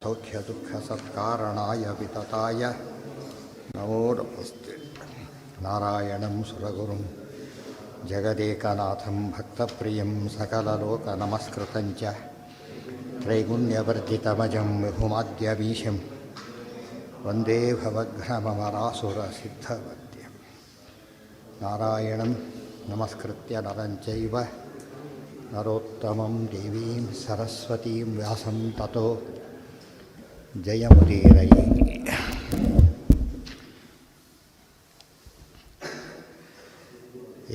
ಸೌಖ್ಯದುಃಖಸತ್ಕಾರಣಾಯ ವಿತತಾಯ ನಮೋ ನಮಸ್ತೆ. ನಾರಾಯಣಂ ಸುರಗುರುಂ ಜಗದೇಕನಾಥಂ ಭಕ್ತಪ್ರಿಯಂ ಸಕಲಲೋಕನಮಸ್ಕೃತಂಚ ತ್ರೈಗುಣ್ಯವರ್ಜಿತಮಜಂ ವಿಭುಮಾದ್ಯಮೀಶಂ ವಂದೇ ಭವಘ್ನಮರಾಸುರಸಿದ್ಧವದ್ಯಂ. ನಾರಾಯಣಂ ನಮಸ್ಕೃತ್ಯ ನರಂ ಚೈವ ನರೋತ್ತಮಂ ದೇವೀಂ ಸರಸ್ವತೀಂ ವ್ಯಾಸಂ ತತೋ ಜಯಮುದೀರೈ.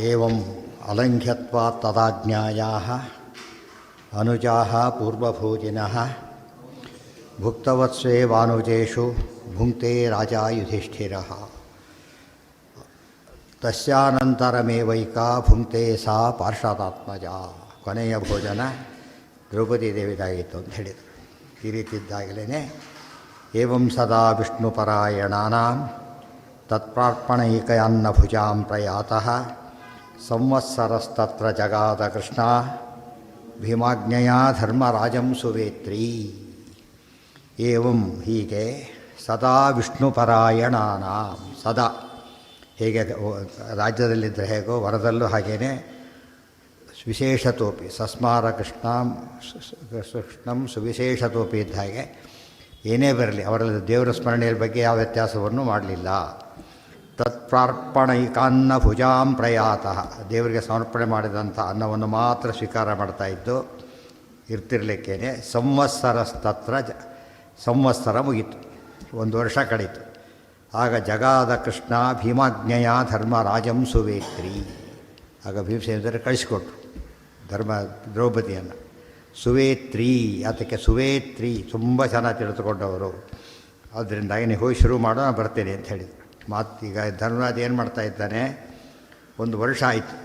ಏವಂ ಅಲಂಘ್ಯತ್ವಾತ್ ತದಾಜ್ಞಾಯಾಃ ಅನುಜಾಃ ಪೂರ್ವಭೂತಿನಃ ಭುಕ್ತವತ್ಸ್ವೇವಾನುಜೇಷು ಭುಂಕ್ತೆ ರಾಜಾ ಯುಧಿಷ್ಠಿರಃ. ತಸ್ಯಾನಂತರಮೇವೈಕಾ ಭುಂಕ್ತೆ ಸಾ ಪಾರ್ಷದಾತ್ಮಜಾ. ಕೊನೆಯ ಭೋಜನ ದ್ರೌಪದಿ ದೇವಿದಾಗಿತ್ತು ಅಂತ ಹೇಳಿದರು. ಈ ರೀತಿ ಇದ್ದಾಗಲೇ ಏವಂ ಸದಾ ವಿಷ್ಣುಪರಾಯಣಾನಾಂ ತತ್ಪ್ರಾರ್ಪಣೈಕಯನ್ನಭುಜಾಂ ಪ್ರಯಾತಃ ಸಂವತ್ಸರಸ್ತತ್ರ ಜಗಾದ ಕೃಷ್ಣ ಭೀಮಾಜ್ಞೆಯ ಧರ್ಮರಾಜಂ ಸುವೇತ್ರೀ. ಏವಂ ಹೀಗೆ ಸದಾ ವಿಷ್ಣುಪರಾಯಣಾನಾಂ, ಸದಾ ಹೇಗೆ ರಾಜ್ಯದಲ್ಲಿದ್ದರೆ ಹೇಗೋ ವರದಲ್ಲೂ ಹಾಗೇನೆ ವಿಶೇಷತೋಪಿ ಸಸ್ಮಾರ ಕೃಷ್ಣಂ ಸುವಿಶೇಷತೋಪಿ ಇದ್ದ ಹಾಗೆ ಏನೇ ಬರಲಿ ಅವರಲ್ಲಿ ದೇವರ ಸ್ಮರಣೆಯ ಬಗ್ಗೆ ಯಾವ ವ್ಯತ್ಯಾಸವನ್ನು ಮಾಡಲಿಲ್ಲ. ತತ್ಪ್ರಾರ್ಪಣೈಕಾನ್ನ ಭುಜಾಂ ಪ್ರಯಾತಃ, ದೇವರಿಗೆ ಸಮರ್ಪಣೆ ಮಾಡಿದಂಥ ಅನ್ನವನ್ನು ಮಾತ್ರ ಸ್ವೀಕಾರ ಮಾಡ್ತಾಯಿದ್ದು ಇರ್ತಿರ್ಲಿಕ್ಕೇನೆ ಸಂವತ್ಸರಸ್ತತ್ರ ಸಂವತ್ಸರ ಮುಗೀತು, 1 ವರ್ಷ ಕಳೀತು. ಆಗ ಜಗಾದ ಕೃಷ್ಣ ಭೀಮಾಜ್ಞೆಯ ಧರ್ಮರಾಜಂ ಸುವೇತ್ರಿ. ಆಗ ಭೀಮಸೇನರು ಕಳಿಸಿಕೊಟ್ರು ದ್ರೌಪದಿಯನ್ನು. ಸುವೇತ್ರಿ, ಅದಕ್ಕೆ ಸುವೇತ್ರಿ ತುಂಬ ಚೆನ್ನಾಗಿ ತಿಳಿದುಕೊಂಡವರು. ಅದರಿಂದಾಗಿ ನೀವು ಹೋಗಿ ಶುರು ಮಾಡೋ ನಾನು ಬರ್ತೇನೆ ಅಂತ ಹೇಳಿದರು. ಈಗ ಧರ್ಮರಾಜ ಏನು ಮಾಡ್ತಾ ಇದ್ದಾನೆ, 1 ವರ್ಷ ಆಯಿತು,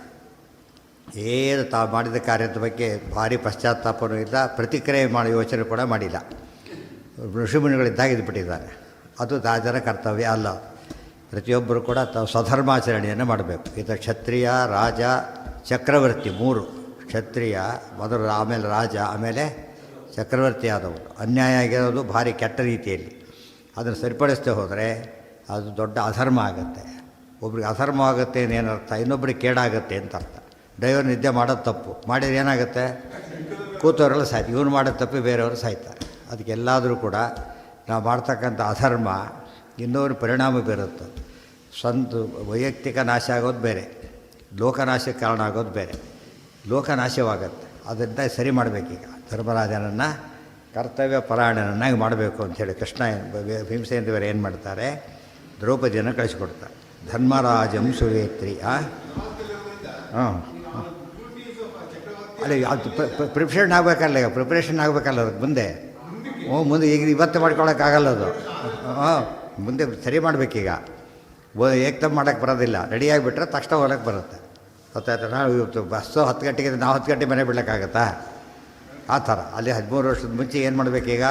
ಏನು ತಾವು ಮಾಡಿದ ಕಾರ್ಯದ ಬಗ್ಗೆ ಭಾರಿ ಪಶ್ಚಾತ್ತಾಪನೂ ಇಲ್ಲ, ಪ್ರತಿಕ್ರಿಯೆ ಮಾಡೋ ಯೋಚನೆ ಕೂಡ ಮಾಡಿಲ್ಲ. ಋಷಿಮುನಿಗಳಿದ್ದಾಗ ಇದ್ಬಿಟ್ಟಿದ್ದಾನೆ. ಅದು ರಾಜರ ಕರ್ತವ್ಯ ಅಲ್ಲ. ಪ್ರತಿಯೊಬ್ಬರು ಕೂಡ ತಾವು ಸ್ವಧರ್ಮಾಚರಣೆಯನ್ನು ಮಾಡಬೇಕು. ಇದು ಕ್ಷತ್ರಿಯ, ರಾಜ, ಚಕ್ರವರ್ತಿ 3. ಕ್ಷತ್ರಿಯ ಮೊದಲು, ಆಮೇಲೆ ರಾಜ, ಆಮೇಲೆ ಚಕ್ರವರ್ತಿ ಆದವರು. ಅನ್ಯಾಯ ಆಗಿರೋದು ಭಾರಿ ಕೆಟ್ಟ ರೀತಿಯಲ್ಲಿ. ಅದನ್ನು ಸರಿಪಡಿಸದೆ ಹೋದರೆ ಅದು ದೊಡ್ಡ ಅಧರ್ಮ ಆಗುತ್ತೆ. ಒಬ್ರಿಗೆ ಅಧರ್ಮ ಆಗುತ್ತೆ ಏನರ್ಥ, ಇನ್ನೊಬ್ರಿಗೆ ಕೇಡಾಗುತ್ತೆ ಅಂತ ಅರ್ಥ. ಡ್ರೈವರ್ ನಿದ್ದೆ ಮಾಡೋದು ತಪ್ಪು, ಮಾಡಿದ್ರೆ ಏನಾಗುತ್ತೆ, ಕೂತವರೆಲ್ಲ ಸಾಯ್ತು. ಇವನು ಮಾಡೋದು ತಪ್ಪು ಬೇರೆಯವರು ಸಾಯ್ತಾರೆ. ಅದಕ್ಕೆಲ್ಲಾದರೂ ಕೂಡ ನಾವು ಮಾಡ್ತಕ್ಕಂಥ ಅಧರ್ಮ ಇನ್ನೊಬ್ಬರು ಪರಿಣಾಮ ಬೀರುತ್ತೆ. ಸ್ವಂತ ವೈಯಕ್ತಿಕ ನಾಶ ಆಗೋದು ಬೇರೆ, ಲೋಕನಾಶಕ್ಕೆ ಕಾರಣ ಆಗೋದು ಬೇರೆ. ಲೋಕನಾಶವಾಗತ್ತೆ. ಅದರಿಂದ ಸರಿ ಮಾಡಬೇಕೀಗ. ಧರ್ಮರಾಜನನ್ನು ಕರ್ತವ್ಯ ಪರಾಯಣನನ್ನಾಗಿ ಮಾಡಬೇಕು ಅಂಥೇಳಿ ಕೃಷ್ಣ ಭೀಮಸೇನದೇವರು ಏನು ಮಾಡ್ತಾರೆ, ದ್ರೌಪದಿಯನ್ನು ಕಳಿಸಿಕೊಡ್ತಾರೆ. ಧರ್ಮರಾಜಂ ಸುವೇತ್ರಿ. ಹಾಂ ಅಲ್ಲ, ಅದು ಪ್ರಿಪ್ರೇಷನ್ ಆಗಬೇಕಲ್ಲ, ಈಗ ಪ್ರಿಪ್ರೇಷನ್ ಆಗಬೇಕಲ್ಲ ಅದಕ್ಕೆ ಮುಂದೆ. ಮುಂದೆ ಈಗ ಇವತ್ತು ಮಾಡ್ಕೊಳಕ್ಕಾಗಲ್ಲ ಅದು. ಮುಂದೆ ಸರಿ ಮಾಡಬೇಕೀಗ. ಏಕ್ದಮ್ ಮಾಡೋಕ್ಕೆ ಬರೋದಿಲ್ಲ. ರೆಡಿಯಾಗಿಬಿಟ್ರೆ ತಕ್ಷಣ ಹೋಗಕ್ಕೆ ಬರುತ್ತೆ. ಗೊತ್ತಾಯ್ತು. ನಾವು ಇವತ್ತು ಬಸ್ಸು 10 ಗಂಟೆಗೆ, ನಾವು 10 ಗಂಟೆ ಮನೆ ಬಿಡೋಕ್ಕಾಗತ್ತಾ? ಆ ಥರ ಅಲ್ಲಿ 13 ವರ್ಷದ ಮುಂಚೆ ಏನು ಮಾಡಬೇಕೀಗ,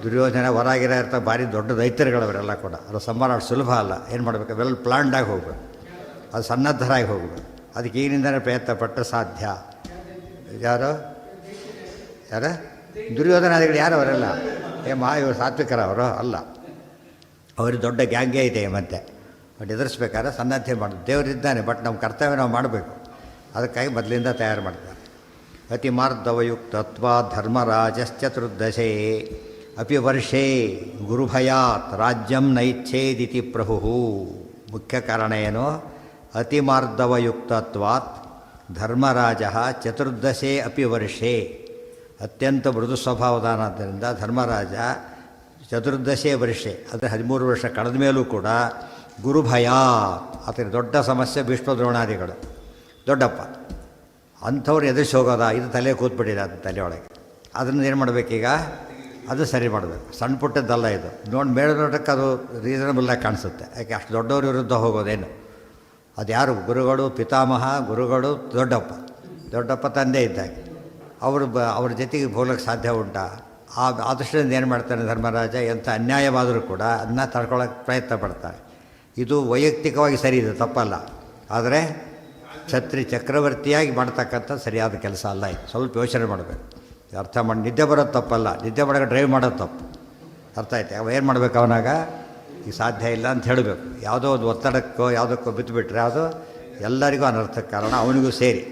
ದುರ್ಯೋಧನ ಹೊರಗಿರ ಇರ್ತಾರೆ, ಭಾರಿ ದೊಡ್ಡ ದೈತ್ಯರುಗಳವರೆಲ್ಲ ಕೂಡ. ಅದು ಸಂಹಾರ ಸುಲಭ ಅಲ್ಲ. ಏನು ಮಾಡಬೇಕು, ವೆಲ್ ಪ್ಲಾನ್ಡಾಗಿ ಹೋಗ್ಬೇಕು, ಅದು ಸನ್ನದ್ಧರಾಗಿ ಹೋಗ್ಬೇಕು. ಅದಕ್ಕೆ ಈಗಿನಿಂದಲೇ ಪ್ರಯತ್ನ ಪಟ್ಟರೆ ಸಾಧ್ಯ. ಯಾರು ದುರ್ಯೋಧನಾದಿಗಳು ಯಾರು ಅವರೆಲ್ಲ ಇವರು ಸಾತ್ವಿಕರ ಅವರು ಅಲ್ಲ. ಅವ್ರಿಗೆ ದೊಡ್ಡ ಗ್ಯಾಂಗೇ ಇದೆ. ಮತ್ತೆ ಬಟ್ ಎದುರಿಸ್ಬೇಕಾದ್ರೆ ಸನ್ನದ್ಧೆ ಮಾಡೋದು. ದೇವರಿದ್ದಾನೆ, ಬಟ್ ನಮ್ಮ ಕರ್ತವ್ಯ ನಾವು ಮಾಡಬೇಕು. ಅದಕ್ಕಾಗಿ ಮೊದಲಿಂದ ತಯಾರು ಮಾಡ್ತಾರೆ. ಅತಿಮಾರ್ಧವಯುಕ್ತತ್ವ ಧರ್ಮರಾಜಶ್ಚತುರ್ದಶೇ ಅಪಿ ವರ್ಷೇ ಗುರುಭಯಾತ್ ರಾಜ್ಯಂ ನೈಚ್ಛೇದಿತಿ ಪ್ರಭು. ಮುಖ್ಯ ಕಾರಣ ಏನು, ಅತಿಮಾರ್ಧವಯುಕ್ತತ್ವಾತ್ ಧರ್ಮರಾಜ ಚತುರ್ದಶೇ ಅಪಿ ವರ್ಷೇ. ಅತ್ಯಂತ ಮೃದು ಸ್ವಭಾವದಾನದ್ದರಿಂದ ಧರ್ಮರಾಜ ಚತುರ್ದಶೇ ವರ್ಷೆ, ಅಂದರೆ 13 ವರ್ಷ ಕಳೆದ ಮೇಲೂ ಕೂಡ ಗುರುಭಯ, ಅದರ ದೊಡ್ಡ ಸಮಸ್ಯೆ ಭೀಷ್ಮ ದ್ರೋಣಾದಿಗಳು ದೊಡ್ಡಪ್ಪ ಅಂಥವ್ರು ಎದುರಿಸಿ ಹೋಗೋದಾ, ಇದು ತಲೆ ಕೂತ್ಬಿಟ್ಟಿದೆ ಅದು ತಲೆಯೊಳಗೆ. ಅದನ್ನು ಏನು ಮಾಡಬೇಕೀಗ, ಅದು ಸರಿ ಮಾಡಬೇಕು. ಸಣ್ಣ ಪುಟ್ಟದ್ದಲ್ಲ ಇದು. ಮೇಲೆ ನೋಡೋಕ್ಕೆ ಅದು ರೀಸನಬಲ್ಲಾಗಿ ಕಾಣಿಸುತ್ತೆ. ಯಾಕೆ ಅಷ್ಟು ದೊಡ್ಡವ್ರ ವಿರುದ್ಧ ಹೋಗೋದೇನು, ಅದು ಯಾರು, ಗುರುಗಳು, ಪಿತಾಮಹ ಗುರುಗಳು, ದೊಡ್ಡಪ್ಪ ತಂದೆ ಇದ್ದಾಗೆ ಅವ್ರ ಜೊತೆಗೆ ಹೋಗ್ಲಿಕ್ಕೆ ಸಾಧ್ಯ ಉಂಟಾ? ಆ ದೃಷ್ಟಿಯಿಂದ ಏನು ಮಾಡ್ತಾನೆ ಧರ್ಮರಾಜ, ಎಂಥ ಅನ್ಯಾಯವಾದರೂ ಕೂಡ ಅದನ್ನ ತಡ್ಕೊಳ್ಳೋಕ್ಕೆ ಪ್ರಯತ್ನ ಪಡ್ತಾರೆ. ಇದು ವೈಯಕ್ತಿಕವಾಗಿ ಸರಿ ಇದೆ, ತಪ್ಪಲ್ಲ. ಆದರೆ ಚಕ್ರವರ್ತಿಯಾಗಿ ಮಾಡ್ತಕ್ಕಂಥ ಸರಿಯಾದ ಕೆಲಸ ಅಲ್ಲ ಇದು. ಸ್ವಲ್ಪ ಯೋಚನೆ ಮಾಡಬೇಕು. ಅರ್ಥ ಮಾಡಿ ನಿದ್ದೆ ಬರೋದು ತಪ್ಪಲ್ಲ, ನಿದ್ದೆ ಮಾಡೋಕೆ ಡ್ರೈವ್ ಮಾಡೋದು ತಪ್ಪು. ಅರ್ಥ ಆಯ್ತು. ಅವ ಏನು ಮಾಡಬೇಕು ಅವನಾಗ, ಈಗ ಸಾಧ್ಯ ಇಲ್ಲ ಅಂತ ಹೇಳಬೇಕು. ಯಾವುದೋ ಒಂದು ಒತ್ತಡಕ್ಕೋ ಯಾವುದಕ್ಕೋ ಬಿದ್ದುಬಿಟ್ರೆ ಅದು ಎಲ್ಲರಿಗೂ ಅನರ್ಥಕ್ಕೆ ಕಾರಣ, ಅವನಿಗೂ ಸೇರಿ.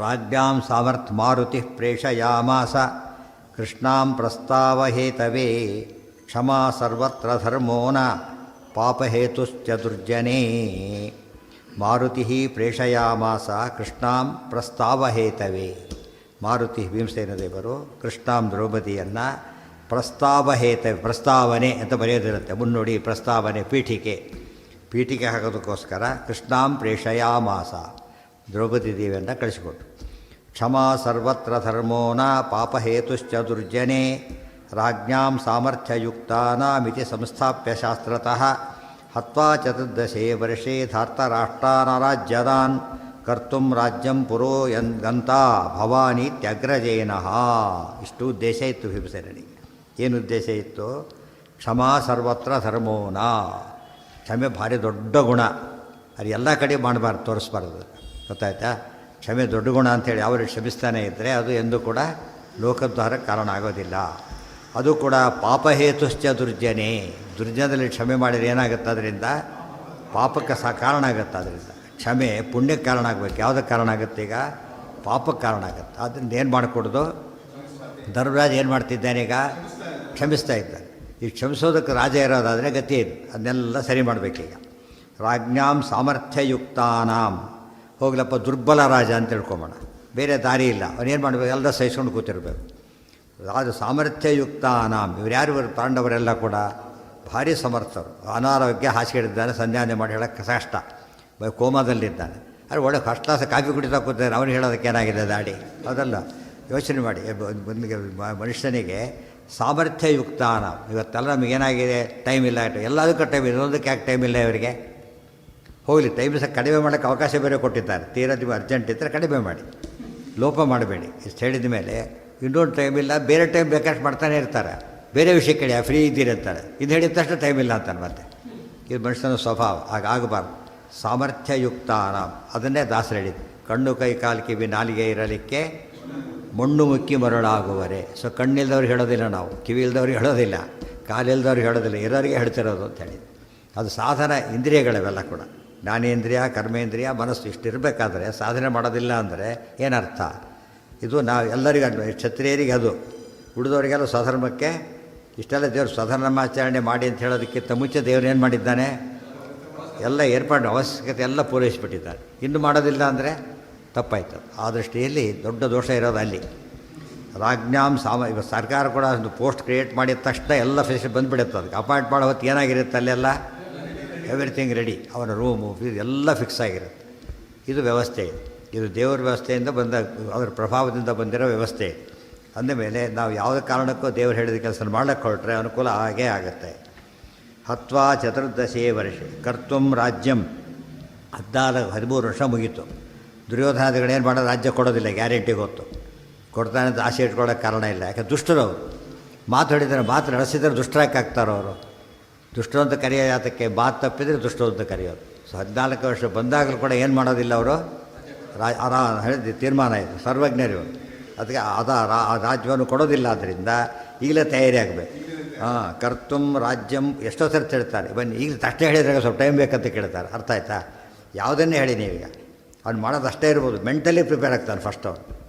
ರಾಜ್ಞಾಂ ಸಾಮರ್ಥ್ಯ ಮಾರುತಿ ಪ್ರೇಷಯಾಮಾಸ ಕೃಷ್ಣಾಂ ಪ್ರಸ್ತಾವಹೇತವೇ ಕ್ಷಮಾ ಸರ್ವತ್ರ ಧರ್ಮೋನ ಪಾಪಹೇತುಶ್ಚ ದುರ್ಜನೇ. ಮಾರುತಿ ಪ್ರೇಷಯಾಮಾಸ ಕೃಷ್ಣಾಂ ಪ್ರಸ್ತಾವಹೇತವೇ. ಮಾರುತಿ ಭೀಮಸೇನ ದೇವರು ಕೃಷ್ಣಾಂ ದ್ರೌಪದಿಯನ್ನು ಪ್ರಸ್ತಾವಹೇತವೇ, ಪ್ರಸ್ತಾವನೆ ಅಂತ ಬರೆಯೋದಿರುತ್ತೆ ಮುನ್ನೋಡಿ, ಪ್ರಸ್ತಾವನೆ ಪೀಠಿಕೆ ಹಾಕೋದಕ್ಕೋಸ್ಕರ ಕೃಷ್ಣಾಂ ಪ್ರೇಷಯಾಮಾಸ ದ್ರೌಪದಿ ದೇವಿಯನ್ನು ಕಳಿಸಿಕೊಟ್ಟು. ಕ್ಷಮಾ ಸರ್ವತ್ರ ಧರ್ಮೋನ ಪಾಪಹೇತುಶ್ಚ ದುರ್ಜನೆ ರಾಜ್ಞಾಂ ಸಾಮರ್ಥ್ಯಯುಕ್ತಾನಾಮಿತಿ ಸಂಸ್ಥಾಪ್ಯ ಶಾಸ್ತ್ರತಃ ಹತ್ವಾ ಚತುರ್ದಶೇ ವರ್ಷೇ ಧಾರ್ತರಾಷ್ಟ್ರಾನರಾಜ್ಯದಾನ್ ಕರ್ತುಂ ರಾಜ್ಯಂ ಪುರೋ ಗಂತ ಭವಾನೀತ್ಯಗ್ರಜೇನಃ. ಇಷ್ಟು ಉದ್ದೇಶ ಇತ್ತು ಭೀಮಸೇನಿಗೆ. ಏನು ಉದ್ದೇಶ ಇತ್ತು? ಕ್ಷಮಾ ಸರ್ವತ್ರ ಧರ್ಮೋನ. ಕ್ಷಮೆ ಭಾರಿ ದೊಡ್ಡ ಗುಣ, ಅದು ಎಲ್ಲ ಕಡೆ ಮಾಡಬಾರ್ದು, ತೋರಿಸ್ಬಾರ್ದು. ಗೊತ್ತಾಯ್ತಾ? ಕ್ಷಮೆ ದೊಡ್ಡ ಗುಣ ಅಂಥೇಳಿ ಅವರು ಕ್ಷಮಿಸ್ತಾನೆ ಇದ್ದರೆ ಅದು ಎಂದೂ ಕೂಡ ಲೋಕದ್ವಾರಕ್ಕೆ ಕಾರಣ ಆಗೋದಿಲ್ಲ. ಅದು ಕೂಡ ಪಾಪಹೇತುಶ್ಚ ದುರ್ಜನೆ. ದುರ್ಜನದಲ್ಲಿ ಕ್ಷಮೆ ಮಾಡಿದರೆ ಏನಾಗುತ್ತೆ? ಅದರಿಂದ ಪಾಪಕ್ಕೆ ಕಾರಣ ಆಗುತ್ತೆ. ಅದರಿಂದ ಕ್ಷಮೆ ಪುಣ್ಯಕ್ಕೆ ಕಾರಣ ಆಗಬೇಕು. ಯಾವುದಕ್ಕೆ ಕಾರಣ ಆಗುತ್ತೆ? ಈಗ ಪಾಪಕ್ಕೆ ಕಾರಣ ಆಗುತ್ತೆ. ಅದರಿಂದ ಏನು ಮಾಡಿಕೊಡೋದು? ಧರ್ಮರಾಜ ಏನು ಮಾಡ್ತಿದ್ದಾನೆ? ಈಗ ಕ್ಷಮಿಸ್ತಾ ಇದ್ದಾನೆ. ಈ ಕ್ಷಮಿಸೋದಕ್ಕೆ ರಾಜ ಇರೋದಾದರೆ ಗತಿ ಇದು, ಅದನ್ನೆಲ್ಲ ಸರಿ ಮಾಡಬೇಕೀಗ. ರಾಜ್ಞಾಂ ಸಾಮರ್ಥ್ಯಯುಕ್ತಾನಾಂ. ಹೋಗ್ಲಪ್ಪ ದುರ್ಬಲ ರಾಜ ಅಂತ ತಿಳ್ಕೊಂಬೋಣ, ಬೇರೆ ದಾರಿ ಇಲ್ಲ, ಅವನೇನು ಮಾಡಬೇಕು? ಎಲ್ಲ ಸಹಿಸ್ಕೊಂಡು ಕೂತಿರ್ಬೇಕು. ರಾಜ ಸಾಮರ್ಥ್ಯಯುಕ್ತಾನಾಂ. ಇವ್ರು ಯಾರು? ಪಾಂಡವರೆಲ್ಲ ಕೂಡ ಭಾರಿ ಸಮರ್ಥರು. ಅನಾರೋಗ್ಯ ಹಾಸಿಗೆ ಹಿಡಿದಾನೆ, ಸಂಧ್ಯಾನೆ ಮಾಡಿ ಹೇಳೋಕ್ಕೆ ಕಷ್ಟ, ಕೋಮಾದಲ್ಲಿದ್ದಾನೆ. ಆದರೆ ಒಳ್ಳೆ ಫಸ್ಟ್ ಕ್ಲಾಸ್ ಕಾಫಿ ಕುಡಿತಾ ಕೂತಿದ್ದಾನೆ, ಅವನು ಹೇಳೋದಕ್ಕೆ ಏನಾಗಿದೆ ದಾಡಿ? ಅದಲ್ಲ, ಯೋಚನೆ ಮಾಡಿ. ಮನುಷ್ಯನಿಗೆ ಸಾಮರ್ಥ್ಯಯುಕ್ತಾನ. ಇವತ್ತೆಲ್ಲ ನಮಗೇನಾಗಿದೆ? ಟೈಮ್ ಇಲ್ಲ, ಎಲ್ಲದಕ್ಕೂ ಟೈಮ್ ಇದೆ, ಇನ್ನೊಂದಕ್ಕೆ ಯಾಕೆ ಟೈಮ್ ಇಲ್ಲ ಇವರಿಗೆ? ಹೋಗಲಿ, ಟೈಮ್ ಸಹ ಕಡಿಮೆ ಮಾಡೋಕ್ಕೆ ಅವಕಾಶ ಬೇರೆ ಕೊಟ್ಟಿದ್ದಾರೆ. ತೀರಾ ನೀವು ಅರ್ಜೆಂಟ್ ಇದ್ದರೆ ಕಡಿಮೆ ಮಾಡಿ, ಲೋಪ ಮಾಡಬೇಡಿ. ಇಷ್ಟು ಹೇಳಿದ ಮೇಲೆ ಇನ್ನೊಂದು ಟೈಮ್ ಇಲ್ಲ, ಬೇರೆ ಟೈಮ್ ಬೇಕಷ್ಟು ಮಾಡ್ತಾನೆ ಇರ್ತಾರೆ. ಬೇರೆ ವಿಷಯ ಕೇಳಿ ಫ್ರೀ ಇದ್ದೀರಂತಾರೆ, ಇದು ಹೇಳಿದ ತಕ್ಷಣ ಟೈಮ್ ಇಲ್ಲ ಅಂತಾನೆ. ಮತ್ತೆ ಇದು ಮನುಷ್ಯನ ಸ್ವಭಾವ, ಹಾಗಾಗಬಾರ್ದು. ಸಾಮರ್ಥ್ಯಯುಕ್ತಾನ, ಅದನ್ನೇ ದಾಸರು ಹೇಳಿದ್ದು. ಕಣ್ಣು ಕೈ ಕಾಲು ಕಿವಿ ನಾಲಿಗೆ ಇರಲಿಕ್ಕೆ ಮಣ್ಣು ಮುಕ್ಕಿ ಮರಳಾಗುವರೆ. ಸೊ ಕಣ್ಣಿಲ್ದವ್ರು ಹೇಳೋದಿಲ್ಲ ನಾವು, ಕಿವಿ ಇಲ್ದವ್ರಿಗೆ ಹೇಳೋದಿಲ್ಲ, ಕಾಲಿಲ್ದವ್ರಿಗೆ ಹೇಳೋದಿಲ್ಲ, ಇರೋರಿಗೆ ಹೇಳ್ತಿರೋದು ಅಂತ ಹೇಳಿ. ಅದು ಸಾಧನ ಇಂದ್ರಿಯಗಳವೆಲ್ಲ ಕೂಡ, ಜ್ಞಾನೇಂದ್ರಿಯ ಕರ್ಮೇಂದ್ರಿಯ ಮನಸ್ಸು ಇಷ್ಟಿರಬೇಕಾದ್ರೆ ಸಾಧನೆ ಮಾಡೋದಿಲ್ಲ ಅಂದರೆ ಏನರ್ಥ? ಇದು ನಾವು ಎಲ್ಲರಿಗೂ ಕ್ಷತ್ರಿಯರಿಗೆ ಅದು, ಉಳಿದವರಿಗೆಲ್ಲ ಸ್ವಧರ್ಮಕ್ಕೆ ಇಷ್ಟೆಲ್ಲ ದೇವರು ಸ್ವಧರ್ಮಾಚರಣೆ ಮಾಡಿ ಅಂತ ಹೇಳೋದಕ್ಕಿಂತ ಮುಂಚೆ ದೇವರು ಏನು ಮಾಡಿದ್ದಾನೆ? ಎಲ್ಲ ಏರ್ಪಾಡು ಅವಶ್ಯಕತೆ ಎಲ್ಲ ಪೂರೈಸಿಬಿಟ್ಟಿದ್ದಾರೆ. ಇನ್ನು ಮಾಡೋದಿಲ್ಲ ಅಂದರೆ ತಪ್ಪಾಯ್ತು. ಆ ದೃಷ್ಟಿಯಲ್ಲಿ ದೊಡ್ಡ ದೋಷ ಇರೋದು ಅಲ್ಲಿ. ರಾಜ್ಞಾಂ ಇವಾಗ ಸರ್ಕಾರ ಕೂಡ ಒಂದು ಪೋಸ್ಟ್ ಕ್ರಿಯೇಟ್ ಮಾಡಿದ ತಕ್ಷಣ ಎಲ್ಲ ಫೆಸಿಲಿಟಿ ಬಂದುಬಿಡುತ್ತೆ. ಅದಕ್ಕೆ ಅಪಾಯಿಂಟ್ ಮಾಡೋ ಹೊತ್ತು ಏನಾಗಿರುತ್ತೆ ಅಲ್ಲೆಲ್ಲ? ಎವ್ರಿಥಿಂಗ್ ರೆಡಿ, ಅವನ ರೂಮು ಫೀಸ್ ಎಲ್ಲ ಫಿಕ್ಸ್ ಆಗಿರುತ್ತೆ. ಇದು ವ್ಯವಸ್ಥೆ, ಇದು ದೇವರ ವ್ಯವಸ್ಥೆಯಿಂದ ಬಂದ, ಅದರ ಪ್ರಭಾವದಿಂದ ಬಂದಿರೋ ವ್ಯವಸ್ಥೆ. ಅಂದಮೇಲೆ ನಾವು ಯಾವುದೇ ಕಾರಣಕ್ಕೂ ದೇವರು ಹೇಳಿದ ಕೆಲಸ ಮಾಡಕ್ಕೆ ಹೊರಟ್ರೆ ಅನುಕೂಲ ಆಗೇ ಆಗುತ್ತೆ. ಹತ್ವಾ ಚತುರ್ದಶೇ ವರ್ಷ ಕರ್ತುಂ ರಾಜ್ಯಂ. 13 ವರ್ಷ ಮುಗೀತು. ದುರ್ಯೋಧನಾದಿಗಳೇನು ಮಾಡೋದು? ರಾಜ್ಯ ಕೊಡೋದಿಲ್ಲ, ಗ್ಯಾರಂಟಿ ಗೊತ್ತು. ಕೊಡ್ತಾನೆ ಅಂತ ಆಸೆ ಇಟ್ಕೊಳ್ಳೋಕ್ಕೆ ಕಾರಣ ಇಲ್ಲ. ಯಾಕೆ? ದುಷ್ಟರು ಅವರು. ಮಾತು ಹೇಳಿದರೆ, ಮಾತು ನಡೆಸಿದರೆ ದುಷ್ಟರಾಗಿ ಆಗ್ತಾರೋ ಅವರು. ದುಷ್ಟರು ಅಂತ ಕರೆಯೋ ಯಾತಕ್ಕೆ? ಮಾತು ತಪ್ಪಿದರೆ ದುಷ್ಟರು ಅಂತ ಕರೆಯೋದು. ಸೊ 14 ವರ್ಷ ಬಂದಾಗಲೂ ಕೂಡ ಏನು ಮಾಡೋದಿಲ್ಲ ಅವರು? ಹೇಳಿದ ತೀರ್ಮಾನ ಇದೆ, ಸರ್ವಜ್ಞರು. ಅದಕ್ಕೆ ರಾಜ್ಯವನ್ನು ಕೊಡೋದಿಲ್ಲ. ಆದ್ದರಿಂದ ಈಗಲೇ ತಯಾರಿ ಆಗಬೇಕು. ಕರ್ತುಂ ರಾಜ್ಯಂ ಎಷ್ಟೋ ಸರ್ತಿ ಹೇಳ್ತಾರೆ. ಬನ್ನಿ ಈಗ ತಕ್ಷಣ ಹೇಳಿದಾಗ ಸ್ವಲ್ಪ ಟೈಮ್ ಬೇಕಂತ ಕೇಳ್ತಾರೆ. ಅರ್ಥ ಆಯ್ತಾ? ಯಾವುದನ್ನೇ ಹೇಳಿ ನೀವೀಗ ಅವ್ನು ಮಾಡೋದು ಅಷ್ಟೇ ಇರ್ಬೋದು. ಮೆಂಟಲಿ ಪ್ರಿಪೇರ್ ಆಗ್ತಾನೆ ಫಸ್ಟ್ ಅವ್ರು.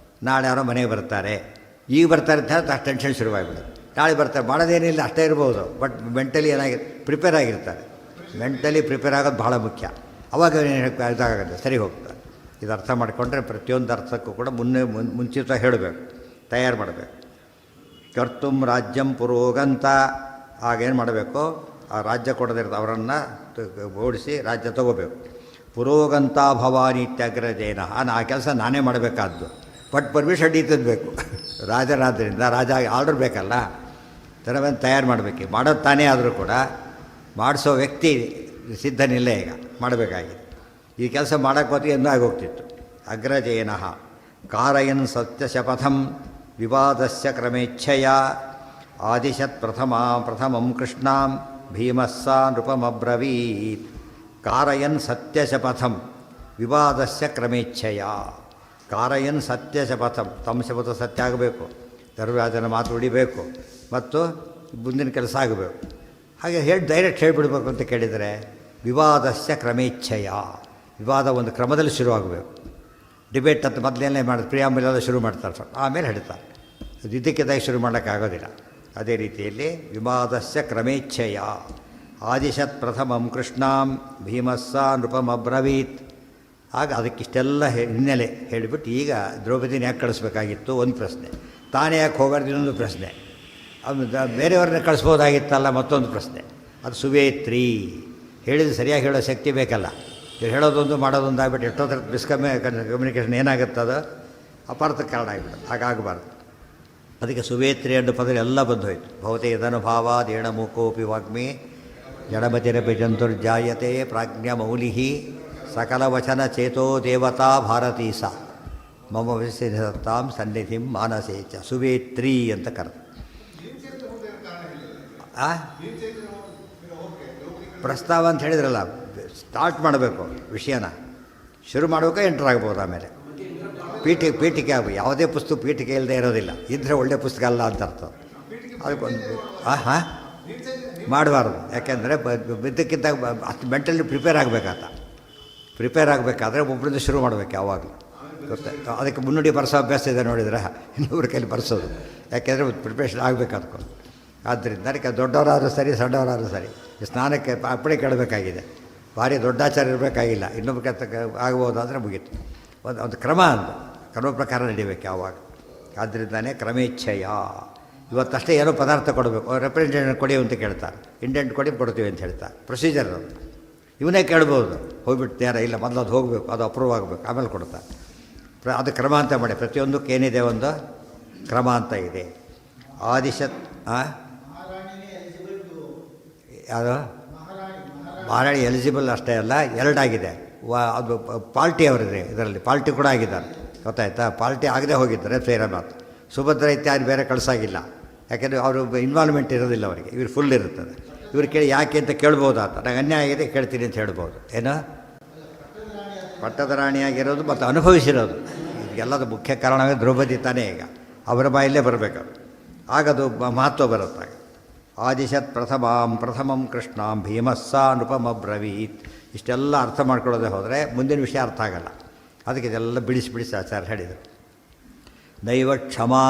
ನಾಳೆ ಯಾರೋ ಮನೆಗೆ ಬರ್ತಾರೆ, ಈಗ ಬರ್ತಾರೆ ಅಂತ ಹೇಳಿ ಅಷ್ಟು ಟೆನ್ಷನ್ ಶುರುವಾಗ್ಬಿಡೋದು. ನಾಳೆ ಬರ್ತಾರೆ, ಮಾಡೋದೇನಿಲ್ಲ, ಅಷ್ಟೇ ಇರ್ಬೋದು. ಬಟ್ ಮೆಂಟಲಿ ಪ್ರಿಪೇರ್ ಆಗಿರ್ತಾರೆ. ಮೆಂಟಲಿ ಪ್ರಿಪೇರ್ ಆಗೋದು ಭಾಳ ಮುಖ್ಯ. ಅವಾಗ ಇದಾಗುತ್ತೆ, ಸರಿ ಹೋಗ್ತಾರೆ. ಇದು ಅರ್ಥ ಮಾಡಿಕೊಂಡ್ರೆ ಪ್ರತಿಯೊಂದು ಅರ್ಥಕ್ಕೂ ಕೂಡ ಮುಂಚಿತವಾಗಿ ಹೇಳಬೇಕು, ತಯಾರು ಮಾಡಬೇಕು. ಕರ್ತುಂ ರಾಜ್ಯಂ ಪುರೋಗಂತ. ಆಗೇನು ಮಾಡಬೇಕು? ಆ ರಾಜ್ಯ ಕೊಡದಿರ್ತ ಅವರನ್ನು ಓಡಿಸಿ ರಾಜ್ಯ ತಗೋಬೇಕು. ಪುರೋಗಂತ ಭವಾನಿತ್ಯಗ್ರಜೇನ. ಆ ಕೆಲಸ ನಾನೇ ಮಾಡಬೇಕಾದ್ದು, ಬಟ್ ಪರ್ಮಿಷನ್ ಇದ್ದಬೇಕು ರಾಜರಾದ್ರಿಂದ. ರಾಜ ಆರ್ಡರ್ ಬೇಕಲ್ಲ, ಥರವನ್ನು ತಯಾರು ಮಾಡಬೇಕು. ಮಾಡೋದು ತಾನೇ ಆದರೂ ಕೂಡ ಮಾಡಿಸೋ ವ್ಯಕ್ತಿ ಸಿದ್ಧನಿಲ್ಲ. ಈಗ ಮಾಡಬೇಕಾಗಿದೆ. ಈ ಕೆಲಸ ಮಾಡೋಕ್ಕೆ ಹೋಗಿ ಎಂದೂ ಆಗೋಗ್ತಿತ್ತು. ಅಗ್ರಜೇನ ಕಾರಯನ್ ಸತ್ಯಶಪಥಂ ವಿವಾದಸ್ಯ ಕ್ರಮೇಚ್ಛಯ ಆದಿಶತ್ ಪ್ರಥಮಂ ಕೃಷ್ಣಾಂ ಭೀಮಸ್ಸ ನೃಪಮಬ್ರವೀತ್. ಕಾರಯನ್ ಸತ್ಯಶಪಥಂ ವಿವಾದಸ್ಯ ಕ್ರಮೇಚ್ಛಯ. ಕಾರಯನ್ ಸತ್ಯ ಶಪಥ, ತಮ್ಮ ಶಪಥ ಸತ್ಯ ಆಗಬೇಕು, ಧರ್ಮರಾಜನ ಮಾತು ಉಳಿಬೇಕು ಮತ್ತು ಮುಂದಿನ ಕೆಲಸ ಆಗಬೇಕು. ಹಾಗೆ ಡೈರೆಕ್ಟ್ ಹೇಳಿಬಿಡ್ಬೇಕು ಅಂತ ಕೇಳಿದರೆ ವಿವಾದಸ್ಯ ಕ್ರಮೇಚ್ಛೆಯ, ವಿವಾದ ಒಂದು ಕ್ರಮದಲ್ಲಿ ಶುರುವಾಗಬೇಕು. ಡಿಬೇಟ್ ಅಂತ ಮೊದಲೇನೇ ಮಾಡೋದು, ಪ್ರಿಯಾಂಬಲೆಲ್ಲ ಶುರು ಮಾಡ್ತಾರೆ, ಆಮೇಲೆ ಹೇಳ್ತಾರೆ. ಅದು ಇದಕ್ಕಿದ್ದಾಗ ಶುರು ಮಾಡೋಕ್ಕಾಗೋದಿಲ್ಲ. ಅದೇ ರೀತಿಯಲ್ಲಿ ವಿವಾದಸ್ಯ ಕ್ರಮೇಚ್ಛೆಯ ಆದಿಶತ್ ಪ್ರಥಮಂ ಕೃಷ್ಣಾಂ ಭೀಮಸ್ಸ ನೃಪಮಬ್ರವೀತ್. ಆಗ ಅದಕ್ಕಿಷ್ಟೆಲ್ಲ ಹಿನ್ನೆಲೆ ಹೇಳಿಬಿಟ್ಟು ಈಗ ದ್ರೌಪದಿನ ಯಾಕೆ ಕಳಿಸ್ಬೇಕಾಗಿತ್ತು ಒಂದು ಪ್ರಶ್ನೆ, ತಾನೇ ಯಾಕೆ ಹೋಗೋದು ಇನ್ನೊಂದು ಪ್ರಶ್ನೆ, ಬೇರೆಯವ್ರನ್ನ ಕಳಿಸ್ಬೋದಾಗಿತ್ತಲ್ಲ ಮತ್ತೊಂದು ಪ್ರಶ್ನೆ. ಅದು ಸುವೇತ್ರಿ ಹೇಳಿದ ಸರಿಯಾಗಿ ಹೇಳೋ ಶಕ್ತಿ ಬೇಕಲ್ಲ. ಇವ್ರು ಹೇಳೋದೊಂದು ಮಾಡೋದೊಂದು ಆಗ್ಬಿಟ್ಟು ಎಷ್ಟೊತ್ತರ ಕಮ್ಯುನಿಕೇಷನ್ ಏನಾಗುತ್ತದೋ ಅಪಾರ್ಥಕ್ಕೆ ಕಾರಣ ಆಗಿಬಿಟ್ಟು, ಹಾಗಾಗಬಾರ್ದು. ಅದಕ್ಕೆ ಸುವೇತ್ರಿ ಅನ್ನೋ ಪದ ಎಲ್ಲ ಬಂದೋಯ್ತು. ಭವತೆ ಯದನುಭಾವಾದ್ ಏಣಮುಖೋಪಿ ವಾಗ್ಮಿ ಜಡಮತಿರಪಿ ಜಂತುರ್ಜಾಯತೆ ಪ್ರಾಜ್ಞ ಮೌಲಿಹಿ ಸಕಲವಚನ ಚೇತೋ ದೇವತಾ ಭಾರತೀ ಸಾ ಮಮ ವಿಶಿತಾಂ ಸನ್ನಿಧಿಂ ಮಾನಸೇಚ ಸುವೇತ್ರಿ ಅಂತ ಕರೆದು. ಪ್ರಸ್ತಾವ ಅಂತ ಹೇಳಿದ್ರಲ್ಲ, ಸ್ಟಾರ್ಟ್ ಮಾಡಬೇಕು ವಿಷಯನ, ಶುರು ಮಾಡಬೇಕು, ಎಂಟರ್ ಆಗ್ಬೋದು. ಆಮೇಲೆ ಪೀಠಿಕೆ ಆಗಬೇಕು. ಯಾವುದೇ ಪುಸ್ತಕ ಪೀಠಿಕೆ ಇಲ್ಲದೆ ಇರೋದಿಲ್ಲ, ಇದ್ದರೆ ಒಳ್ಳೆಯ ಪುಸ್ತಕ ಅಲ್ಲ ಅಂತ ಅರ್ಥ. ಅದಕ್ಕೊಂದು ಮಾಡಬಾರ್ದು. ಯಾಕೆಂದರೆ ಬಿದ್ದಕ್ಕಿಂತ ಅಷ್ಟು ಮೆಂಟಲಿ ಪ್ರಿಪೇರ್ ಆಗಬೇಕಾದ್ರೆ ಒಬ್ಬರಿಂದ ಶುರು ಮಾಡಬೇಕು ಯಾವಾಗಲೂ. ಗೊತ್ತಾಯ್ತು. ಅದಕ್ಕೆ ಮುನ್ನುಡಿ ಬರೆಸೋ ಅಭ್ಯಾಸ ಇದೆ ನೋಡಿದ್ರೆ, ಇನ್ನೊಬ್ಬರ ಕೈಲಿ ಬರೆಸೋದು. ಯಾಕೆಂದರೆ ಪ್ರಿಪ್ರೇಷನ್ ಆಗಬೇಕು ಅದಕ್ಕೊಂದು. ಆದ್ದರಿಂದ ಅದಕ್ಕೆ ದೊಡ್ಡವರಾದರೂ ಸರಿ ಸಣ್ಣವರಾದರೂ ಸರಿ ಸ್ನಾನಕ್ಕೆ ಅಪ್ಪಣೆ ಕೇಳಬೇಕಾಗಿದೆ. ಭಾರಿ ದೊಡ್ಡಾಚಾರ ಇರಬೇಕಾಗಿಲ್ಲ, ಇನ್ನೊಬ್ಬ ಆಗ್ಬೋದಾದರೆ ಮುಗೀತು. ಒಂದು ಕ್ರಮ ಅಂತ ಕ್ರಮ ಪ್ರಕಾರ ನಡಿಬೇಕು ಯಾವಾಗ. ಆದ್ದರಿಂದಾನೇ ಕ್ರಮೇಚ್ಛೆಯ. ಇವತ್ತಷ್ಟೇ ಏನೋ ಪದಾರ್ಥ ಕೊಡಬೇಕು, ರೆಪ್ರೆಸೆಂಟೇಟಿವ್ ಕೊಡಿ ಅಂತ ಕೇಳ್ತಾರೆ, ಇಂಡೆಂಟ್ ಕೊಡ್ತೀವಿ ಅಂತ ಹೇಳ್ತಾರೆ. ಪ್ರೊಸೀಜರ್ ಅದು. ಇವನೇ ಕೇಳ್ಬೋದು, ಹೋಗ್ಬಿಟ್ಟು ನೇರ ಇಲ್ಲ, ಮೊದಲು ಅದು ಹೋಗಬೇಕು, ಅದು ಅಪ್ರೂವ್ ಆಗಬೇಕು, ಆಮೇಲೆ ಕೊಡ್ತಾರೆ. ಅದು ಕ್ರಮ ಅಂತ ಮಾಡಿ. ಪ್ರತಿಯೊಂದಕ್ಕೆ ಏನಿದೆ ಒಂದು ಕ್ರಮ ಅಂತ ಇದೆ. ಆದಿಶತ್ ಯಾವುದು ಮಹಾರಾಣಿ ಎಲಿಜಿಬಲ್ ಅಷ್ಟೇ ಅಲ್ಲ, ಎರಡಾಗಿದೆ. ಅದು ಪಾಲ್ಟಿ ಅವರಿದೆ, ಇದರಲ್ಲಿ ಪಾಲ್ಟಿ ಕೂಡ ಆಗಿದ್ದಾರೆ. ಗೊತ್ತಾಯ್ತಾ? ಪಾಲ್ಟಿ ಆಗದೆ ಹೋಗಿದ್ದಾರೆ ಸೇರ ಮಾತು. ಸುಭದ್ರ ಇತ್ಯಾದಿ ಬೇರೆ ಕಳಿಸಾಗಿಲ್ಲ, ಯಾಕೆಂದರೆ ಅವರು ಇನ್ವಾಲ್ವ್ಮೆಂಟ್ ಇರೋದಿಲ್ಲ ಅವರಿಗೆ, ಇವ್ರು ಫುಲ್ ಇರುತ್ತದೆ. ಇವ್ರು ಕೇಳಿ ಯಾಕೆ ಅಂತ ಕೇಳ್ಬೋದು. ನಂಗೆ ಅನ್ಯಾಯ ಆಗಿದೆ ಕೇಳ್ತೀನಿ ಅಂತ ಹೇಳ್ಬೋದು. ಏನೋ ಪಟ್ಟದ ರಾಣಿಯಾಗಿರೋದು ಮತ್ತು ಅನುಭವಿಸಿರೋದು ಇದೆಲ್ಲದ ಮುಖ್ಯ ಕಾರಣವೇ ದ್ರೌಪದಿ ತಾನೇ. ಈಗ ಅವರ ಬಾಯಲ್ಲೇ ಬರಬೇಕು, ಆಗದು ಮಹತ್ವ ಬರುತ್ತಾಗ. ಆದಿಶತ್ ಪ್ರಥಮಂ ಕೃಷ್ಣಾಂ ಭೀಮಸ್ಸ ನೃಪಮಬ್ರವೀತ್. ಇಷ್ಟೆಲ್ಲ ಅರ್ಥ ಮಾಡ್ಕೊಳ್ಳೋದೇ ಹೋದರೆ ಮುಂದಿನ ವಿಷಯ ಅರ್ಥ ಆಗಲ್ಲ. ಅದಕ್ಕೆ ಇದೆಲ್ಲ ಬಿಡಿಸಿ ಆಚಾರ ಹೇಳಿದರು. ನೈವ ಕ್ಷಮಾ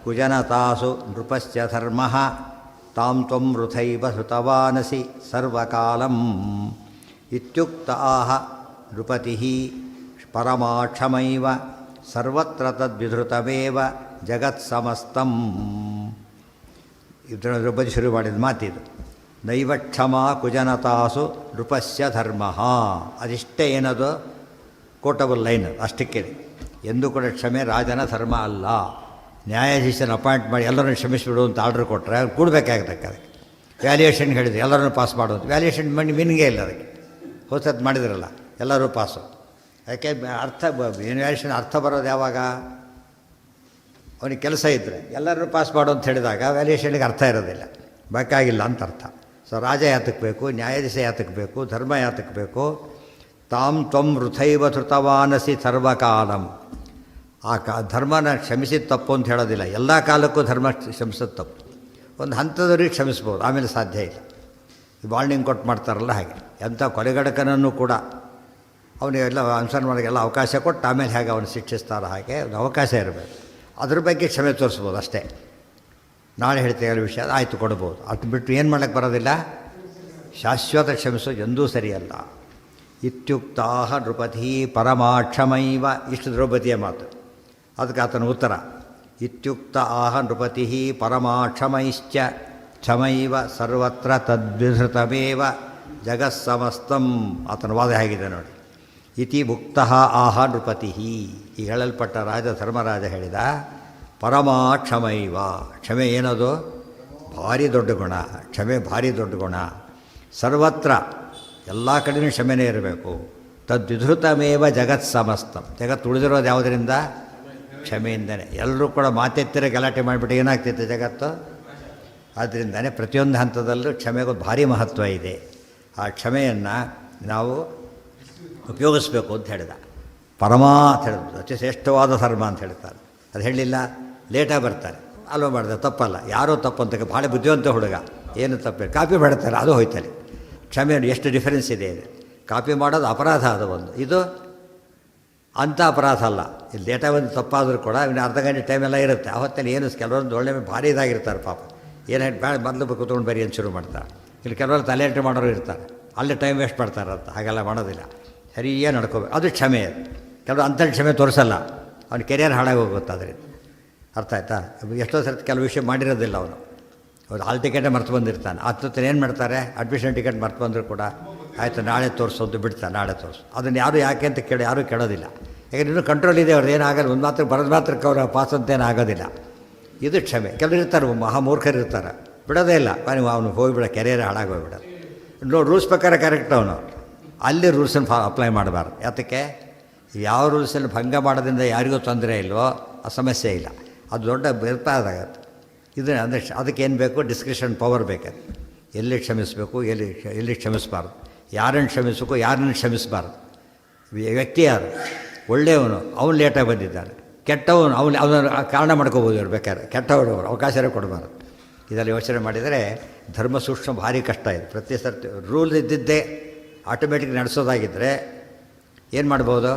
ಕುಜನತಾಸು ನೃಪಶ್ಚ ಧರ್ಮ ತಾಂ ತ್ವಂ ವೃಥೈವ ಹೃತವಾನಸಿ ಸರ್ವಕಾಲಂ ಇತ್ಯುಕ್ತ ಆಹ ನೃಪತಿ ಪರಮಾಕ್ಷಮೈವ ಸರ್ವತ್ರ ತದ್ವಿಧೃತಮೇವ ಜಗತ್ಸಮಸ್ತಂ. ಇದರ ದ್ರೌಪದಿ ಶುರು ಮಾಡಿದ ಮಾತಿದು. ನೈವ ಕ್ಷಮಾ ಕುಜನತಾಸು ನೃಪಸ್ಯ ಧರ್ಮ. ಅದಿಷ್ಟೇ ಏನದು ಕೋಟಬಲ್ ಲೈನ್, ಅಷ್ಟಕ್ಕೆ. ಎಂದೂ ಕೂಡ ಕ್ಷಮೆ ರಾಜನ ಧರ್ಮ ಅಲ್ಲ. ನ್ಯಾಯಾಧೀಶನ ಅಪಾಯಿಂಟ್ ಮಾಡಿ ಎಲ್ಲರನ್ನು ಕ್ಷಮಿಸಿಬಿಡು ಅಂತ ಆರ್ಡ್ರ್ ಕೊಟ್ಟರೆ ಅವ್ರು ಕೂಡಬೇಕಾಗತ್ತೆ. ಅದಕ್ಕೆ ವ್ಯಾಲ್ಯೂಯೇಷನ್ ಹೇಳಿದ್ರು, ಎಲ್ಲರನ್ನೂ ಪಾಸ್ ಮಾಡೋದು. ವ್ಯಾಲ್ಯೂಯೇಷನ್ ಮಾಡಿ ಮೀನಿಂಗೇ ಇಲ್ಲ ಅದಕ್ಕೆ. ಹೊಸದು ಮಾಡಿದ್ರಲ್ಲ ಎಲ್ಲರೂ ಪಾಸು. ಯಾಕೆ ವ್ಯಾಲ್ಯೂಯೇಷನ್ ಅರ್ಥ ಬರೋದು ಯಾವಾಗ? ಅವನಿಗೆ ಕೆಲಸ ಇದ್ದರೆ ಎಲ್ಲರನ್ನೂ ಪಾಸ್ ಮಾಡು ಅಂತ ಹೇಳಿದಾಗ ವ್ಯಾಲ್ಯೂಯೇಷನ್ಗೆ ಅರ್ಥ ಇರೋದಿಲ್ಲ, ಬೇಕಾಗಿಲ್ಲ ಅಂತ ಅರ್ಥ. ಸೊ ರಾಜ ಯಾತಕ್ಕೆ ಬೇಕು, ನ್ಯಾಯಾಧೀಶ ಯಾತಕ್ಕೆ ಬೇಕು, ಧರ್ಮ ಯಾತಕ್ಕೆ ಬೇಕು? ತಾಂ ತ್ವಂ ವೃಥೈವ ಧೃತವಾನಸಿ ಸರ್ವಕಾಲಂ. ಆ ಧರ್ಮನ ಕ್ಷಮಿಸಿದ ತಪ್ಪು ಅಂತ ಹೇಳೋದಿಲ್ಲ, ಎಲ್ಲ ಕಾಲಕ್ಕೂ ಧರ್ಮ ಕ್ಷಮಿಸೋದು ತಪ್ಪು. ಒಂದು ಹಂತದವರಿಗೆ ಕ್ಷಮಿಸ್ಬೋದು, ಆಮೇಲೆ ಸಾಧ್ಯ ಇಲ್ಲ. ವಾರ್ನಿಂಗ್ ಕೊಟ್ಟು ಮಾಡ್ತಾರಲ್ಲ ಹಾಗೆ. ಎಂಥ ಕೊಲೆಗಡಕನನ್ನು ಕೂಡ ಅವನಿಗೆಲ್ಲ ಅನುಸರಣೆ ಮಾಡೋಕ್ಕೆಲ್ಲ ಅವಕಾಶ ಕೊಟ್ಟು ಆಮೇಲೆ ಹೇಗೆ ಅವನು ಶಿಕ್ಷಿಸ್ತಾರೋ ಹಾಗೆ ಒಂದು ಅವಕಾಶ ಇರಬೇಕು. ಅದ್ರ ಬಗ್ಗೆ ಕ್ಷಮೆ ತೋರಿಸ್ಬೋದು ಅಷ್ಟೇ. ನಾಳೆ ಹೇಳ್ತೇವೆ ವಿಷಯ ಆಯಿತು ಕೊಡ್ಬೋದು. ಅದು ಬಿಟ್ಟು ಏನು ಮಾಡೋಕ್ಕೆ ಬರೋದಿಲ್ಲ. ಶಾಶ್ವತ ಕ್ಷಮಿಸೋದು ಎಂದೂ ಸರಿಯಲ್ಲ. ಇತ್ಯುಕ್ತಾಹ ನೃಪತಿ ಪರಮಾಕ್ಷಮೈವ. ಇಷ್ಟು ದ್ರೌಪದಿಯ ಮಾತು. ಅದಕ್ಕೆ ಆತನ ಉತ್ತರ ಇತ್ಯುಕ್ತ ಆಹ ನೃಪತಿ ಪರಮಾಕ್ಷಮೈಶ್ಚ ಕ್ಷಮೈವ ಸರ್ವತ್ರ ತದ್ವಿಧೃತಮೇವ ಜಗತ್ಸಮಸ್ತಂ. ಆತನ ವಾದ ಹೇಗಿದೆ ನೋಡಿ. ಇತಿ ಮುಕ್ತಃ ಆಹ ನೃಪತಿ. ಈ ಹೇಳಲ್ಪಟ್ಟ ರಾಜ ಧರ್ಮರಾಜ ಹೇಳಿದ ಪರಮಾಕ್ಷಮೈವ. ಕ್ಷಮೆ ಏನದು? ಭಾರಿ ದೊಡ್ಡ ಗುಣ. ಕ್ಷಮೆ ಭಾರಿ ದೊಡ್ಡ ಗುಣ. ಸರ್ವತ್ರ ಎಲ್ಲ ಕಡೆಯೂ ಕ್ಷಮೆನೇ ಇರಬೇಕು. ತದ್ವಿಧೃತಮೇವ ಜಗತ್ಸಮಸ್ತಂ. ಜಗತ್ತು ಉಳಿದಿರೋದು ಯಾವುದರಿಂದ? ಕ್ಷಮೆಯಿಂದನೇ. ಎಲ್ಲರೂ ಕೂಡ ಮಾತೆತ್ತಿರ ಗಲಾಟೆ ಮಾಡಿಬಿಟ್ಟು ಏನಾಗ್ತಿತ್ತು ಜಗತ್ತು? ಆದ್ದರಿಂದನೇ ಪ್ರತಿಯೊಂದು ಹಂತದಲ್ಲೂ ಕ್ಷಮೆಗೂ ಭಾರಿ ಮಹತ್ವ ಇದೆ. ಆ ಕ್ಷಮೆಯನ್ನು ನಾವು ಉಪಯೋಗಿಸ್ಬೇಕು ಅಂತ ಹೇಳಿದ. ಪರಮ ಅಂತ ಹೇಳಿದ್ರು, ಅತಿ ಶ್ರೇಷ್ಠವಾದ ಧರ್ಮ ಅಂತ ಹೇಳ್ತಾರೆ. ಅದು ಹೇಳಲಿಲ್ಲ, ಲೇಟಾಗಿ ಬರ್ತಾರೆ, ಅಲ್ವ ಮಾಡಿದೆ ತಪ್ಪಲ್ಲ, ಯಾರೋ ತಪ್ಪು ಅಂತ ಭಾಳ ಬುದ್ಧಿವಂತ ಹುಡುಗ, ಏನು ತಪ್ಪು ಕಾಪಿ ಮಾಡ್ತಾರೆ, ಅದು ಹೋಯ್ತಾರೆ. ಕ್ಷಮೆ ಎಷ್ಟು ಡಿಫರೆನ್ಸ್ ಇದೆ ಇದು. ಕಾಪಿ ಮಾಡೋದು ಅಪರಾಧ, ಅದು ಒಂದು, ಇದು ಅಂಥ ಅಪರಾಧ ಅಲ್ಲ. ಇಲ್ಲಿ ಲೇಟಾಗಿ ಒಂದು ತಪ್ಪಾದರೂ ಕೂಡ ಇನ್ನು ಅರ್ಧ ಗಂಟೆ ಟೈಮೆಲ್ಲ ಇರುತ್ತೆ. ಆವತ್ತಲ್ಲಿ ಏನು ಕೆಲವೊಂದು ಒಳ್ಳೆ ಭಾರಿ ಇದಾಗಿರ್ತಾರೆ ಪಾಪ, ಏನು ಬೇಡ ಮೊದಲು ಕೂತ್ಕೊಂಡು ಬರೀ ಅಂತ ಶುರು ಮಾಡ್ತಾರೆ. ಇಲ್ಲಿ ಕೆಲವರು ತಲೆಂಟು ಮಾಡೋರು ಇರ್ತಾರೆ, ಅಲ್ಲೇ ಟೈಮ್ ವೇಸ್ಟ್ ಮಾಡ್ತಾರಂತ, ಹಾಗೆಲ್ಲ ಮಾಡೋದಿಲ್ಲ, ಸರಿಯಾಗಿ ನಡ್ಕೋಬೇಕು. ಅದು ಕ್ಷಮೆ. ಕೆಲವು ಅಂಥ ಕ್ಷಮೆ ತೋರಿಸಲ್ಲ, ಅವ್ನ ಕೆರಿಯರ್ ಹಾಳಾಗಿ ಹೋಗುತ್ತೆ ಅದರಿಂದ. ಅರ್ಥ ಆಯ್ತಾ? ಎಷ್ಟೋ ಸರ್ತಿ ಕೆಲವು ವಿಷಯ ಮಾಡಿರೋದಿಲ್ಲ ಅವನು, ಅವ್ರು ಹಾಲ್ ಟಿಕೆಟೇ ಮರ್ತು ಬಂದಿರ್ತಾನೆ. ಹತ್ತು ಏನು ಮಾಡ್ತಾರೆ, ಅಡ್ಮಿಷನ್ ಟಿಕೆಟ್ ಮರ್ತು ಬಂದರೂ ಕೂಡ ಆಯಿತು ನಾಳೆ ತೋರಿಸೋದು ಬಿಡ್ತಾನೆ, ನಾಳೆ ತೋರಿಸು. ಅದನ್ನು ಯಾರು ಯಾಕೆ ಅಂತ ಯಾರೂ ಕೇಳೋದಿಲ್ಲ, ಯಾಕಂದ್ರೆ ಇನ್ನೂ ಕಂಟ್ರೋಲ್ ಇದೆ ಅವ್ರದ್ದು, ಏನಾಗಲ್ಲ, ಒಂದು ಮಾತ್ರ ಬರೋದು ಮಾತ್ರಕ್ಕೆ ಅವರ ಪಾಸ್ ಅಂತೇನು ಆಗೋದಿಲ್ಲ. ಇದು ಕ್ಷಮೆ. ಕೆಲವರು ಇರ್ತಾರೆ, ಮಹಾಮೂರ್ಖರು ಇರ್ತಾರೆ, ಬಿಡೋದೇ ಇಲ್ಲ, ನೀವು ಅವನು ಹೋಗಿಬಿಡ, ಕೆರಿಯರ್ ಹಾಳಾಗಿ ಹೋಗ್ಬಿಡೋದು. ನೋಡಿ ರೂಲ್ಸ್ ಪ್ರಕಾರ ಕರೆಕ್ಟ್ ಅವನು, ಅಲ್ಲಿ ರೂಲ್ಸನ್ನು ಅಪ್ಲೈ ಮಾಡಬಾರ್ದು. ಯಾತಕ್ಕೆ? ಯಾವ ರೂಲ್ಸನ್ನು ಭಂಗ ಮಾಡೋದ್ರಿಂದ ಯಾರಿಗೂ ತೊಂದರೆ ಇಲ್ವೋ ಆ ಸಮಸ್ಯೆ ಇಲ್ಲ, ಅದು ದೊಡ್ಡ ಬೇರ್ಪಾದಾಗತ್ತೆ. ಇದು ಅಂದರೆ ಅದಕ್ಕೇನು ಬೇಕು, ಡಿಸ್ಕ್ರಿಷನ್ ಪವರ್ ಬೇಕಾದ್ರೆ, ಎಲ್ಲಿ ಕ್ಷಮಿಸಬೇಕು, ಎಲ್ಲಿ ಕ್ಷಮಿಸಬಾರ್ದು, ಯಾರನ್ನು ಕ್ಷಮಿಸಬೇಕು, ಯಾರನ್ನು ಕ್ಷಮಿಸಬಾರ್ದು. ವ್ಯಕ್ತಿ ಯಾರು, ಒಳ್ಳೆಯವನು ಅವನು ಲೇಟಾಗಿ ಬಂದಿದ್ದಾನೆ, ಕೆಟ್ಟವನು ಅವನ ಕಾರಣ ಮಾಡ್ಕೋಬೋದು ಇವ್ರು ಬೇಕಾದ್ರೆ, ಕೆಟ್ಟವರು ಅವರು ಅವಕಾಶವೇ ಕೊಡಬಾರ್ದು. ಇದರಲ್ಲಿ ಯೋಚನೆ ಮಾಡಿದರೆ ಧರ್ಮ ಸೂಕ್ಷ್ಮ ಭಾರಿ ಕಷ್ಟ ಇದೆ. ಪ್ರತಿ ಸರ್ತಿ ರೂಲ್ ಇದ್ದಿದ್ದೇ ಆಟೋಮೆಟಿಕ್ ನಡೆಸೋದಾಗಿದ್ದರೆ ಏನು ಮಾಡ್ಬೋದು,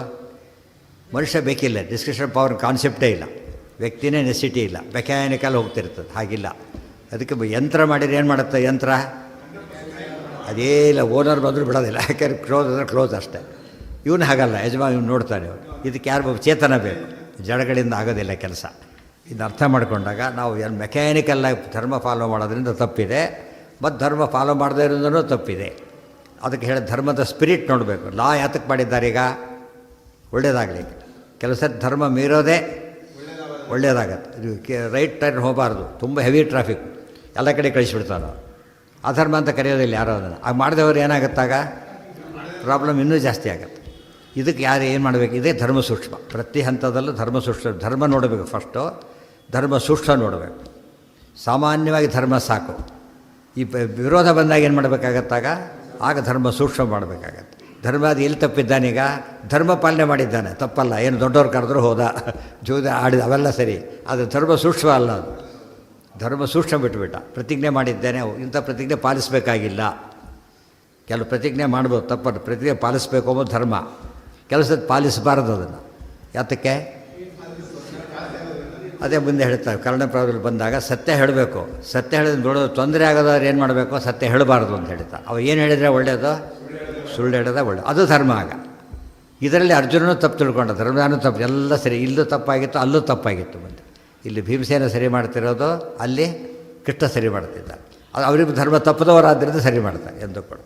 ಮನುಷ್ಯ ಬೇಕಿಲ್ಲ, ಡಿಸ್ಕ್ರಿಷನ್ ಪವರ್ ಕಾನ್ಸೆಪ್ಟೇ ಇಲ್ಲ, ವ್ಯಕ್ತಿನೇ ನೆಸಿಟಿ ಇಲ್ಲ, ಮೆಕ್ಯಾನಿಕಲ್ ಹೋಗ್ತಿರ್ತದೆ. ಹಾಗಿಲ್ಲ. ಅದಕ್ಕೆ ಯಂತ್ರ ಮಾಡಿದ್ರೆ ಏನು ಮಾಡುತ್ತೆ, ಯಂತ್ರ ಅದೇ ಇಲ್ಲ, ಓನರ್ ಬಂದರೂ ಬಿಡೋದಿಲ್ಲ, ಯಾಕೆಂದ್ರೆ ಕ್ಲೋಸ್ ಅಂದರೆ ಕ್ಲೋಸ್ ಅಷ್ಟೇ. ಇವನು ಹಾಗಲ್ಲ, ಯಜಮಾನ್ ಇವನು ನೋಡ್ತಾನೆ. ಅವನು ಇದಕ್ಕೆ ಯಾರು ಚೇತನ ಬೇಕು, ಜಡಗಳಿಂದ ಆಗೋದಿಲ್ಲ ಕೆಲಸ. ಇದನ್ನು ಅರ್ಥ ಮಾಡಿಕೊಂಡಾಗ ನಾವು ಮೆಕ್ಯಾನಿಕಲ್ಲಾಗಿ ಧರ್ಮ ಫಾಲೋ ಮಾಡೋದ್ರಿಂದ ತಪ್ಪಿದೆ, ಮತ್ತು ಧರ್ಮ ಫಾಲೋ ಮಾಡದೇ ಇರೋದ್ರೂ ತಪ್ಪಿದೆ. ಅದಕ್ಕೆ ಹೇಳಿ ಧರ್ಮದ ಸ್ಪಿರಿಟ್ ನೋಡಬೇಕು. ಲಾ ಯಾತಕ್ಕೆ ಮಾಡಿದ್ದಾರೆ, ಈಗ ಒಳ್ಳೆಯದಾಗಲಿ. ಕೆಲವು ಸರಿ ಧರ್ಮ ಮೀರೋದೇ ಒಳ್ಳೆಯದಾಗತ್ತೆ. ಇದು ರೈಟ್ ಟರ್ನ್ ಹೋಗಬಾರ್ದು, ತುಂಬ ಹೆವಿ ಟ್ರಾಫಿಕ್, ಎಲ್ಲ ಕಡೆ ಕಳಿಸ್ಬಿಡ್ತಾನೆ. ಅಧರ್ಮ ಅಂತ ಕರೆಯೋದಿಲ್ಲ ಯಾರೋ ಅದನ್ನು. ಆಗ ಮಾಡಿದವರು ಏನಾಗುತ್ತಾಗ ಪ್ರಾಬ್ಲಮ್ ಇನ್ನೂ ಜಾಸ್ತಿ ಆಗುತ್ತೆ. ಇದಕ್ಕೆ ಯಾರು ಏನು ಮಾಡಬೇಕು, ಇದೇ ಧರ್ಮ ಸೂಕ್ಷ್ಮ. ಪ್ರತಿ ಹಂತದಲ್ಲೂ ಧರ್ಮ ಸೂಕ್ಷ್ಮ. ಧರ್ಮ ನೋಡಬೇಕು ಫಸ್ಟು, ಧರ್ಮ ಸೂಕ್ಷ್ಮ ನೋಡಬೇಕು. ಸಾಮಾನ್ಯವಾಗಿ ಧರ್ಮ ಸಾಕು. ಈ ವಿರೋಧ ಬಂದಾಗ ಏನು ಮಾಡಬೇಕಾಗತ್ತಾಗ, ಆಗ ಧರ್ಮ ಸೂಕ್ಷ್ಮ ಮಾಡಬೇಕಾಗತ್ತೆ. ಧರ್ಮ ಅದು ಎಲ್ಲಿ ತಪ್ಪಿದ್ದಾನೀಗ, ಧರ್ಮ ಪಾಲನೆ ಮಾಡಿದ್ದಾನೆ, ತಪ್ಪಲ್ಲ, ಏನು ದೊಡ್ಡವ್ರು ಕರೆದ್ರೂ ಹೋದ, ಜೂದ ಆಡಿದ, ಅವೆಲ್ಲ ಸರಿ. ಅದು ಧರ್ಮ ಸೂಕ್ಷ್ಮ ಅಲ್ಲ, ಅದು ಧರ್ಮ ಸೂಕ್ಷ್ಮ ಬಿಟ್ಟುಬಿಟ್ಟ. ಪ್ರತಿಜ್ಞೆ ಮಾಡಿದ್ದೇನೆ, ಇಂಥ ಪ್ರತಿಜ್ಞೆ ಪಾಲಿಸಬೇಕಾಗಿಲ್ಲ. ಕೆಲವು ಪ್ರತಿಜ್ಞೆ ಮಾಡ್ಬೋದು, ತಪ್ಪನ್ನು ಪ್ರತಿಜ್ಞೆ ಪಾಲಿಸಬೇಕು ಅನ್ನೋದು ಧರ್ಮ. ಕೆಲಸದ ಪಾಲಿಸಬಾರದು ಅದನ್ನು. ಯಾತಕ್ಕೆ? ಅದೇ ಮುಂದೆ ಹೇಳ್ತಾರೆ ಕರ್ಣಪ್ರಾಯದಲ್ಲಿ ಬಂದಾಗ ಸತ್ಯ ಹೇಳಬೇಕು. ಸತ್ಯ ಹೇಳಿದ್ರೆ ನೋಡೋದು ತೊಂದರೆ ಆಗೋದಾದ್ರೆ ಏನು ಮಾಡಬೇಕು, ಸತ್ಯ ಹೇಳಬಾರ್ದು ಅಂತ ಹೇಳ್ತಾರೆ. ಅವ ಏನು ಹೇಳಿದರೆ ಒಳ್ಳೆಯದು, ಸುಳ್ಳು ಹೇಳೋದ ಒಳ್ಳೆ, ಅದು ಧರ್ಮ. ಆಗ ಇದರಲ್ಲಿ ಅರ್ಜುನನೂ ತಪ್ಪು ತಿಳ್ಕೊಂಡ, ಧರ್ಮದಾನೂ ತಪ್ಪು, ಎಲ್ಲ ಸರಿ. ಇಲ್ಲೂ ತಪ್ಪಾಗಿತ್ತು, ಅಲ್ಲೂ ತಪ್ಪಾಗಿತ್ತು. ಮುಂದೆ ಇಲ್ಲಿ ಭೀಮಸೇನ ಸರಿ ಮಾಡ್ತಿರೋದು, ಅಲ್ಲಿ ಕೃಷ್ಣ ಸರಿ ಮಾಡ್ತಿದ್ದ. ಅದು ಅವರಿಗೂ ಧರ್ಮ ತಪ್ಪದವರಾದ್ರಿಂದ ಸರಿ ಮಾಡ್ತಾರೆ ಎಂದು ಕೂಡ.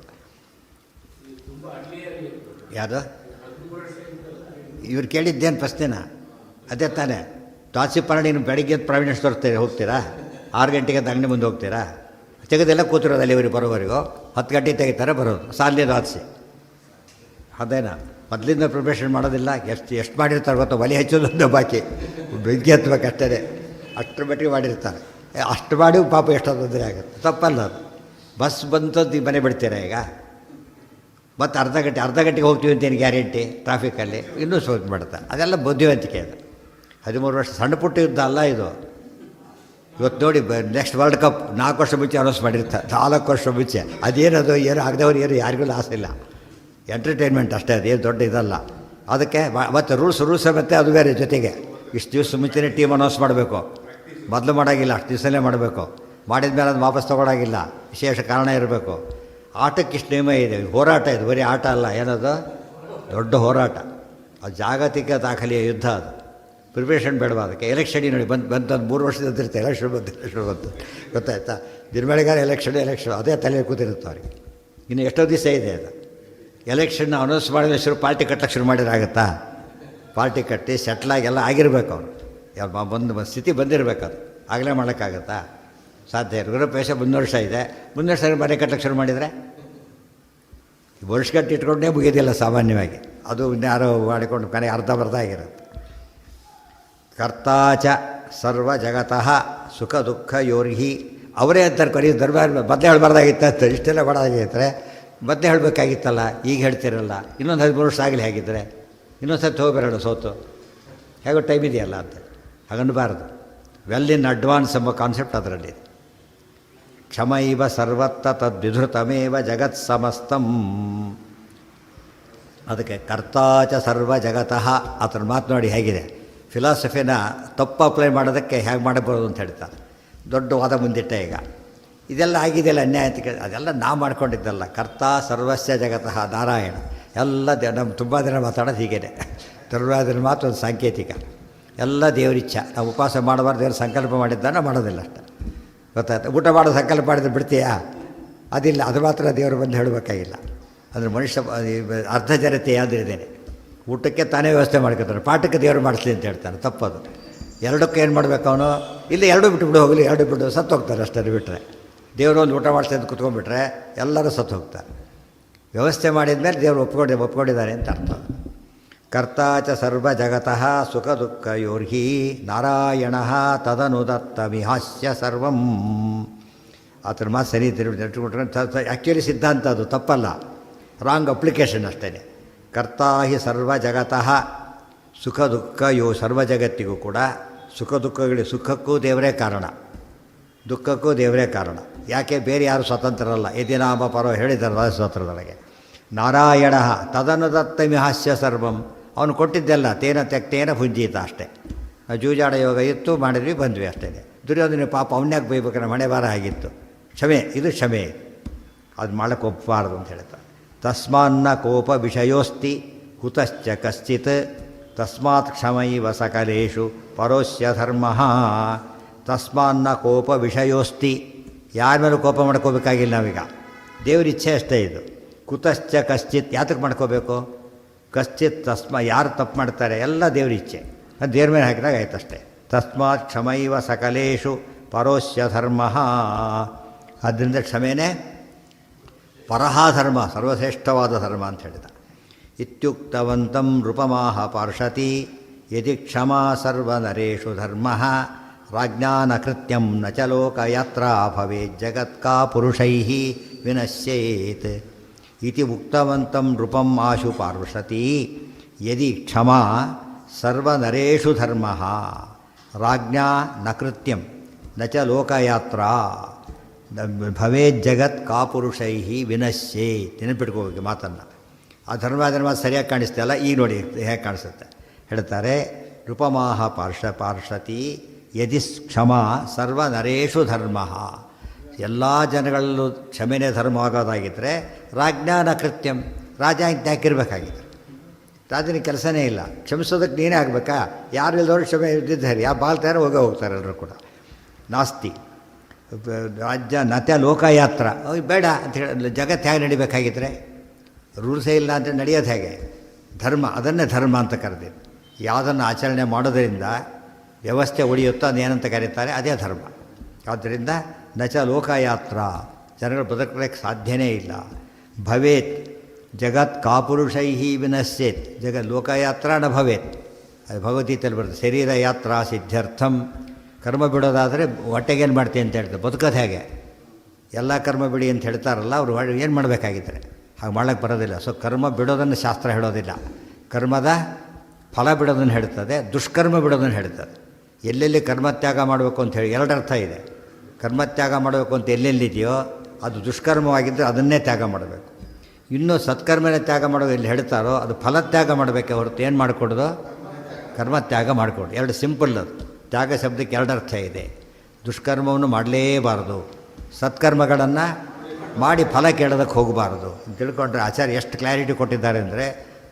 ಯಾರು ಇವ್ರು ಕೇಳಿದ್ದೇನು ಪ್ರಶ್ನೆನ? ಅದೇ ತಾನೇ. ದಾಸಿಪರ್ಣ ನೀನು ಬೆಳಗ್ಗೆ ಪ್ರಾವೀಣ್ಯ ಹೋಗ್ತೀರಾ, 6 ಗಂಟೆಗೆ ಅಂಗಡಿ ಮುಂದೆ ಹೋಗ್ತೀರಾ, ತೆಗೆದೆಲ್ಲ ಕೂತಿರೋದಲ್ಲಿ ಇವ್ರಿಗೆ ಬರೋವರೆಗೂ 10 ಗಂಟೆಗೆ ತೆಗಿತಾರೆ, ಬರೋದು ಸಾಲಿನ ದಾಸಿ. ಅದೇನಾ ಮೊದಲಿಂದ ಪ್ರಿಪ್ರೇಷನ್ ಮಾಡೋದಿಲ್ಲ. ಎಷ್ಟು ಮಾಡಿರ್ತಾರೆ ಗೊತ್ತಾ, ಒಲೆ ಹಚ್ಚೋದೊಂದು ಬಾಕಿ, ಬೆಂಕಿ ಹತ್ಬೇಕು ಅಷ್ಟೇ, ಅಷ್ಟರ ಮಟ್ಟಿಗೆ ಮಾಡಿರ್ತಾರೆ. ಅಷ್ಟು ಮಾಡಿ ಪಾಪ ಎಷ್ಟೋ ತೊಂದರೆ ಆಗುತ್ತೆ. ತಪ್ಪಲ್ಲ ಅದು. ಬಸ್ ಬಂತದ್ದು ಮನೆ ಬಿಡ್ತೀರಾ ಈಗ, ಮತ್ತು ಅರ್ಧ ಗಂಟೆಗೆ ಹೋಗ್ತೀವಿ ಅಂತೇನು ಗ್ಯಾರಂಟಿ? ಟ್ರಾಫಿಕಲ್ಲಿ ಇನ್ನೂ ಸೋಕ್ ಮಾಡ್ತಾರೆ. ಅದೆಲ್ಲ ಬುದ್ಧಿವಂತಿಕೆ. ಅದು 13 ವರ್ಷ ಸಣ್ಣ ಪುಟ್ಟ ಯುದ್ಧ ಅಲ್ಲ ಇದು. ಇವತ್ತು ನೋಡಿ ನೆಕ್ಸ್ಟ್ ವರ್ಲ್ಡ್ ಕಪ್ 4 ವರ್ಷ ಮುಂಚೆ ಅನೌನ್ಸ್ ಮಾಡಿರ್ತಾರೆ, 4 ವರ್ಷ ಮುಂಚೆ. ಅದೇನದು ಏನು ಆಗದವ್ರು ಏನು ಯಾರಿಗೂ ಲಾಸ್ ಇಲ್ಲ, ಎಂಟರ್ಟೈನ್ಮೆಂಟ್ ಅಷ್ಟೇ, ಅದೇನು ದೊಡ್ಡ ಇದಲ್ಲ. ಅದಕ್ಕೆ ಮತ್ತು ರೂಲ್ಸ್ ಮತ್ತು ಅದು ಬೇರೆ. ಜೊತೆಗೆ ಇಷ್ಟು ದಿವಸ ಮುಂಚೆನೇ ಟೀಮ್ ಅನೌನ್ಸ್ ಮಾಡಬೇಕು, ಮೊದಲು ಮಾಡೋಂಗಿಲ್ಲ, ಅಷ್ಟು ದಿವಸನೇ ಮಾಡಬೇಕು. ಮಾಡಿದ ಮೇಲೆ ಅದು ವಾಪಸ್ ತೊಗೊಳಾಗಿಲ್ಲ, ವಿಶೇಷ ಕಾರಣ ಇರಬೇಕು. ಆಟಕ್ಕೆ ಇಷ್ಟು ನಿಯಮ ಇದೆ. ಹೋರಾಟ ಇದು, ಬರೀ ಆಟ ಅಲ್ಲ, ಏನದು ದೊಡ್ಡ ಹೋರಾಟ. ಅದು ಜಾಗತಿಕ ದಾಖಲೆಯ ಯುದ್ಧ. ಅದು ಪ್ರಿಪ್ರೇಷನ್ ಬೇಡವಾ ಅದಕ್ಕೆ? ಎಲೆಕ್ಷನ್ ನೋಡಿ ಬಂತು 3 ವರ್ಷದ ಇರುತ್ತೆ, ಎಲೆಕ್ಷನ್ ಬಂತು ಗೊತ್ತಾಯ್ತಾ? ದಿನಬೆಳಗಾರ ಎಲೆಕ್ಷನ್ ಅದೇ ತಲೆ ಕೂತಿರುತ್ತೆ ಅವ್ರಿಗೆ. ಇನ್ನು ಎಷ್ಟೋ ದಿವಸ ಇದೆ ಅದು. ಎಲೆಕ್ಷನ್ ಅನೌನ್ಸ್ ಮಾಡಿದ್ರೆ ಪಾರ್ಟಿ ಕಟ್ಟಕ್ಕೆ ಶುರು ಮಾಡಿದ್ರಾಗುತ್ತಾ? ಪಾರ್ಟಿ ಕಟ್ಟಿ ಸೆಟ್ಲಾಗಿ ಎಲ್ಲ ಆಗಿರಬೇಕು ಅವರು. ಒಂದು ಸ್ಥಿತಿ ಬಂದಿರಬೇಕು, ಅದು ಆಗಲೇ ಮಾಡೋಕ್ಕಾಗತ್ತಾ? ಸಾಧ್ಯ. ಗೃಹಪ್ರವೇಶ ಮುಂದಿನ ವರ್ಷ ಇದೆ, ಮುಂದಿನ ವರ್ಷ ಮನೆ ಕಟ್ಟಕ್ಕೆ ಶುರು ಮಾಡಿದರೆ ವರ್ಷಗಟ್ಟು ಇಟ್ಕೊಂಡೇ ಮುಗಿಯೋದಿಲ್ಲ ಸಾಮಾನ್ಯವಾಗಿ. ಅದು ಇನ್ಯಾರೋ ಮಾಡಿಕೊಂಡು ಮನೆ ಅರ್ಧ ಆಗಿರುತ್ತೆ. ಕರ್ತಾಚ ಸರ್ವ ಜಗತಃ ಸುಖ ದುಃಖ ಯೋರ್ಹಿ. ಅವರೇ ಅಂತಾರೆ ಕೊನೆಯ ದರ್ಬಾರ್ ಬದಲೇ ಹೇಳಬಾರ್ದಾಗಿತ್ತು, ಇಷ್ಟೆಲ್ಲ ಮಾಡೋದಾಗಿದ್ದರೆ ಬದಲೇ ಹೇಳಬೇಕಾಗಿತ್ತಲ್ಲ, ಈಗ ಹೇಳ್ತಿರಲ್ಲ. ಇನ್ನೊಂದು 13 ವರ್ಷ ಆಗಲಿ ಹೇಗಿದ್ದರೆ ಇನ್ನೊಂದು ಸರ್ತಿ ಹೋಗ್ಬೇಡ ಸೋತು, ಹೇಗೋ ಟೈಮ್ ಇದೆಯಲ್ಲ ಅಂತ ಹಾಗನ್ನಬಾರದು. ವೆಲ್ ಇನ್ ಅಡ್ವಾನ್ಸ್ ಎಂಬ ಕಾನ್ಸೆಪ್ಟ್ ಅದರಲ್ಲಿ. ಕ್ಷಮೈವ ಸರ್ವತ್ರ ತದ್ವಿಧೃತಮೇವ ಜಗತ್ ಸಮಸ್ತಂ. ಅದಕ್ಕೆ ಕರ್ತಾಚ ಸರ್ವ ಜಗತಃ ಅದರ ಮಾತು ನೋಡಿ ಹೇಗಿದೆ. ಫಿಲಾಸಫಿನ ತಪ್ಪು ಅಪ್ಲೈ ಮಾಡೋದಕ್ಕೆ ಹೇಗೆ ಮಾಡಬಹುದು ಅಂತ ಹೇಳ್ತಾರೆ. ದೊಡ್ಡ ವಾದ ಮುಂದಿಟ್ಟ ಈಗ ಇದೆಲ್ಲ ಆಗಿದೆಯಲ್ಲ ಅನ್ಯಾಯ ಅಂತ ಕೇಳಿ, ಅದೆಲ್ಲ ನಾವು ಮಾಡ್ಕೊಂಡಿದ್ದಲ್ಲ. ಕರ್ತ ಸರ್ವಸ್ಯ ಜಗತಃ ನಾರಾಯಣ ಎಲ್ಲ ನಮ್ಮ ತುಂಬ ದಿನ ಮಾತಾಡೋದು ಹೀಗೇನೆ. ಧರ್ಮರಾಜನ ಮಾತು ಒಂದು ಸಾಂಕೇತಿಕ. ಎಲ್ಲ ದೇವರಿಚ್ಛ. ನಾವು ಉಪವಾಸ ಮಾಡಬಾರ್ದು, ದೇವರು ಸಂಕಲ್ಪ ಮಾಡಿದ್ದಾನೆ ಮಾಡೋದಿಲ್ಲ ಅಷ್ಟೆ. ಗೊತ್ತಾಯ್ತು. ಊಟ ಮಾಡೋ ಸಂಕಲ್ಪ ಮಾಡಿದ್ರೆ ಬಿಡ್ತೀಯಾ? ಅದಿಲ್ಲ, ಅದು ಮಾತ್ರ ದೇವರು ಬಂದು ಹೇಳಬೇಕಾಗಿಲ್ಲ. ಅಂದರೆ ಮನುಷ್ಯ ಅರ್ಧ ಜನತೆ ಯಾವ್ದಿದ್ದೇನೆ ಊಟಕ್ಕೆ ತಾನೇ ವ್ಯವಸ್ಥೆ ಮಾಡ್ಕೊತಾನೆ, ಪಾಠಕ್ಕೆ ದೇವರು ಮಾಡಿಸ್ಲಿ ಅಂತ ಹೇಳ್ತಾನೆ. ತಪ್ಪದು. ಎರಡಕ್ಕೆ ಏನು ಮಾಡಬೇಕು ಅವನು? ಇಲ್ಲಿ ಎರಡು ಬಿಟ್ಟು ಹೋಗಲಿ, ಎರಡು ಬಿಟ್ಟು ಸತ್ತು ಹೋಗ್ತಾರೆ ಅಷ್ಟೇ. ಬಿಟ್ಟರೆ ದೇವರು ಒಂದು ಊಟ ಮಾಡಿಸ್ಲಿ ಅಂತ ಕುತ್ಕೊಂಡ್ಬಿಟ್ರೆ ಎಲ್ಲರೂ ಸತ್ತು ಹೋಗ್ತಾರೆ. ವ್ಯವಸ್ಥೆ ಮಾಡಿದ ಮೇಲೆ ದೇವರು ಒಪ್ಕೊಂಡಿದ್ದಾರೆ ಅಂತ ಅರ್ಥ. ಕರ್ತಾಚ ಸರ್ವ ಜಗತಃ ಸುಖ ದುಃಖ ಯೋರ್ಹಿ ನಾರಾಯಣ ತದನುದತ್ತಮಿಹಾಸ್ಯ ಸರ್ವಂ. ಆ ಮಾತು ಸರಿ ತಿರುಗಿಟ್ಕೊಂಡ್ರೆ ಆ್ಯಕ್ಚುಲಿ ಸಿದ್ಧಾಂತ ಅದು ತಪ್ಪಲ್ಲ, ರಾಂಗ್ ಅಪ್ಲಿಕೇಶನ್ ಅಷ್ಟೇ. ಕರ್ತಾ ಹಿ ಸರ್ವ ಜಗತಃ ಸುಖ ದುಃಖ ಸರ್ವ ಜಗತ್ತಿಗೂ ಕೂಡ ಸುಖ ದುಃಖಗಳಿಗೆ, ಸುಖಕ್ಕೂ ದೇವರೇ ಕಾರಣ, ದುಃಖಕ್ಕೂ ದೇವರೇ ಕಾರಣ. ಯಾಕೆ ಬೇರೆ ಯಾರು ಸ್ವತಂತ್ರರಲ್ಲ. ಯದಿನಾಮ ಪರೋ ಹೇಳಿದ್ದಾರೆ ಸ್ತೋತ್ರದೊಳಗೆ. ನಾರಾಯಣ ತದನುದತ್ತಮಿಹಾಸ್ಯ ಸರ್ವಂ. ಅವನು ಕೊಟ್ಟಿದ್ದೆಲ್ಲ ತೇನ ತೆಕ್ತೇನ ಭುಂಜೀತ ಅಷ್ಟೇ. ಜೂಜಾಡ ಯೋಗ ಇತ್ತು, ಮಾಡಿದ್ವಿ, ಬಂದ್ವಿ ಅಷ್ಟೇ. ದುರ್ಯೋಧನ ಪಾಪ ಅವನ್ಯಾಕೆ ಬೈಬೇಕಾದ್ರೆ ಮನೆ ಬಾರ ಆಗಿತ್ತು. ಕ್ಷಮೆ, ಇದು ಕ್ಷಮೆ, ಅದು ಮಾಡಕ್ಕೆ ಒಪ್ಪಬಾರ್ದು ಅಂತ ಹೇಳ್ತಾರೆ. ತಸ್ಮಾನ್ನ ಕೋಪ ವಿಷಯೋಸ್ತಿ ಹುತಶ್ಚ ಕಶ್ಚಿತ್ ತಸ್ಮಾತ್ ಕ್ಷಮೈವ ಸಕಲೇಶು ಪರೋಸ್ಯ ಧರ್ಮ. ತಸ್ಮಾನ್ನ ಕೋಪ ವಿಷಯೋಸ್ತಿ. ಯಾರ ಮೇಲೂ ಕೋಪ ಮಾಡ್ಕೋಬೇಕಾಗಿಲ್ಲ ನಾವೀಗ, ದೇವರಿಚ್ಛೆ ಅಷ್ಟೇ ಇದು. ಕುತಶ್ಚ ಕಶ್ಚಿತ್, ಯಾತಕ್ಕೆ ಮಾಡ್ಕೋಬೇಕು? ಕಶ್ಚಿತ್ ಯಾರು ತಪ್ಪು ಮಾಡ್ತಾರೆ ಎಲ್ಲ ದೇವರಿಚ್ಛೆ, ಅದು ದೇವ್ರ ಮೇಲೆ ಹಾಕಿದಾಗ ಆಯ್ತಷ್ಟೇ. ತಸ್ಮಾತ್ ಕ್ಷಮೈವ ಸಕಲೇಶು ಪರೋಸ್ಯ ಧರ್ಮ. ಆದ್ದರಿಂದ ಕ್ಷಮೆಯೇ ಪರಹ ಧರ್ಮ, ಸರ್ವಶ್ರೇಷ್ಠವಾದ ಧರ್ಮ ಅಂತ ಹೇಳಿದ. ಇತ್ಯುಕ್ತವಂತಂ ನೃಪಮಾಹ ಪಾರ್ಷತಿ ಯದಿ ಕ್ಷಮಾ ಸರ್ವನರೇಷು ಧರ್ಮ ರಾಜ್ಞಾನ ಕೃತ್ಯಂ ನ ಚ ಲೋಕಯಾತ್ರಾ ಭವೇತ್ ಜಗತ್ಕಾ ಪುರುಷೈ ವಿನಶ್ಯೇತ್ ಇತಿ ಉಕ್ತವಂತಂ ನೃಪಂ ಆಶು ಪಾರ್ಷತಿ ಯದಿ ಕ್ಷಮಾ ಸರ್ವನರೇಷು ಧರ್ಮ ರಾಜ್ಞಾ ನ ಕೃತ್ಯಂ ನ ಚ ಲೋಕಯಾತ್ರಾ ಭವೇತ್ ಜಗತ್ ಕಾಪುರುಷೈ ವಿನಶ್ಯೇತ್. ನೆನಪಿಟ್ಕೋಬೇಕು ಮಾತನ್ನು. ಆ ಧರ್ಮದ ಮಾತು ಸರಿಯಾಗಿ ಕಾಣಿಸ್ತಲ್ಲ. ಈಗ ನೋಡಿ ಹೇಗೆ ಕಾಣಿಸುತ್ತೆ ಹೇಳ್ತಾರೆ. ನೃಪಮಾಹ ಪಾರ್ಷತಿ ಯದಿ ಕ್ಷಮಾ ಸರ್ವನರೇಷು ಧರ್ಮ. ಎಲ್ಲ ಜನಗಳಲ್ಲೂ ಕ್ಷಮೆನೇ ಧರ್ಮ ಆಗೋದಾಗಿದ್ದರೆ ರಾಜ್ಞಾನ ಕೃತ್ಯಂ, ರಾಜ ಇಂತ ಹಾಕಿರ್ಬೇಕಾಗಿತ್ತು. ರಾಜನ ಕೆಲಸನೇ ಇಲ್ಲ, ಕ್ಷಮಿಸೋದಕ್ಕೆ ನೀನೇ ಆಗಬೇಕಾ? ಯಾರು ಇಲ್ಲದವರು ಕ್ಷಮೆ ಇದ್ದಿದ್ದಾರೆ, ಯಾವ ಬಾಲ್ತಾರೆ ಹೋಗ್ತಾರೆ ಎಲ್ಲರೂ ಕೂಡ. ನಾಸ್ತಿ ರಾಜ್ಯ ನತ್ಯ ಲೋಕಯಾತ್ರ ಬೇಡ ಅಂತ ಹೇಳಿ ಜಗತ್ತು ಹೇಗೆ ನಡಿಬೇಕಾಗಿದ್ದರೆ ರೂಲ್ಸೇ ಇಲ್ಲ ಅಂತ ನಡೆಯೋದು ಹೇಗೆ? ಧರ್ಮ, ಅದನ್ನೇ ಧರ್ಮ ಅಂತ ಕರೆದಿದ್ದು. ಯಾವುದನ್ನು ಆಚರಣೆ ಮಾಡೋದರಿಂದ ವ್ಯವಸ್ಥೆ ಉಳಿಯುತ್ತೋ ಅದೇನಂತ ಕರೀತಾರೆ, ಅದೇ ಧರ್ಮ. ಆದ್ದರಿಂದ ನಚ ಲೋಕಯಾತ್ರ, ಜನಗಳು ಬದುಕಲಿಕ್ಕೆ ಸಾಧ್ಯನೇ ಇಲ್ಲ. ಭವೇತ್ ಜಗತ್ ಕಾಪುರುಷೈ ವಿನಶ್ಯೇತ್. ಲೋಕಯಾತ್ರ ನ ಭವೇತ್. ಅದು ಭಗವದ್ಗೀತೆಯಲ್ಲಿ ಬರುತ್ತೆ. ಶರೀರ ಯಾತ್ರಾ ಸಿದ್ಧಾರ್ಥಂ. ಕರ್ಮ ಬಿಡೋದಾದರೆ ಹೊಟ್ಟೆಗೇನು ಮಾಡ್ತೀನಿ ಅಂತ ಹೇಳ್ತಾರೆ, ಬದುಕೋದು ಹೇಗೆ? ಎಲ್ಲ ಕರ್ಮ ಬಿಡಿ ಅಂತ ಹೇಳ್ತಾರಲ್ಲ, ಅವರು ಏನು ಮಾಡಬೇಕಾಗಿದ್ದಾರೆ? ಹಾಗೆ ಮಾಡೋಕ್ಕೆ ಬರೋದಿಲ್ಲ. ಸೊ ಕರ್ಮ ಬಿಡೋದನ್ನು ಶಾಸ್ತ್ರ ಹೇಳೋದಿಲ್ಲ, ಕರ್ಮದ ಫಲ ಬಿಡೋದನ್ನು ಹೇಳ್ತದೆ, ದುಷ್ಕರ್ಮ ಬಿಡೋದನ್ನು ಹೇಳ್ತದೆ. ಎಲ್ಲೆಲ್ಲಿ ಕರ್ಮತ್ಯಾಗ ಮಾಡಬೇಕು ಅಂತ ಹೇಳಿ ಎರಡು ಅರ್ಥ ಇದೆ. ಕರ್ಮತ್ಯಾಗ ಮಾಡಬೇಕು ಅಂತ ಎಲ್ಲೆಲ್ಲಿದೆಯೋ ಅದು ದುಷ್ಕರ್ಮವಾಗಿದ್ದರೆ ಅದನ್ನೇ ತ್ಯಾಗ ಮಾಡಬೇಕು. ಇನ್ನೂ ಸತ್ಕರ್ಮನೇ ತ್ಯಾಗ ಮಾಡೋದು ಎಲ್ಲಿ ಹೇಳ್ತಾರೋ ಅದು ಫಲತ್ಯಾಗ ಮಾಡಬೇಕೆ ಹೊರತು ಏನು ಮಾಡಿಕೊಡೋದು? ಕರ್ಮತ್ಯಾಗ ಮಾಡಿಕೊಡು. ಎರಡು ಸಿಂಪಲ್ ಅದು. ತ್ಯಾಗ ಶಬ್ದಕ್ಕೆ ಎರಡು ಅರ್ಥ ಇದೆ. ದುಷ್ಕರ್ಮವನ್ನು ಮಾಡಲೇಬಾರದು, ಸತ್ಕರ್ಮಗಳನ್ನು ಮಾಡಿ ಫಲ ಕೇಳೋದಕ್ಕೆ ಹೋಗಬಾರ್ದು ಅಂತ ತಿಳ್ಕೊಂಡ್ರೆ ಆಚಾರ್ಯ ಎಷ್ಟು ಕ್ಲಾರಿಟಿ ಕೊಟ್ಟಿದ್ದಾರೆ ಅಂದರೆ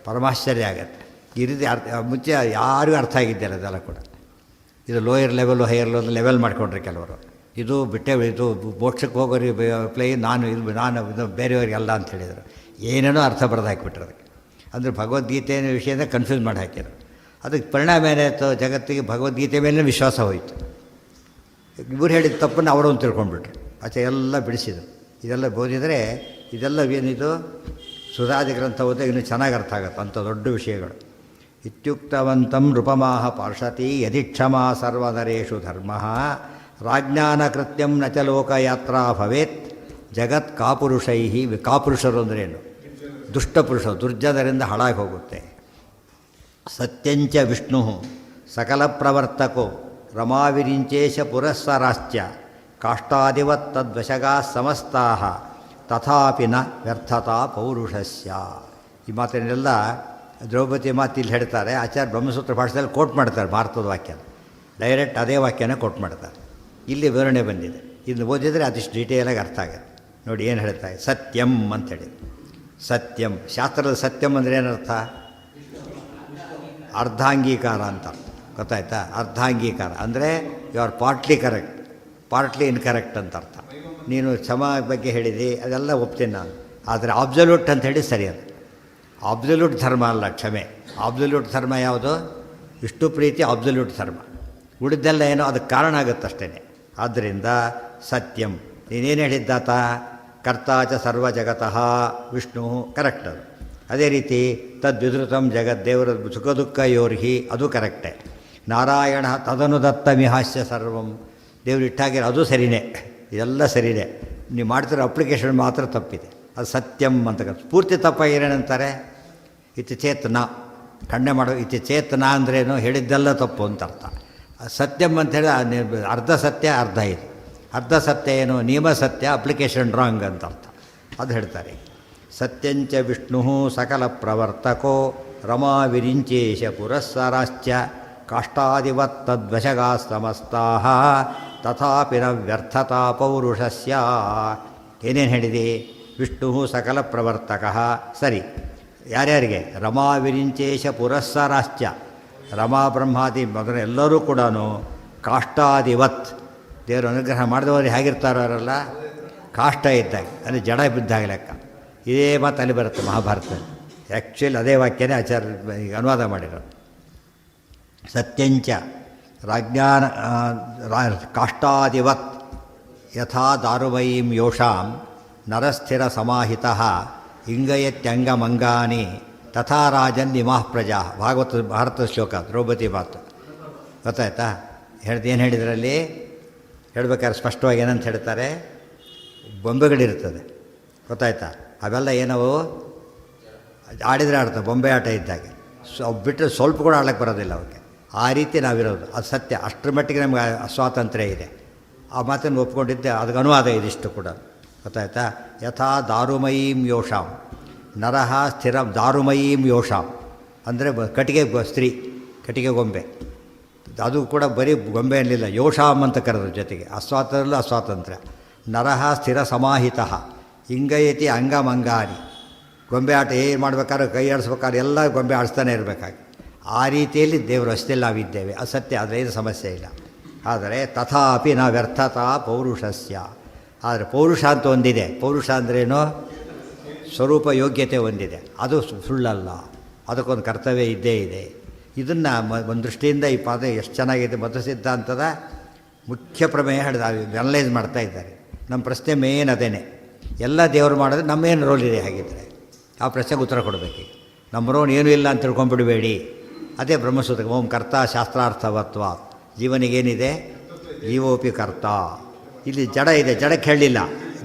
ಪರಮಾಶ್ಚರ್ಯ ಆಗುತ್ತೆ. ಈ ರೀತಿ ಮುಂಚೆ ಯಾರಿಗೂ ಅರ್ಥ ಆಗಿದ್ದಾರೆ ಅದೆಲ್ಲ ಕೂಡ. ಇದು ಲೋಯರ್ ಲೆವೆಲು ಹೈಯರ್ ಲೆವೆಲ್ ಮಾಡಿಕೊಂಡ್ರೆ ಕೆಲವರು. ಇದು ಬಿಟ್ಟೆ, ಇದು ಮೋಕ್ಷಕ್ಕೆ ಹೋಗೋರಿಗೆ ನಾನು ಇದು ಬೇರೆಯವರಿಗೆಲ್ಲ ಅಂತ ಹೇಳಿದರು. ಏನೇನೋ ಅರ್ಥ ಬರೆದು ಹಾಕಿಬಿಟ್ರು ಅದಕ್ಕೆ. ಅಂದರೆ ಭಗವದ್ಗೀತೆಯ ವಿಷಯದ ಕನ್ಫ್ಯೂಸ್ ಮಾಡಿ ಹಾಕಿದ್ರು. ಅದಕ್ಕೆ ಪರಿಣಾಮ ಏನಾಯಿತು? ಜಗತ್ತಿಗೆ ಭಗವದ್ಗೀತೆ ಮೇಲೆ ವಿಶ್ವಾಸ ಹೋಯಿತು. ಇವ್ರು ಹೇಳಿದ ತಪ್ಪನ್ನು ಅವರೊಂದು ತಿಳ್ಕೊಂಡ್ಬಿಟ್ರು. ಆಚೆ ಎಲ್ಲ ಬಿಡಿಸಿದರು. ಇದೆಲ್ಲ ಓದಿದರೆ ಇದೆಲ್ಲ ಏನಿದು ಸುಧಾದಿ ಗ್ರಂಥ ಓದಿದ್ರೆ ಇನ್ನೂ ಚೆನ್ನಾಗಿ ಅರ್ಥ ಆಗುತ್ತೆ ಅಂಥ ದೊಡ್ಡ ವಿಷಯಗಳು. ಇತ್ಯುಕ್ತವಂತಂ ನೃಪಮಾಹ ಪಾರ್ಷತಿ ಯದಿ ಕ್ಷಮಾ ಸರ್ವನರೇಷು ಧರ್ಮ ರಾಜ್ಞಾನ ಕೃತ್ಯಂ ನ ಚ ಲೋಕಯಾತ್ರಾ ಭವೇತ್ ಜಗತ್ ಕಾಪುರುಷೈ. ಕಾಪುರುಷರು ಅಂದ್ರೇನು? ದುಷ್ಟಪುರುಷರು, ದುರ್ಜನರಿಂದ ಹಾಳಾಗಿ ಹೋಗುತ್ತೆ. ಸತ್ಯಂಚ ವಿಷ್ಣು ಸಕಲ ಪ್ರವರ್ತಕೋ ರಮಾವಿರಿಂಚೇಶ ಪುರಸ್ಸರಾಶ್ಚ ಕಾಷ್ಟಾದಿವತ್ ತದ್ವಶಗಾ ಸಮಸ್ತಾ ತಥಾಪಿ ನ ವ್ಯರ್ಥತಾ ಪೌರುಷಸ್ಯ. ಈ ಮಾತನ್ನೆಲ್ಲ ದ್ರೌಪದಿ ಮಾತು ಇಲ್ಲಿ ಹೇಳ್ತಾರೆ. ಆಚಾರ್ಯ ಬ್ರಹ್ಮಸೂತ್ರ ಭಾಷೆಯಲ್ಲಿ ಕೋಟ್ ಮಾಡ್ತಾರೆ ಭಾರತದ ವಾಕ್ಯ, ಡೈರೆಕ್ಟ್ ಅದೇ ವಾಕ್ಯನ ಕೋಟ್ ಮಾಡ್ತಾರೆ. ಇಲ್ಲಿ ವಿವರಣೆ ಬಂದಿದೆ, ಇಲ್ಲಿ ಓದಿದರೆ ಅದಿಷ್ಟು ಡೀಟೇಲಾಗಿ ಅರ್ಥ ಆಗುತ್ತೆ. ನೋಡಿ ಏನು ಹೇಳ್ತಾರೆ, ಸತ್ಯಂ ಅಂತೇಳಿ. ಸತ್ಯಂ ಶಾಸ್ತ್ರದ ಸತ್ಯಂ ಅಂದರೆ ಏನರ್ಥ? ಅರ್ಧಾಂಗೀಕಾರ ಅಂತ ಅರ್ಥ. ಗೊತ್ತಾಯ್ತಾ? ಅರ್ಧಾಂಗೀಕಾರ ಅಂದರೆ you are partly correct, partly incorrect ಅಂತ ಅರ್ಥ. ನೀನು ಕ್ಷಮ ಬಗ್ಗೆ ಹೇಳಿದಿ, ಅದೆಲ್ಲ ಒಪ್ತೀನಿ ನಾನು, ಆದರೆ ಆಬ್ಸಲ್ಯೂಟ್ ಅಂತ ಹೇಳಿ ಸರಿ ಅದು. ಆಬ್ಸಲ್ಯೂಟ್ ಧರ್ಮ ಅಲ್ಲ ಕ್ಷಮೆ. ಆಬ್ಸಲ್ಯೂಟ್ ಧರ್ಮ ಯಾವುದು? ವಿಷ್ಣು ಪ್ರೀತಿ ಆಬ್ಸಲ್ಯೂಟ್ ಧರ್ಮ. ಉಳಿದೆಲ್ಲ ಏನೋ ಅದಕ್ಕೆ ಕಾರಣ ಆಗುತ್ತಷ್ಟೇ. ಆದ್ದರಿಂದ ಸತ್ಯಂ ನೀನೇನು ಹೇಳಿದ್ದಾತ? ಕರ್ತಾಚ ಸರ್ವ ಜಗತಃ ವಿಷ್ಣು, ಕರೆಕ್ಟ್ ಅದು. ಅದೇ ರೀತಿ ತದ್ವಿಧೃತಂ ಜಗತ್ ದೇವರ ಸುಖ ದುಃಖ ಯೋರ್ಹಿ, ಅದು ಕರೆಕ್ಟೇ. ನಾರಾಯಣ ತದನುದತ್ತಮಿಹಾಸ್ಯ ಸರ್ವಂ, ದೇವರು ಇಟ್ಟಾಗಿರೋ ಅದು ಸರಿಯೇ, ಇದೆಲ್ಲ ಸರಿಯೇ. ನೀವು ಮಾಡ್ತಿರೋ ಅಪ್ಲಿಕೇಶನ್ ಮಾತ್ರ ತಪ್ಪಿದೆ, ಅದು ಸತ್ಯಂ ಅಂತ. ಪೂರ್ತಿ ತಪ್ಪಾಗಿರೇನಂತಾರೆ? ಇತಿ ಚೇತನ, ಖಂಡನೆ ಮಾಡೋ ಇತಿ ಚೇತನ ಅಂದ್ರೇನು? ಹೇಳಿದ್ದೆಲ್ಲ ತಪ್ಪು ಅಂತ ಅರ್ಥ. ಸತ್ಯಂ ಅಂಥೇಳಿ ಅರ್ಧ ಸತ್ಯ ಅರ್ಧ ಇದು. ಅರ್ಧ ಸತ್ಯ ಏನು? ನಿಯಮ ಸತ್ಯ, ಅಪ್ಲಿಕೇಶನ್ ರಾಂಗ್ ಅಂತ ಅರ್ಥ. ಅದು ಹೇಳ್ತಾರೆ. ಸತ್ಯಂಚ ವಿಷ್ಣು ಸಕಲ ಪ್ರವರ್ತಕೋ ರಮಾ ವಿರಿಂಚೇಶ ಪುರಸ್ಸರಾಶ್ಚ ಕಾಷ್ಟಾದಿವತ್ ತದ್ವಶಗಾ ಸಮಸ್ತಾ ತಥಾಪಿ ನ ವ್ಯರ್ಥತಾ ಪೌರುಷಸ್ಯ. ಏನೇನು ಹೇಳಿದೆ? ವಿಷ್ಣು ಸಕಲ ಪ್ರವರ್ತಕ, ಸರಿ. ಯಾರ್ಯಾರಿಗೆ? ರಮಾ ವಿರಿಂಚೇಶ ಪುರಸ್ಸರಾಶ್ಚ, ರಮಾ ಬ್ರಹ್ಮಾದಿ ಮೊದಲ ಎಲ್ಲರೂ ಕೂಡ ಕಾಷ್ಟಾದಿವತ್, ದೇವರು ಅನುಗ್ರಹ ಮಾಡಿದವರು ಹೇಗಿರ್ತಾರೋ ಅವರೆಲ್ಲ ಕಾಷ್ಟ ಇದ್ದಾಗ, ಅಂದರೆ ಜಡ ಬಿದ್ದಾಗ ಲೆಕ್ಕ. ಇದೇ ಮಾತು ಅಲ್ಲಿ ಬರುತ್ತೆ ಮಹಾಭಾರತ. ಆ್ಯಕ್ಚುಲಿ ಅದೇ ವಾಕ್ಯನೇ ಆಚಾರ್ಯ ಈಗ ಅನುವಾದ ಮಾಡಿರೋದು. ಸತ್ಯಂಚ ರಾಜ್ಞಾನ ಕಾಷ್ಟಾದಿವತ್ ಯಥಾ ದಾರುಮಯೀಂ ಯೋಷಾಂ ನರಸ್ಥಿರ ಸಮಾಹಿತಃ ಇಂಗಯತ್ಯಂಗಮಂಗಾನಿ ತಥಾ ರಾಜನ್ ಇಮಾಃ ಪ್ರಜಾ. ಭಾರತದ ಶ್ಲೋಕ, ದ್ರೌಪದಿ ಮಾತು. ಗೊತ್ತಾಯ್ತಾ? ಏನು ಹೇಳಿದ್ರಲ್ಲಿ ಹೇಳ್ಬೇಕಾದ್ರೆ ಸ್ಪಷ್ಟವಾಗಿ ಏನಂತ ಹೇಳ್ತಾರೆ? ಬೊಂಬೆಗಳಿರ್ತದೆ, ಗೊತ್ತಾಯ್ತಾ? ಅವೆಲ್ಲ ಏನವು ಆಡಿದರೆ ಆಡ್ತವೆ, ಬೊಂಬೆ ಆಟ ಇದ್ದಾಗೆ. ಬಿಟ್ಟರೆ ಸ್ವಲ್ಪ ಕೂಡ ಆಡಕ್ಕೆ ಬರೋದಿಲ್ಲ ಅವಕ್ಕೆ. ಆ ರೀತಿ ನಾವಿರೋದು, ಅದು ಸತ್ಯ. ಅಷ್ಟರ ಮಟ್ಟಿಗೆ ನಮಗೆ ಸ್ವಾತಂತ್ರ್ಯ ಇದೆ. ಆ ಮಾತನ್ನು ಒಪ್ಕೊಂಡಿದ್ದೆ, ಅದಕ್ಕೆ ಅನುವಾದ ಇದಿಷ್ಟು ಕೂಡ. ಗೊತ್ತಾಯ್ತಾ? ಯಥಾ ದಾರುಮಯೀಂ ಯೋಷಾಂ ನರಹ ಸ್ಥಿರ ದಾರುಮಯೀಂ ಯೋಷಾಂ ಅಂದರೆ ಕಟ್ಟಿಗೆ ಸ್ತ್ರೀ, ಕಟ್ಟಿಗೆ ಗೊಂಬೆ. ಅದು ಕೂಡ ಬರೀ ಗೊಂಬೆ ಅನ್ನಲಿಲ್ಲ, ಯೋಷಾಂ ಅಂತ ಕರೆದ್ರು ಜೊತೆಗೆ. ಅಸ್ವಾತಂತ್ರ್ಯಲ್ಲೂ ಅಸ್ವಾತಂತ್ರ್ಯ. ನರಹ ಸ್ಥಿರ ಸಮಾಹಿತ ಇಂಗಯತಿ ಅಂಗಮಂಗಾನಿ. ಗೊಂಬೆ ಆಟ ಏನು ಮಾಡ್ಬೇಕಾದ್ರೆ, ಕೈ ಆಡಿಸ್ಬೇಕಾದ್ರೆ ಎಲ್ಲ ಗೊಂಬೆ ಆಡಿಸ್ತಾನೆ ಇರಬೇಕಾಗಿ. ಆ ರೀತಿಯಲ್ಲಿ ದೇವರು ಅಷ್ಟೆಲ್ಲ ನಾವಿದ್ದೇವೆ, ಅಸತ್ಯ. ಆದರೆ ಏನು ಸಮಸ್ಯೆ ಇಲ್ಲ. ಆದರೆ ತಥಾಪಿ ನ ವ್ಯರ್ಥತಾ ಪೌರುಷಸ್ಯ. ಆದರೆ ಪೌರುಷ ಅಂತ ಒಂದಿದೆ. ಪೌರುಷ ಅಂದ್ರೇನು? ಸ್ವರೂಪ ಯೋಗ್ಯತೆ ಒಂದಿದೆ, ಅದು ಸುಳ್ಳಲ್ಲ. ಅದಕ್ಕೊಂದು ಕರ್ತವ್ಯ ಇದ್ದೇ ಇದೆ. ಇದನ್ನು ಒಂದು ದೃಷ್ಟಿಯಿಂದ ಈ ಪಾದ ಎಷ್ಟು ಚೆನ್ನಾಗಿದೆ. ಮಧ್ವ ಸಿದ್ಧಾಂತದ ಮುಖ್ಯ ಪ್ರಮೇಯ ಹಿಡಿದು ಅನಲೈಸ್ ಮಾಡ್ತಾ ಇದ್ದಾರೆ. ನಮ್ಮ ಪ್ರಶ್ನೆ ಮೇನ್ ಅದೇನೆ. ಎಲ್ಲ ದೇವರು ಮಾಡಿದ್ರೆ ನಮ್ಮೇನು ರೋಲ್ ಇದೆ ಹಾಗಿದ್ದರೆ? ಆ ಪ್ರಶ್ನೆಗೆ ಉತ್ತರ ಕೊಡಬೇಕು. ನಮ್ಮ ರೋಲ್ ಏನೂ ಇಲ್ಲ ಅಂತ ತಿಳ್ಕೊಂಡ್ಬಿಡಬೇಡಿ. ಅದೇ ಬ್ರಹ್ಮಸೂತ್ರ. ಓಂ ಕರ್ತ ಶಾಸ್ತ್ರಾರ್ಥವತ್ವ. ಜೀವನಿಗೇನಿದೆ? ಜೀವೋಪಿ ಕರ್ತ. ಇಲ್ಲಿ ಜಡ ಇದೆ, ಜಡಕ್ಕೆ ಹೇಳಿಲ್ಲ.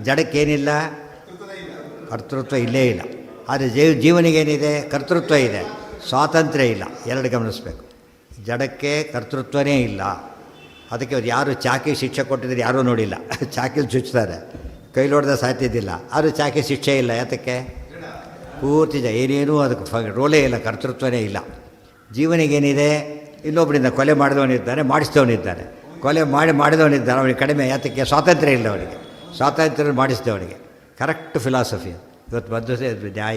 ಜಡಕ್ಕೇನಿಲ್ಲ? ಕರ್ತೃತ್ವ ಇಲ್ಲೇ ಇಲ್ಲ. ಆದರೆ ಜೀವನಿಗೇನಿದೆ? ಕರ್ತೃತ್ವ ಇದೆ, ಸ್ವಾತಂತ್ರ್ಯ ಇಲ್ಲ. ಎರಡು ಗಮನಿಸಬೇಕು. ಜಡಕ್ಕೆ ಕರ್ತೃತ್ವನೇ ಇಲ್ಲ. ಅದಕ್ಕೆ ಅವ್ರು ಯಾರು ಚಾಕಿ ಶಿಕ್ಷೆ ಕೊಟ್ಟಿದ್ರೆ ಯಾರೂ ನೋಡಿಲ್ಲ. ಚಾಕಿಲಿ ಚುಚ್ತಾರೆ, ಕೈಲೊಡೆದ ಸಾಯ್ತಿದ್ದಿಲ್ಲ. ಆದರೂ ಚಾಕಿ ಶಿಕ್ಷೆ ಇಲ್ಲ. ಯಾತಕ್ಕೆ? ಪೂರ್ತಿ ಏನೇನೂ ಅದಕ್ಕೆ ರೋಲೇ ಇಲ್ಲ, ಕರ್ತೃತ್ವನೇ ಇಲ್ಲ. ಜೀವನಿಗೇನಿದೆ? ಇನ್ನೊಬ್ಬರಿಂದ ಕೊಲೆ ಮಾಡಿದವನಿದ್ದಾನೆ, ಮಾಡಿಸಿದವನಿದ್ದಾನೆ. ಕೊಲೆ ಮಾಡಿದವನಿದ್ದಾನೆ, ಅವನಿಗೆ ಕಡಿಮೆ. ಯಾತಕ್ಕೆ? ಸ್ವಾತಂತ್ರ್ಯ ಇಲ್ಲ ಅವನಿಗೆ. ಸ್ವಾತಂತ್ರ್ಯ ಮಾಡಿಸಿದವನಿಗೆ. Correct philosophy. ಇವತ್ತು ಮಧ್ವ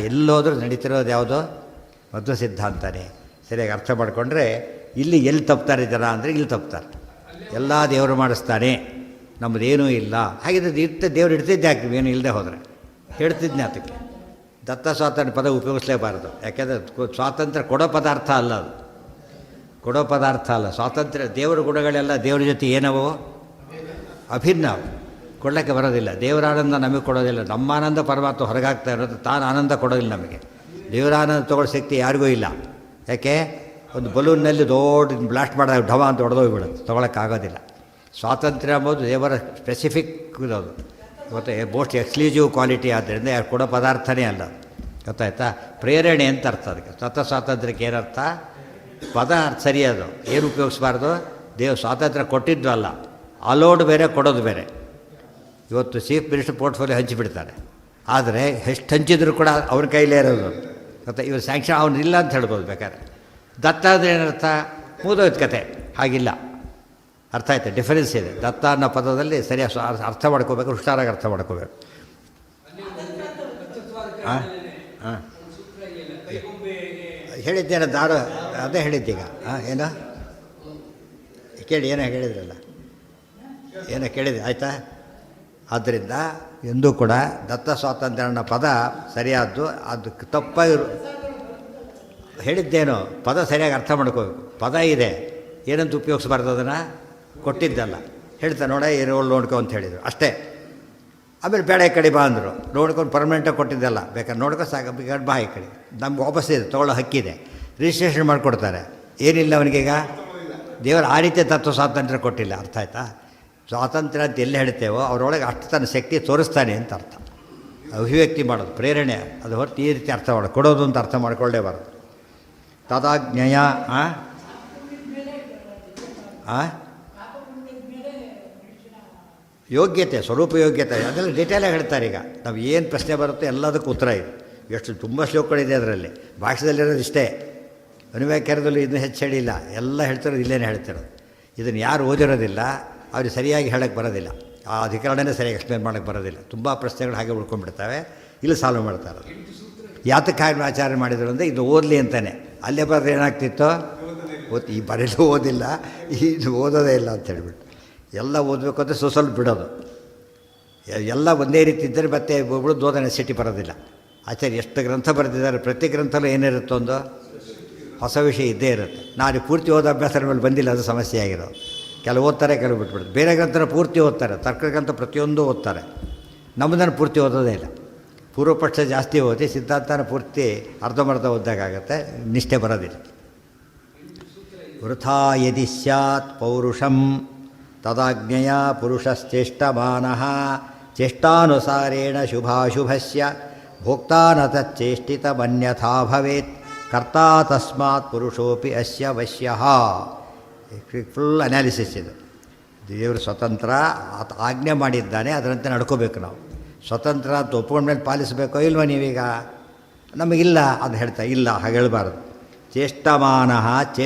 ಎಲ್ಲೋದ್ರೂ ನಡೀತಿರೋದು ಯಾವುದೋ ಮಧ್ವ ಸಿದ್ಧಾಂತನೇ. ಸರಿಯಾಗಿ ಅರ್ಥ ಮಾಡಿಕೊಂಡ್ರೆ ಇಲ್ಲಿ ಎಲ್ಲಿ ತಪ್ತಾರೆ ಜನ ಅಂದರೆ ಇಲ್ಲಿ ತಪ್ತಾರೆ. ಎಲ್ಲ ದೇವರು ಮಾಡಿಸ್ತಾನೆ, ನಮ್ಮದೇನೂ ಇಲ್ಲ. ಹಾಗಿದ್ರೆ ದೇವರು ಇಡ್ತಿದ್ದೆ ಯಾಕೆ? ಏನು ಇಲ್ಲದೆ ಹೋದರೆ ಹೇಳ್ತಿದ್ದೆ. ಅದಕ್ಕೆ ದತ್ತ ಸ್ವಾತಂತ್ರ್ಯ ಪದ ಉಪಯೋಗಿಸಲೇಬಾರದು. ಯಾಕೆಂದರೆ ಸ್ವಾತಂತ್ರ್ಯ ಕೊಡೋ ಪದಾರ್ಥ ಅಲ್ಲ, ಅದು ಕೊಡೋ ಪದಾರ್ಥ ಅಲ್ಲ. ಸ್ವಾತಂತ್ರ್ಯ ದೇವರ ಗುಣಗಳೆಲ್ಲ ದೇವರ ಜೊತೆ ಏನವೋ ಅಭಿನ್ನ, ಕೊಡೋಕ್ಕೆ ಬರೋದಿಲ್ಲ. ದೇವರ ಆನಂದ ನಮಗೆ ಕೊಡೋದಿಲ್ಲ. ನಮ್ಮ ಆನಂದ ಪರಮಾತ್ಮ ಹೊರಗಾಗ್ತಾ ಇರೋದು, ತಾನು ಆನಂದ ಕೊಡೋದಿಲ್ಲ ನಮಗೆ. ದೇವರ ಆನಂದ ತೊಗೊಳ್ಳೋ ಶಕ್ತಿ ಯಾರಿಗೂ ಇಲ್ಲ. ಯಾಕೆ? ಒಂದು ಬಲೂನ್ನಲ್ಲಿ ದೊಡ್ಡ ಬ್ಲಾಸ್ಟ್ ಮಾಡಿದಾಗ ಢವ ಅಂತ ಹೊಡೆದೋಗ್ಬಿಡುತ್ತೆ, ತೊಗೊಳಕ್ಕಾಗೋದಿಲ್ಲ. ಸ್ವಾತಂತ್ರ್ಯ ಎಂಬುದು ದೇವರ ಸ್ಪೆಸಿಫಿಕ್ ಇರೋದು. ಮತ್ತು ಮೋಸ್ಟ್ ಎಕ್ಸ್ಕ್ಲೂಸಿವ್ ಕ್ವಾಲಿಟಿ. ಆದ್ದರಿಂದ ಯಾರು ಕೊಡೋ ಪದಾರ್ಥನೇ ಅಲ್ಲ. ಗೊತ್ತಾಯ್ತಾ? ಪ್ರೇರಣೆ ಅಂತ ಅರ್ಥ ಅದಕ್ಕೆ. ಸ್ವಾತಂತ್ರ್ಯಕ್ಕೆ ಏನರ್ಥ? ಪದ ಸರಿ ಅದು. ಏನು ಉಪಯೋಗಿಸ್ಬಾರ್ದು? ದೇವ್ರು ಸ್ವಾತಂತ್ರ್ಯ ಕೊಟ್ಟಿದ್ವಲ್ಲ, ಅಲೋಡ್ ಬೇರೆ, ಕೊಡೋದು ಬೇರೆ. ಇವತ್ತು ಚೀಫ್ ಮಿನಿಸ್ಟರ್ ಪೋರ್ಟ್ಫೋಲಿಯೋ ಹಂಚಿಬಿಡ್ತಾರೆ, ಆದರೆ ಎಷ್ಟು ಹಂಚಿದ್ರು ಕೂಡ ಅವ್ರ ಕೈಲೇ ಇರೋದು. ಮತ್ತು ಇವ್ರು ಸ್ಯಾಂಕ್ಷನ್ ಅವನಿಲ್ಲ ಅಂತ ಹೇಳ್ಬೋದು ಬೇಕಾದ್ರೆ. ದತ್ತ ಅಂದರೆ ಏನರ್ಥ? ಮುಗಿದೋಯ್ತು ಕತೆ. ಹಾಗಿಲ್ಲ, ಅರ್ಥ ಆಯ್ತು, ಡಿಫರೆನ್ಸ್ ಇದೆ. ದತ್ತ ಅನ್ನೋ ಪದದಲ್ಲಿ ಸರಿಯಾಗಿ ಅರ್ಥ ಮಾಡ್ಕೋಬೇಕು, ಹುಷಾರಾಗಿ ಅರ್ಥ ಮಾಡ್ಕೋಬೇಕು. ಹಾಂ ಹಾಂ ಹೇಳಿದ್ದೇನೆ ದಾರು, ಅದೇ ಹೇಳಿದ್ದೀಗ. ಹಾಂ ಏನೋ ಕೇಳಿ, ಏನೋ ಹೇಳಿದ್ರಲ್ಲ, ಏನೋ ಕೇಳಿದೆ ಆಯಿತಾ. ಆದ್ದರಿಂದ ಎಂದೂ ಕೂಡ ದತ್ತ ಸ್ವಾತಂತ್ರ್ಯ ಅನ್ನೋ ಪದ ಸರಿಯಾದ್ದು, ಅದು ತಪ್ಪಾಗಿರು ಹೇಳಿದ್ದೇನೋ. ಪದ ಸರಿಯಾಗಿ ಅರ್ಥ ಮಾಡ್ಕೋಬೇಕು. ಪದ ಇದೆ, ಏನಂತ ಉಪಯೋಗಿಸ್ಬಾರ್ದು, ಅದನ್ನು ಕೊಟ್ಟಿದ್ದಲ್ಲ. ಹೇಳ್ತಾ ನೋಡ ಏನು ನೋಡ್ಕೊ ಅಂತ ಹೇಳಿದರು ಅಷ್ಟೇ. ಆಮೇಲೆ ಬೇಡ ಈ ಕಡೆ ಬಾ ಅಂದರು. ನೋಡ್ಕೊಂಡು ಪರ್ಮನೆಂಟಾಗಿ ಕೊಟ್ಟಿದ್ದಲ್ಲ, ಬೇಕಾದ್ರೆ ನೋಡ್ಕೊ ಸಾಕು, ಬೇಕಾದ್ರೆ ಬಾ ಈ ಕಡೆ. ನಮ್ಗೆ ವಾಪಸ್ ಇದೆ, ತೊಗೊಳ್ಳೋ ಹಕ್ಕಿದೆ, ರಿಜಿಸ್ಟ್ರೇಷನ್ ಮಾಡಿಕೊಡ್ತಾರೆ. ಏನಿಲ್ಲ ಅವನಿಗೀಗ, ದೇವರು ಆ ರೀತಿಯ ತತ್ವ ಸ್ವಾತಂತ್ರ್ಯ ಕೊಟ್ಟಿಲ್ಲ. ಅರ್ಥ ಆಯ್ತಾ? ಸ್ವಾತಂತ್ರ್ಯ ಅಂತ ಎಲ್ಲಿ ಹೇಳ್ತೇವೋ ಅವರೊಳಗೆ ಅಷ್ಟು ತನ್ನ ಶಕ್ತಿ ತೋರಿಸ್ತಾನೆ ಅಂತ ಅರ್ಥ. ಅಭಿವ್ಯಕ್ತಿ ಮಾಡೋದು, ಪ್ರೇರಣೆ, ಅದು ಹೊರತು ಈ ರೀತಿ ಅರ್ಥ ಮಾಡೋದು, ಕೊಡೋದು ಅಂತ ಅರ್ಥ ಮಾಡ್ಕೊಳ್ಳೇಬಾರದು. ತದಾಜ್ಞೆಯ ಯೋಗ್ಯತೆ, ಸ್ವರೂಪ ಯೋಗ್ಯತೆ, ಅದೆಲ್ಲ ಡೀಟೇಲಾಗಿ ಹೇಳ್ತಾರೆ. ಈಗ ನಾವು ಏನು ಪ್ರಶ್ನೆ ಬರುತ್ತೋ ಎಲ್ಲದಕ್ಕೂ ಉತ್ತರ ಇದೆ. ಎಷ್ಟು ತುಂಬ ಶ್ಲೋಕಗಳಿದೆ ಅದರಲ್ಲಿ. ಭಾಷೆದಲ್ಲಿರೋದು ಇಷ್ಟೇ, ಅನುವ್ಯಾಖ್ಯಾನದಲ್ಲಿ ಇದನ್ನು ಹೆಚ್ಚು ಹೇಳಿಲ್ಲ, ಎಲ್ಲ ಹೇಳ್ತಿರೋದು ಇಲ್ಲೇನೇ ಹೇಳ್ತಿರೋದು. ಇದನ್ನು ಯಾರು ಓದಿರೋದಿಲ್ಲ ಅವ್ರಿಗೆ ಸರಿಯಾಗಿ ಹೇಳೋಕ್ಕೆ ಬರೋದಿಲ್ಲ, ಆ ಅಧಿಕರಣನೇ ಸರಿಯಾಗಿ ಎಕ್ಸ್ಪ್ಲೇನ್ ಮಾಡೋಕ್ಕೆ ಬರೋದಿಲ್ಲ. ತುಂಬ ಪ್ರಶ್ನೆಗಳು ಹಾಗೆ ಉಳ್ಕೊಂಡ್ಬಿಡ್ತವೆ, ಇಲ್ಲಿ ಸಾಲ್ವ್ ಮಾಡ್ತಾರೆ. ಯಾತಕ್ಕೆ ಹಾಗೆ ಆಚಾರ ಮಾಡಿದ್ರು ಅಂದರೆ ಇದು ಓದಲಿ ಅಂತಲೇ. ಅಲ್ಲೇ ಬರೆದ್ರೆ ಏನಾಗ್ತಿತ್ತು, ಈ ಬರೆಯಲು ಓದಿಲ್ಲ, ಇದು ಓದೋದೇ ಇಲ್ಲ ಅಂತ ಹೇಳ್ಬಿಟ್ಟು ಎಲ್ಲ ಓದಬೇಕು ಅಂದರೆ ಸ್ವಲ್ಪ ಬಿಡೋದು. ಎಲ್ಲ ಒಂದೇ ರೀತಿ ಇದ್ದರೆ ಮತ್ತೆ ಒಬ್ಬಳು ಓದೋ ಸಿಟಿ ಬರೋದಿಲ್ಲ. ಆಚಾರ್ಯ ಎಷ್ಟು ಗ್ರಂಥ ಬರೆದಿದ್ದಾರೆ, ಪ್ರತಿ ಗ್ರಂಥಲ್ಲೂ ಏನಿರುತ್ತೋ ಒಂದು ಹೊಸ ವಿಷಯ ಇದ್ದೇ ಇರುತ್ತೆ. ನಾನು ಪೂರ್ತಿ ಓದೋ ಅಭ್ಯಾಸದ ಮೇಲೆ ಬಂದಿಲ್ಲ, ಅದು ಸಮಸ್ಯೆ ಆಗಿರೋದು. ಕೆಲವು ಓದ್ತಾರೆ, ಕೆಲವು ಬಿಟ್ಬಿಡ್ತಾರೆ. ಬೇರೆ ಗ್ರಂಥನ ಪೂರ್ತಿ ಓದ್ತಾರೆ, ತರ್ಕ ಗ್ರಂಥ ಪ್ರತಿಯೊಂದು ಓದ್ತಾರೆ. ನಮ್ಮದನ್ನು ಪೂರ್ತಿ ಓದೋದೇ ಇಲ್ಲ. ಪೂರ್ವಪಕ್ಷ ಜಾಸ್ತಿ ಓದಿ ಸಿದ್ಧಾಂತನ ಪೂರ್ತಿ ಅರ್ಧಂಬರ್ಧ ಓದ್ದಾಗುತ್ತೆ, ನಿಷ್ಠೆ ಬರೋದಿಲ್ಲ. ವೃಥಾ ಯದಿ ಸ್ಯಾತ್ ಪೌರುಷಂ ತದಾಜ್ಞೆಯ ಪುರುಷಶ್ಚೇಷ್ಟಮಾನಃ ಚೇಷ್ಟಾನುಸಾರೇಣ ಶುಭಾಶುಭಸ್ಯ ಭೋಕ್ತಾ ನ ತಚ್ಚೇಷ್ಟಿತಮನ್ಯಥಾ ಭವೇತ್ ಕರ್ತಾ ತಸ್ಮಾತ್ ಪುರುಷೋಪಿ ಅಸ್ಯ ವಶ್ಯಃ. ಫುಲ್ ಅನಾಲಿಸಿಸ್ ಇದು. ದೇವರು ಸ್ವತಂತ್ರ, ಆತ ಆಜ್ಞೆ ಮಾಡಿದ್ದಾನೆ, ಅದರಂತೆ ನಡ್ಕೋಬೇಕು ನಾವು. ಸ್ವತಂತ್ರ ಅಂತ ಒಪ್ಕೊಂಡ್ಮೇಲೆ ಪಾಲಿಸಬೇಕೋ ಇಲ್ವೋ ನೀವೀಗ? ನಮಗಿಲ್ಲ ಅದು ಹೇಳ್ತಾ ಇಲ್ಲ, ಹಾಗೆ ಹೇಳಬಾರ್ದು. ಚೇಷ್ಟಮಾನ,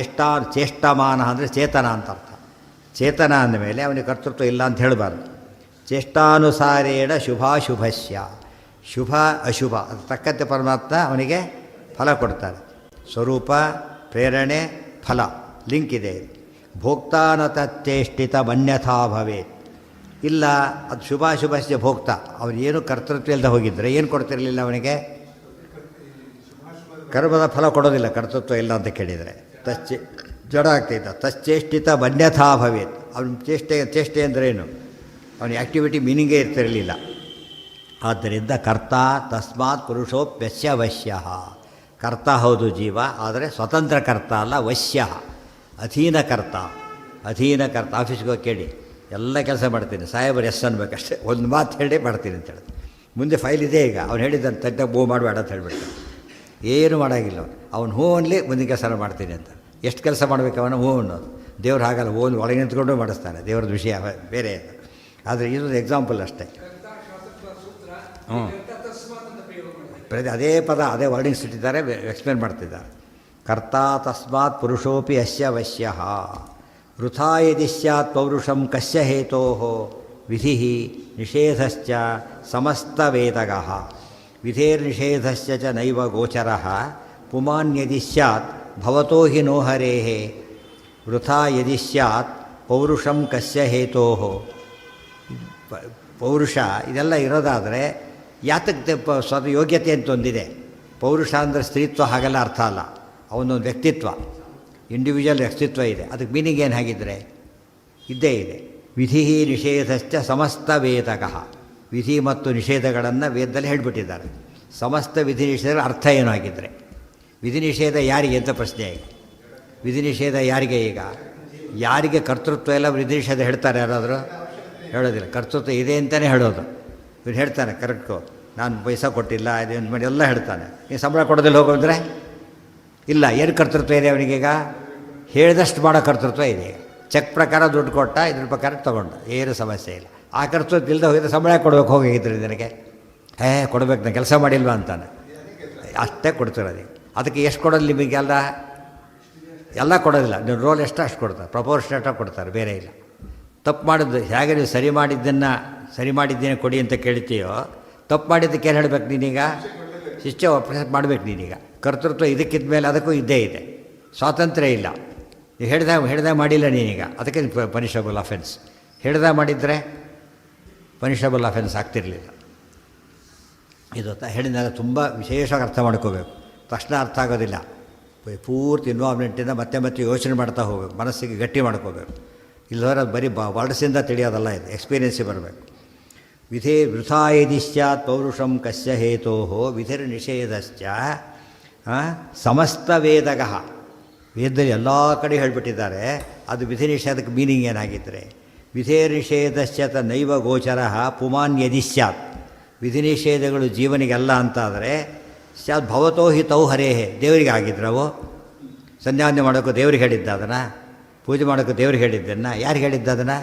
ಚೇಷ್ಟಮಾನ ಅಂದರೆ ಚೇತನ ಅಂತ ಅರ್ಥ. ಚೇತನ ಅಂದಮೇಲೆ ಅವನಿಗೆ ಕರ್ತೃತ್ವ ಇಲ್ಲ ಅಂತ ಹೇಳಬಾರ್ದು. ಚೇಷ್ಟಾನುಸಾರೇಣ ಶುಭಾಶುಭಸ್ಯ, ಶುಭ ಅಶುಭ ಅದು ತಕ್ಕಂತೆ ಪರಮಾತ್ಮ ಅವನಿಗೆ ಫಲ ಕೊಡ್ತಾರೆ. ಸ್ವರೂಪ, ಪ್ರೇರಣೆ, ಫಲ ಲಿಂಕ್ ಇದೆ. ಭೋಕ್ತಾನ ತಚ್ಚೇಷ್ಟಿತ ಮನ್ಯಥಾ ಭವೇತ್. ಇಲ್ಲ ಅದು ಶುಭಾಶುಭಸ್ಯ ಭೋಕ್ತ, ಅವನೇನು ಕರ್ತೃತ್ವ ಇಲ್ಲದೆ ಹೋಗಿದ್ದರೆ ಏನು ಕೊಡ್ತಿರಲಿಲ್ಲ ಅವನಿಗೆ? ಕರ್ಮದ ಫಲ ಕೊಡೋದಿಲ್ಲ ಕರ್ತೃತ್ವ ಇಲ್ಲ ಅಂತ ಕೇಳಿದರೆ. ಜಡ ಆಗ್ತಿದ್ದ ತಶ್ಚೇಷ್ಟಿತ ಮನ್ಯಥಾ ಭವೇತ್. ಅವನ ಚೇಷ್ಟೆ ಅಂದ್ರೇನು? ಅವನ ಆ್ಯಕ್ಟಿವಿಟಿ ಮೀನಿಂಗೇ ಇರ್ತಿರಲಿಲ್ಲ. ಆದ್ದರಿಂದ ಕರ್ತ ತಸ್ಮಾತ್ ಪುರುಷೋಪ್ಯಸ್ಯ ವಶ್ಯ. ಕರ್ತ ಹೌದು ಜೀವ, ಆದರೆ ಸ್ವತಂತ್ರ ಕರ್ತ ಅಲ್ಲ, ವಶ್ಯ, ಅಧೀನಕರ್ತ. ಅಧೀನಕರ್ತ. ಆಫೀಸ್ಗೆ ಹೋಗಿ ಕೇಳಿ, ಎಲ್ಲ ಕೆಲಸ ಮಾಡ್ತೀನಿ, ಸಾಹೇಬರು ಎಸ್ ಅನ್ಬೇಕಷ್ಟೇ, ಒಂದು ಮಾತು ಹೇಳಿ ಮಾಡ್ತೀನಿ ಅಂತ ಹೇಳಿ. ಮುಂದೆ ಫೈಲ್ ಇದೆ, ಈಗ ಅವ್ನು ಹೇಳಿದ್ದಾನೆ ತಗ್ಗ ಮೂವ್ ಮಾಡಬೇಡ ಅಂತ ಹೇಳ್ಬಿಡ್ತಾನೆ. ಏನು ಮಾಡೋಂಗಿಲ್ಲ ಅವನು ಹೂ ಅನ್ಲಿ ಮುಂದಿನ ಕೆಲಸ ಮಾಡ್ತೀನಿ ಅಂತ. ಎಷ್ಟು ಕೆಲಸ ಮಾಡಬೇಕು ಅವನು ಹೂ ಅನ್ನೋದು. ದೇವ್ರು ಹಾಗಲ್ಲ, ಓನ್ ಒಳಗೆ ನಿಂತ್ಕೊಂಡು ಮಾಡಿಸ್ತಾನೆ, ದೇವ್ರದ್ದು ವಿಷಯ ಬೇರೆ. ಆದರೆ ಇದೊಂದು ಎಕ್ಸಾಂಪಲ್ ಅಷ್ಟೇ. ಅದೇ ಪದ, ಅದೇ ವರ್ಡಿಂಗ್ಸ್ ಇಟ್ಟಿದ್ದಾರೆ, ಎಕ್ಸ್ಪ್ಲೇನ್ ಮಾಡ್ತಿದ್ದಾರೆ. ಕರ್ತಾ ತಸ್ಮಾತ್ ಪುರುಷೋಪಿ ಅಸ್ಯ ವಶ್ಯ. ವೃಥಾ ಯದಿ ಸ್ಯಾತ್ ಪೌರುಷಂ ಕಸ್ಯ ಹೇತೋ ವಿಧಿ ನಿಷೇಧಶ್ಚ ಸಮಸ್ತವೇದಗಃ ವಿಧೇರ್ನಿಷೇಧಸ್ಯ ಚ ನೈವ ಗೋಚರಃ ಪುಮಾನ್ಯದಿ ಸ್ಯಾತ್ ಭವತೋ ಹಿ ನೋ ಹರೇಃ. ವೃಥಾ ಯದಿ ಸ್ಯಾತ್ ಪೌರುಷಂ ಕಸ್ಯ ಹೇತೋ. ಪೌರುಷ ಇದೆಲ್ಲ ಇರೋದಾದರೆ ಯಾತಕ್ಕೆ ಯೋಗ್ಯತೆ ಅಂತ ಒಂದಿದೆ. ಪೌರುಷ ಅಂದರೆ ಸ್ತ್ರೀತ್ವ ಹಾಗೆಲ್ಲ ಅರ್ಥ ಅಲ್ಲ, ಅವನೊಂದು ವ್ಯಕ್ತಿತ್ವ, ಇಂಡಿವಿಜುವಲ್ ವ್ಯಕ್ತಿತ್ವ ಇದೆ. ಅದಕ್ಕೆ ಮೀನಿಂಗ್ ಏನು ಹಾಗಿದ್ದರೆ ಇದ್ದೇ ಇದೆ. ವಿಧಿ ನಿಷೇಧಶ್ಚ ಸಮಸ್ತ ವೇದಗಃ. ವಿಧಿ ಮತ್ತು ನಿಷೇಧಗಳನ್ನು ವೇದದಲ್ಲಿ ಹೇಳಿಬಿಟ್ಟಿದ್ದಾರೆ. ಸಮಸ್ತ ವಿಧಿ ನಿಷೇಧಗಳ ಅರ್ಥ ಏನು ಆಗಿದ್ದರೆ? ವಿಧಿ ನಿಷೇಧ ಯಾರಿಗೆ ಅಂತ ಪ್ರಶ್ನೆ. ಈಗ ವಿಧಿ ನಿಷೇಧ ಯಾರಿಗೆ? ಈಗ ಯಾರಿಗೆ ಕರ್ತೃತ್ವ ಎಲ್ಲ ವಿಧಿ ನಿಷೇಧ ಹೇಳ್ತಾರೆ? ಯಾರಾದರೂ ಹೇಳೋದಿಲ್ಲ. ಕರ್ತೃತ್ವ ಇದೆ ಅಂತಲೇ ಹೇಳೋದು. ಇವ್ರು ಹೇಳ್ತಾನೆ ಕರೆಕ್ಟು, ನಾನು ಪೈಸಾ ಕೊಟ್ಟಿಲ್ಲ ಇದೇನು ಮಾಡಿ ಎಲ್ಲ ಹೇಳ್ತಾನೆ. ನೀನು ಸಂಬಳ ಕೊಡೋದಿಲ್ಲ ಹೋಗೋದ್ರೆ ಇಲ್ಲ, ಏನು ಕರ್ತೃತ್ವ ಇದೆ ಅವನಿಗೀಗ? ಹೇಳಿದಷ್ಟು ಮಾಡೋ ಕರ್ತೃತ್ವ ಇದೆ. ಚೆಕ್ ಪ್ರಕಾರ ದುಡ್ಡು ಕೊಟ್ಟ, ಇದ್ರ ಪ್ರಕಾರ ತೊಗೊಂಡ, ಏನು ಸಮಸ್ಯೆ ಇಲ್ಲ. ಆ ಕರ್ತೃತ್ವ ಇಲ್ಲದೆ ಹೋಗಿದ್ರೆ ಸಂಬಳ ಕೊಡ್ಬೇಕು, ಹೋಗಿದ್ರಿ ನನಗೆ ಕೊಡ್ಬೇಕು, ನಾನು ಕೆಲಸ ಮಾಡಿಲ್ವಾ ಅಂತಾನೆ, ಅಷ್ಟೇ ಕೊಡ್ತಿರೋದು. ಅದಕ್ಕೆ ಎಷ್ಟು ಕೊಡೋದು ನಿಮಗೆಲ್ಲ? ಎಲ್ಲ ಕೊಡೋದಿಲ್ಲ. ನೀವು ರೋಲ್ ಎಷ್ಟು ಅಷ್ಟು ಕೊಡ್ತಾರೆ, ಪ್ರಪೋರ್ಷನೇಟಾಗಿ ಕೊಡ್ತಾರೆ, ಬೇರೆ ಇಲ್ಲ. ತಪ್ಪು ಮಾಡಿದ್ದು ಹೇಗೆ ನೀವು ಸರಿ ಮಾಡಿದ್ದೇನೆ ಕೊಡಿ ಅಂತ ಕೇಳ್ತೀಯೋ, ತಪ್ಪು ಮಾಡಿದ್ದಕ್ಕೆ ಏನು ಹೇಳಬೇಕು ನೀನೀಗ? ಶಿಕ್ಷೆ ವಾಪಸ್ ಮಾಡಬೇಕು ನೀನೀಗ. ಕರ್ತೃತ್ವ ಇದಕ್ಕಿದ್ದ ಮೇಲೆ ಅದಕ್ಕೂ ಇದ್ದೇ ಇದೆ, ಸ್ವಾತಂತ್ರ್ಯ ಇಲ್ಲ. ನೀವು ಹೇಳ್ದಾಗ ಮಾಡಿಲ್ಲ ನೀನೀಗ, ಅದಕ್ಕೆ ಪನಿಷಬಲ್ ಅಫೆನ್ಸ್. ಹೇಳ್ದಾಗ ಮಾಡಿದರೆ ಪನಿಷಬಲ್ ಅಫೆನ್ಸ್ ಆಗ್ತಿರಲಿಲ್ಲ. ಇದು ಹೇಳಿದಾಗ ತುಂಬ ವಿಶೇಷವಾಗಿ ಅರ್ಥ ಮಾಡ್ಕೋಬೇಕು. ತಕ್ಷಣ ಅರ್ಥ ಆಗೋದಿಲ್ಲ, ಪೂರ್ತಿ ಇನ್ವಾಲ್ವ್ಮೆಂಟಿಂದ ಮತ್ತೆ ಮತ್ತೆ ಯೋಚನೆ ಮಾಡ್ತಾ ಹೋಗಬೇಕು, ಮನಸ್ಸಿಗೆ ಗಟ್ಟಿ ಮಾಡ್ಕೋಬೇಕು. ಇಲ್ಲದ್ರೆ ಬರೀ ವರ್ಡ್ಸಿಂದ ತಿಳಿಯೋದಲ್ಲ, ಇದು ಎಕ್ಸ್ಪೀರಿಯೆನ್ಸಿಗೆ ಬರಬೇಕು. ವೃಥಾ ಯದಿ ಸ್ಯಾತ್ ಪೌರುಷಂ ಕಸ್ಯ ಹೇತೋ ವಿಧಿರ್ನಿಷೇಧಶ್ಚ ಸಮಸ್ತ ವೇದಗಃ. ವೇದದಲ್ಲಿ ಎಲ್ಲ ಕಡೆ ಹೇಳಿಬಿಟ್ಟಿದ್ದಾರೆ. ಅದು ವಿಧಿ ನಿಷೇಧಕ್ಕೆ ಮೀನಿಂಗ್ ಏನಾಗಿದ್ದರೆ, ವಿಧಿರ್ನಿಷೇಧಶ್ಚ ನೈವ ಗೋಚರ ಪುಮಾನ್ ಯದಿ ಸ್ಯಾತ್. ವಿಧಿ ನಿಷೇಧಗಳು ಜೀವನಿಗೆಲ್ಲ ಅಂತಾದರೆ ಸ್ಯಾತ್ ಭವತೋ ಹಿ ತೌ ಹರೇಹೇ, ದೇವರಿಗೆ ಆಗಿದ್ರವು. ಸಂಧ್ಯಾವಂದನೆ ಮಾಡೋಕ್ಕೂ ದೇವ್ರಿಗೆ ಹೇಳಿದ್ದ, ಅದನ್ನು ಪೂಜೆ ಮಾಡೋಕ್ಕೂ ದೇವ್ರಿಗೆ ಹೇಳಿದ್ದನ್ನು ಯಾರಿಗೆ ಹೇಳಿದ್ದ? ಅದನ್ನು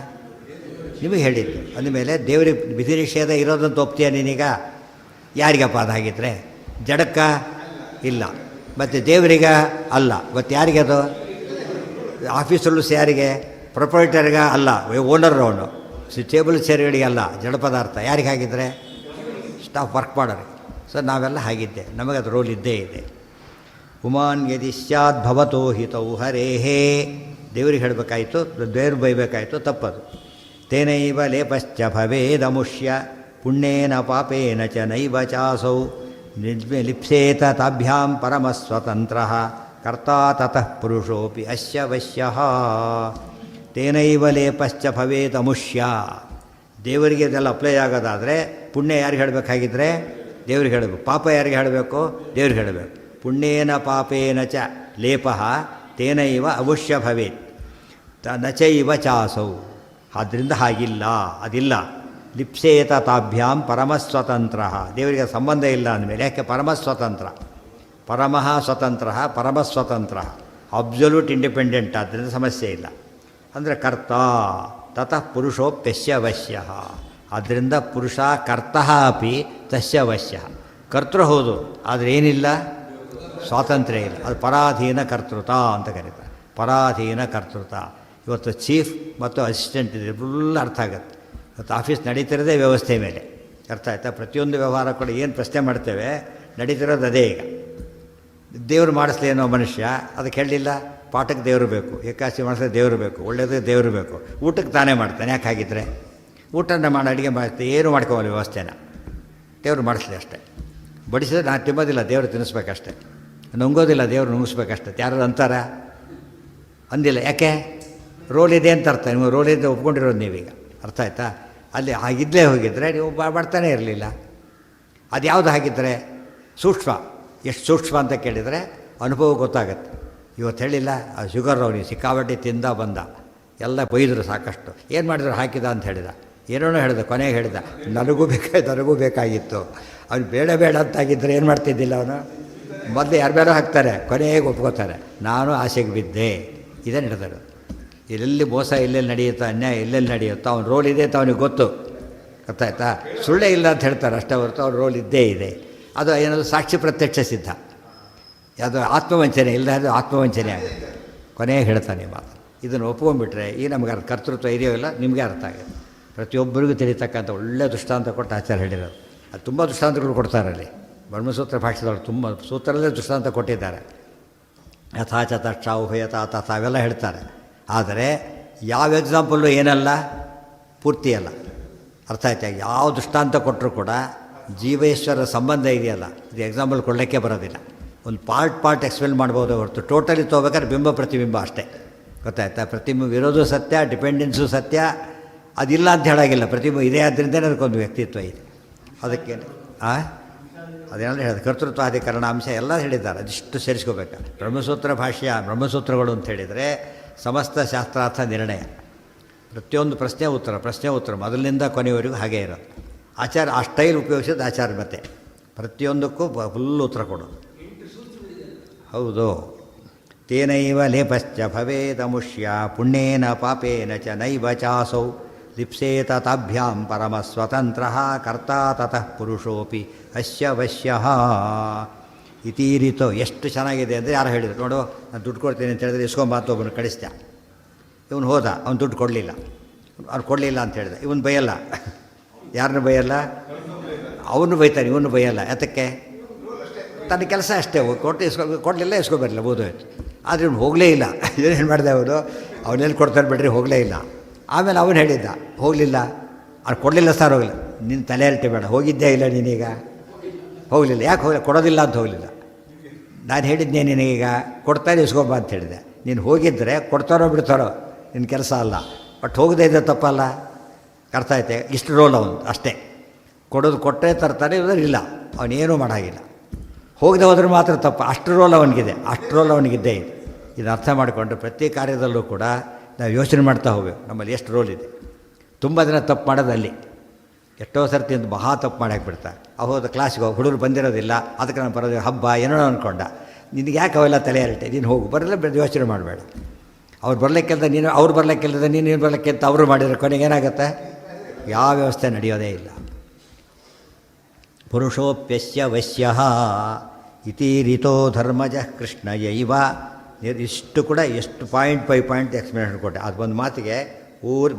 ನಿಮಗೆ ಹೇಳಿದ್ದು. ಅಂದಮೇಲೆ ದೇವ್ರಿಗೆ ವಿಧಿ ನಿಷೇಧ ಇರೋದಂತ ಒಪ್ತೀಯ ನೀನೀಗ? ಯಾರಿಗಪ್ಪ ಅದಾಗಿದ್ದರೆ? ಜಡಕ್ಕ ಇಲ್ಲ, ಮತ್ತು ದೇವರಿಗ ಅಲ್ಲ, ಮತ್ತು ಯಾರಿಗೆ ಅದು? ಆಫೀಸಲ್ಲೂ ಯಾರಿಗೆ? ಪ್ರೊಪರೇಟರ್ಗ ಅಲ್ಲ, ಓನರ್ ಅವನು. ಟೇಬಲ್ ಚೇರ್ಗಳಿಗೆ ಅಲ್ಲ, ಜಡ ಪದಾರ್ಥ ಯಾರಿಗಾಗಿದ್ದರೆ? ಸ್ಟಾಫ್ ವರ್ಕ್ ಮಾಡೋರಿಗೆ. ಸೊ ನಾವೆಲ್ಲ ಹಾಗಿದ್ದೆ, ನಮಗದು ರೋಲ್ ಇದ್ದೇ ಇದೆ. ಉಮಾನ್ ಯದಿ ಸ್ಯಾದ್ ಭವತೋ ಹಿತೌ ಹರೇಹೇ, ದೇವ್ರಿಗೆ ಹೇಳಬೇಕಾಯಿತು, ದೇವ್ರು ಬೈಬೇಕಾಯಿತು, ತಪ್ಪದು. ತೇನೈವ ಲೇಪಶ್ಚ ಭವೇದಮುಷ್ಯ ಪುಣ್ಯೇನ ಪಾಪೇನ ಚ ನೈವ ಚಾಸೌ ಲಿಪ್ಸೇತ ತಾಭ್ಯಾಂ ಪರಮಸ್ವತಂತ್ರ ಕರ್ತಾ ತತಃ ಪುರುಷೋಪಿ ಅಸ್ಯ ವಶ್ಯಃ. ತೇನೈವ ಲೇಪಶ್ಚ ಭವೇದಮುಷ್ಯ. ದೇವರಿಗೆ ಇದೆಲ್ಲ ಅಪ್ಲೈ ಆಗೋದಾದರೆ ಪುಣ್ಯ ಯಾರಿಗೆ ಹೇಳಬೇಕಾಗಿದ್ದರೆ ದೇವ್ರಿಗೆ ಹೇಳಬೇಕು, ಪಾಪ ಯಾರಿಗೆ ಹೇಳಬೇಕು? ದೇವ್ರಿಗೆ ಹೇಳಬೇಕು. ಪುಣ್ಯೇನ ಪಾಪೇನ ಚ ಲೇಪಃ ತೇನೈವ ಅವಶ್ಯ ಭವೇತ್ ನಚೈವ ಚಾಸೌ. ಆದ್ದರಿಂದ ಹಾಗಿಲ್ಲ, ಅದಿಲ್ಲ. ಲಿಪ್ಸೇತ ತಾಭ್ಯಾಂ ಪರಮಸ್ವತಂತ್ರ. ದೇವರಿಗೆ ಸಂಬಂಧ ಇಲ್ಲ ಅಂದಮೇಲೆ ಯಾಕೆ? ಪರಮಸ್ವತಂತ್ರ, ಪರಮಃ ಸ್ವತಂತ್ರ, ಪರಮಸ್ವತಂತ್ರ, ಅಬ್ಸಲ್ಯೂಟ್ ಇಂಡಿಪೆಂಡೆಂಟ್. ಆದ್ದರಿಂದ ಸಮಸ್ಯೆ ಇಲ್ಲ. ಅಂದರೆ ಕರ್ತ ತತಃ ಪುರುಷೋಪ್ಯಸ್ಯ ವಶ್ಯಃ. ಆದ್ದರಿಂದ ಪುರುಷ ಕರ್ತಃ ಅಪಿ ತಸ್ಯ ವಶ್ಯಃ. ಕರ್ತೃ ಹೌದು, ಆದರೆ ಏನಿಲ್ಲ? ಸ್ವಾತಂತ್ರ್ಯ ಇಲ್ಲ. ಅದು ಪರಾಧೀನ ಕರ್ತೃತ ಅಂತ ಕರೀತಾರೆ, ಪರಾಧೀನ ಕರ್ತೃತ. ಇವತ್ತು ಚೀಫ್ ಮತ್ತು ಅಸಿಸ್ಟೆಂಟ್ ಇದೆ, ಫುಲ್ ಅರ್ಥ ಆಗುತ್ತೆ. ಇವತ್ತು ಆಫೀಸ್ ನಡೀತಿರೋದೇ ವ್ಯವಸ್ಥೆ ಮೇಲೆ, ಅರ್ಥ ಆಯ್ತಾ? ಪ್ರತಿಯೊಂದು ವ್ಯವಹಾರ ಕೂಡ ಏನು ಪ್ರಶ್ನೆ ಮಾಡ್ತೇವೆ ನಡೀತಿರೋದು ಅದೇ. ಈಗ ದೇವರು ಮಾಡಿಸ್ಲಿ ಅನ್ನೋ ಮನುಷ್ಯ ಅದಕ್ಕೆ ಹೇಳಲಿಲ್ಲ, ಪಾಠಕ್ಕೆ ದೇವರು ಬೇಕು, ಏಕಾಸಿ ಮಾಡಿಸಿದ್ರೆ ದೇವರು ಬೇಕು, ಒಳ್ಳೆಯದು ದೇವರು ಬೇಕು, ಊಟಕ್ಕೆ ತಾನೇ ಮಾಡ್ತಾನೆ. ಯಾಕೆ ಹಾಗಿದ್ರೆ? ಊಟನ ಮಾಡಿ ಅಡುಗೆ ಮಾಡ್ತೀವಿ, ಏನು ಮಾಡ್ಕೋವಲ್ಲ ವ್ಯವಸ್ಥೆನ, ದೇವರು ಮಾಡಿಸ್ಲಿ ಅಷ್ಟೇ. ಬಡಿಸಿದ್ರೆ ನಾನು ತಿನ್ನೋದಿಲ್ಲ, ದೇವರು ತಿನ್ನಿಸ್ಬೇಕಷ್ಟೆ. ನುಂಗೋದಿಲ್ಲ, ದೇವರು ನುಂಗಿಸ್ಬೇಕಷ್ಟೆ. ಯಾರು ಅಂತಾರ? ಅಂದಿಲ್ಲ. ಯಾಕೆ? ರೋಲ್ ಇದೆ ಅಂತ ಅರ್ಥ. ನೀವು ರೋಲ್ ಇದೆ ಒಪ್ಕೊಂಡಿರೋದು ನೀವೀಗ, ಅರ್ಥ ಆಯ್ತಾ? ಅಲ್ಲಿ ಹಾಗಿದ್ಲೇ ಹೋಗಿದ್ರೆ ನೀವು ಮಾಡ್ತಾನೆ ಇರಲಿಲ್ಲ. ಅದು ಯಾವುದು ಹಾಗಿದ್ದರೆ? ಸೂಕ್ಷ್ಮ. ಎಷ್ಟು ಸೂಕ್ಷ್ಮ ಅಂತ ಕೇಳಿದರೆ ಅನುಭವ ಗೊತ್ತಾಗತ್ತೆ. ಇವತ್ತು ಹೇಳಿಲ್ಲ, ಆ ಶುಗರ್ ಅವನಿಗೆ ಸಿಕ್ಕಾಬಟ್ಟೆ ತಿಂದ ಬಂದ, ಎಲ್ಲ ಬೈದರು ಸಾಕಷ್ಟು. ಏನು ಮಾಡಿದ್ರು? ಹಾಕಿದ ಅಂತ ಹೇಳಿದ, ಏನೇನೋ ಹೇಳಿದ, ಕೊನೆಗೆ ಹೇಳಿದ ನನಗೂ ಬೇಕಾಗಿತ್ತು. ಅವ್ನು ಬೇಡ ಅಂತಾಗಿದ್ದರೆ ಏನು ಮಾಡ್ತಿದ್ದಿಲ್ಲ ಅವನು? ಮೊದಲು ಯಾರು ಬೇರೆ ಹಾಕ್ತಾರೆ, ಕೊನೆಗೆ ಒಪ್ಕೋತಾರೆ. ನಾನು ಆಸೆಗೆ ಬಿದ್ದೆ. ಇದೇ ನಡೆದರು. ಎಲ್ಲೆಲ್ಲಿ ಮೋಸ ಎಲ್ಲೆಲ್ಲಿ ನಡೆಯುತ್ತೋ, ಅನ್ಯಾಯ ಎಲ್ಲೆಲ್ಲಿ ನಡೆಯುತ್ತೋ ಅವ್ನ ರೋಲ್ ಇದೆ ಅಂತ ಅವನಿಗೆ ಗೊತ್ತು, ಗೊತ್ತಾಯ್ತಾ? ಸುಳ್ಳೇ ಇಲ್ಲ ಅಂತ ಹೇಳ್ತಾರೆ ಅಷ್ಟೇ ಹೊರತು ಅವ್ರ ರೋಲ್ ಇದ್ದೇ ಇದೆ. ಅದು ಏನಾದರೂ ಸಾಕ್ಷಿ ಪ್ರತ್ಯಕ್ಷ ಸಿದ್ಧ. ಅದು ಆತ್ಮವಂಚನೆ ಇಲ್ಲ, ಅದು ಆತ್ಮವಂಚನೆ ಆಗುತ್ತೆ. ಕೊನೆಗೆ ಹೇಳ್ತಾನೆ ಮಾತು. ಇದನ್ನು ಒಪ್ಕೊಂಡ್ಬಿಟ್ರೆ ಈ ನಮಗೆ ಕರ್ತೃತ್ವ ಇದೆಯೋ ಇಲ್ಲ ನಿಮಗೆ ಅರ್ಥ ಆಗುತ್ತೆ. ಪ್ರತಿಯೊಬ್ಬರಿಗೂ ತಿಳಿತಕ್ಕಂಥ ಒಳ್ಳೆಯ ದೃಷ್ಟಾಂತ ಕೊಟ್ಟು ಆಚಾರ್ಯ ಹೇಳಿರೋದು. ಅದು ತುಂಬ ದೃಷ್ಟಾಂತಗಳು ಕೊಡ್ತಾರೆ ಅಲ್ಲಿ ಬ್ರಹ್ಮಸೂತ್ರ ಭಾಷೆದವರು. ತುಂಬ ಸೂತ್ರಲ್ಲೇ ದೃಷ್ಟಾಂತ ಕೊಟ್ಟಿದ್ದಾರೆ. ಯಥಾಚ ತಕ್ಷ ಉಭಯತ ತಥ ಅವೆಲ್ಲ ಹೇಳ್ತಾರೆ. ಆದರೆ ಯಾವ ಎಕ್ಸಾಂಪಲ್ಲು ಏನಲ್ಲ, ಪೂರ್ತಿ ಅಲ್ಲ, ಅರ್ಥ ಆಯ್ತಾ? ಯಾವ ದೃಷ್ಟಾಂತ ಕೊಟ್ಟರು ಕೂಡ ಜೀವೇಶ್ವರ ಸಂಬಂಧ ಇದೆಯಲ್ಲ, ಇದು ಎಕ್ಸಾಂಪಲ್ ಕೊಡಲಿಕ್ಕೆ ಬರೋದಿಲ್ಲ. ಒಂದು ಪಾರ್ಟ್ ಎಕ್ಸ್ಪ್ಲೇನ್ ಮಾಡ್ಬೋದು ಹೊರತು ಟೋಟಲಿ ತೊಗೋಬೇಕಾದ್ರೆ ಬಿಂಬ ಪ್ರತಿಬಿಂಬ ಅಷ್ಟೇ, ಗೊತ್ತಾಯ್ತಾ? ಪ್ರತಿಬಿಂಬ ಇರೋದು ಸತ್ಯ, ಡಿಪೆಂಡೆನ್ಸು ಸತ್ಯ, ಅದಿಲ್ಲ ಅಂತ ಹೇಳಾಗಿಲ್ಲ. ಪ್ರತಿಬಿಂಬ ಇದೆ, ಆದ್ದರಿಂದನೇ ಅದಕ್ಕೊಂದು ವ್ಯಕ್ತಿತ್ವ ಇದೆ. ಅದಕ್ಕೆ ಅದೇನೆಲ್ಲ ಹೇಳಿದೆ, ಕರ್ತೃತ್ವಾಧಿಕರಣ ಅಂಶ ಎಲ್ಲ ಹೇಳಿದ್ದಾರೆ. ಅದಿಷ್ಟು ಸೇರಿಸ್ಕೋಬೇಕು. ಬ್ರಹ್ಮಸೂತ್ರ ಭಾಷ್ಯ, ಬ್ರಹ್ಮಸೂತ್ರಗಳು ಅಂತ ಹೇಳಿದರೆ ಸಮಸ್ತ ಶಾಸ್ತ್ರಾರ್ಥ ನಿರ್ಣಯ. ಪ್ರತಿಯೊಂದು ಪ್ರಶ್ನೆ ಉತ್ತರ ಮೊದಲಿನಿಂದ ಕೊನೆಯವರೆಗೂ ಹಾಗೇ ಇರೋದು. ಆಚಾರ ಆ ಸ್ಟೈಲ್ ಉಪಯೋಗಿಸಿದ ಆಚಾರ ಮತ್ತೆ ಪ್ರತಿಯೊಂದಕ್ಕೂ ಫುಲ್ ಉತ್ತರ ಕೊಡೋದು. ಹೌದು. ತೇನೈವ ಲೇಪಶ್ಚ ಭವೇದಮುಷ್ಯ ಪುಣ್ಯೇನ ಪಾಪೇನ ಚ ನೈವ ಚಾಸೌ ಲಿಪ್ಸೇತ ತಾಭ್ಯಾಂ ಪರಮಸ್ವತಂತ್ರ ಕರ್ತಾ ತತಃ ಪುರುಷೋಪಿ ಅಸ್ಯ ವಶ್ಯಃ ಇತೀರಿತೋ. ಎಷ್ಟು ಚೆನ್ನಾಗಿದೆ ಅಂದರೆ ಯಾರು ಹೇಳಿದ್ರು ನೋಡು, ನಾನು ದುಡ್ಡು ಕೊಡ್ತೀನಿ ಅಂತ ಹೇಳಿದ್ರೆ ಇಸ್ಕೊಂಬಾತು ಒಬ್ಬನು ಕಳಿಸ್ದ. ಇವನು ಹೋದ, ಅವನು ದುಡ್ಡು ಕೊಡಲಿಲ್ಲ, ಅವ್ನು ಕೊಡಲಿಲ್ಲ ಅಂತ ಹೇಳಿದ. ಇವನು ಬೈಯಲ್ಲ, ಯಾರನ್ನು ಬೈಯಲ್ಲ, ಅವನು ಬೈತಾನೆ, ಇವನು ಬೈಯಲ್ಲ. ಯಾತಕ್ಕೆ? ತನ್ನ ಕೆಲಸ ಅಷ್ಟೇ, ಕೊಡಲಿಲ್ಲ ಇಸ್ಕೊಬರಲಿಲ್ಲ ಓದೋಯ್ತು. ಆದರೆ ಇವನು ಹೋಗಲೇ ಇಲ್ಲ. ಏನೇನು ಮಾಡಿದೆ ಅವನು, ಅವನೇನು ಕೊಡ್ತಾನೆ ಬಿಡ್ರಿ, ಹೋಗಲೇ ಇಲ್ಲ. ಆಮೇಲೆ ಅವನು ಹೇಳಿದ್ದ, ಹೋಗಲಿಲ್ಲ, ಅವ್ನು ಕೊಡಲಿಲ್ಲ ಸರ್, ಹೋಗಲಿಲ್ಲ. ನಿನ್ನ ತಲೆ ಅಲ್ಟಿ ಬೇಡ, ಹೋಗಿದ್ದೇ ಇಲ್ಲ ನೀನೀಗ, ಹೋಗಲಿಲ್ಲ. ಯಾಕೆ ಹೋಗಲಿಲ್ಲ? ಕೊಡೋದಿಲ್ಲ ಅಂತ ಹೋಗಲಿಲ್ಲ. ನಾನು ಹೇಳಿದ್ದೆ ನಿನಗೀಗ ಕೊಡ್ತಾರೆ ಇಸ್ಕೊಬ ಅಂತ ಹೇಳಿದೆ. ನೀನು ಹೋಗಿದ್ದರೆ ಕೊಡ್ತಾರೋ ಬಿಡ್ತಾರೋ ನಿನ್ನ ಕೆಲಸ ಅಲ್ಲ, ಬಟ್ ಹೋಗದೇ ಇದ್ದರೆ ತಪ್ಪಲ್ಲ. ಅರ್ಥ ಐತೆ? ಇಷ್ಟು ರೋಲ್ ಅವನು ಅಷ್ಟೇ. ಕೊಡೋದು ಕೊಟ್ಟರೆ ತರ್ತಾನೆ, ಇಲ್ಲ ಅವನೇನೂ ಮಾಡೋಂಗಿಲ್ಲ. ಹೋಗದೆ ಹೋದ್ರೆ ಮಾತ್ರ ತಪ್ಪು. ಅಷ್ಟು ರೋಲ್ ಅವನಿಗಿದೆ, ಅಷ್ಟು ರೋಲ್ ಅವನಿಗಿದ್ದೇ ಇದೆ. ಇದನ್ನು ಅರ್ಥ ಮಾಡಿಕೊಂಡ್ರೆ ಪ್ರತಿ ಕಾರ್ಯದಲ್ಲೂ ಕೂಡ ನಾವು ಯೋಚನೆ ಮಾಡ್ತಾ ಹೋಗಬೇಕು, ನಮ್ಮಲ್ಲಿ ಎಷ್ಟು ರೋಲ್ ಇದೆ. ತುಂಬ ಜನ ತಪ್ಪು ಮಾಡೋದು ಅಲ್ಲಿ. ಎಷ್ಟೋ ಸರ್ತಿ ಅಂತ ಮಹಾ ತಪ್ಪು ಮಾಡಿ ಹಾಕ್ಬಿಡ್ತಾರೆ. ಹೋದ ಕ್ಲಾಸಿಗೆ ಹೋಗಿ ಹುಡುಗರು ಬಂದಿರೋದಿಲ್ಲ, ಅದಕ್ಕೆ ನಾನು ಬರೋದು ಹಬ್ಬ ಏನೋ ಅಂದ್ಕೊಂಡ. ನಿನಗೆ ಯಾಕೆ ಅವೆಲ್ಲ ತಲೆ ಹರಟೆ, ನೀನು ಹೋಗು, ಬರಲ್ಲ ಯೋಚನೆ ಮಾಡಬೇಡ. ಅವ್ರು ಬರ್ಲಿಕ್ಕಿಲ್ದ ನೀನು, ಅವ್ರು ಬರ್ಲಿಕ್ಕಿಲ್ಲದ ನೀನು ಬರ್ಲಿಕ್ಕೆ ಅಂತ ಅವರು ಮಾಡಿದ್ರೆ ಕೊನೆಗೆ ಏನಾಗುತ್ತೆ? ಯಾವ ವ್ಯವಸ್ಥೆ ನಡೆಯೋದೇ ಇಲ್ಲ. ಪುರುಷೋಪ್ಯಸ್ಯ ವಶ್ಯಃ ಇತೀರಿತೋ ಧರ್ಮಜ ಕೃಷ್ಣಯೈವ. ಇಷ್ಟು ಕೂಡ ಎಷ್ಟು ಪಾಯಿಂಟ್ ಬೈ ಪಾಯಿಂಟ್ ಎಕ್ಸ್ಪ್ಲನೇಷನ್ ಕೊಟ್ಟೆ. ಅದು ಒಂದು ಮಾತಿಗೆ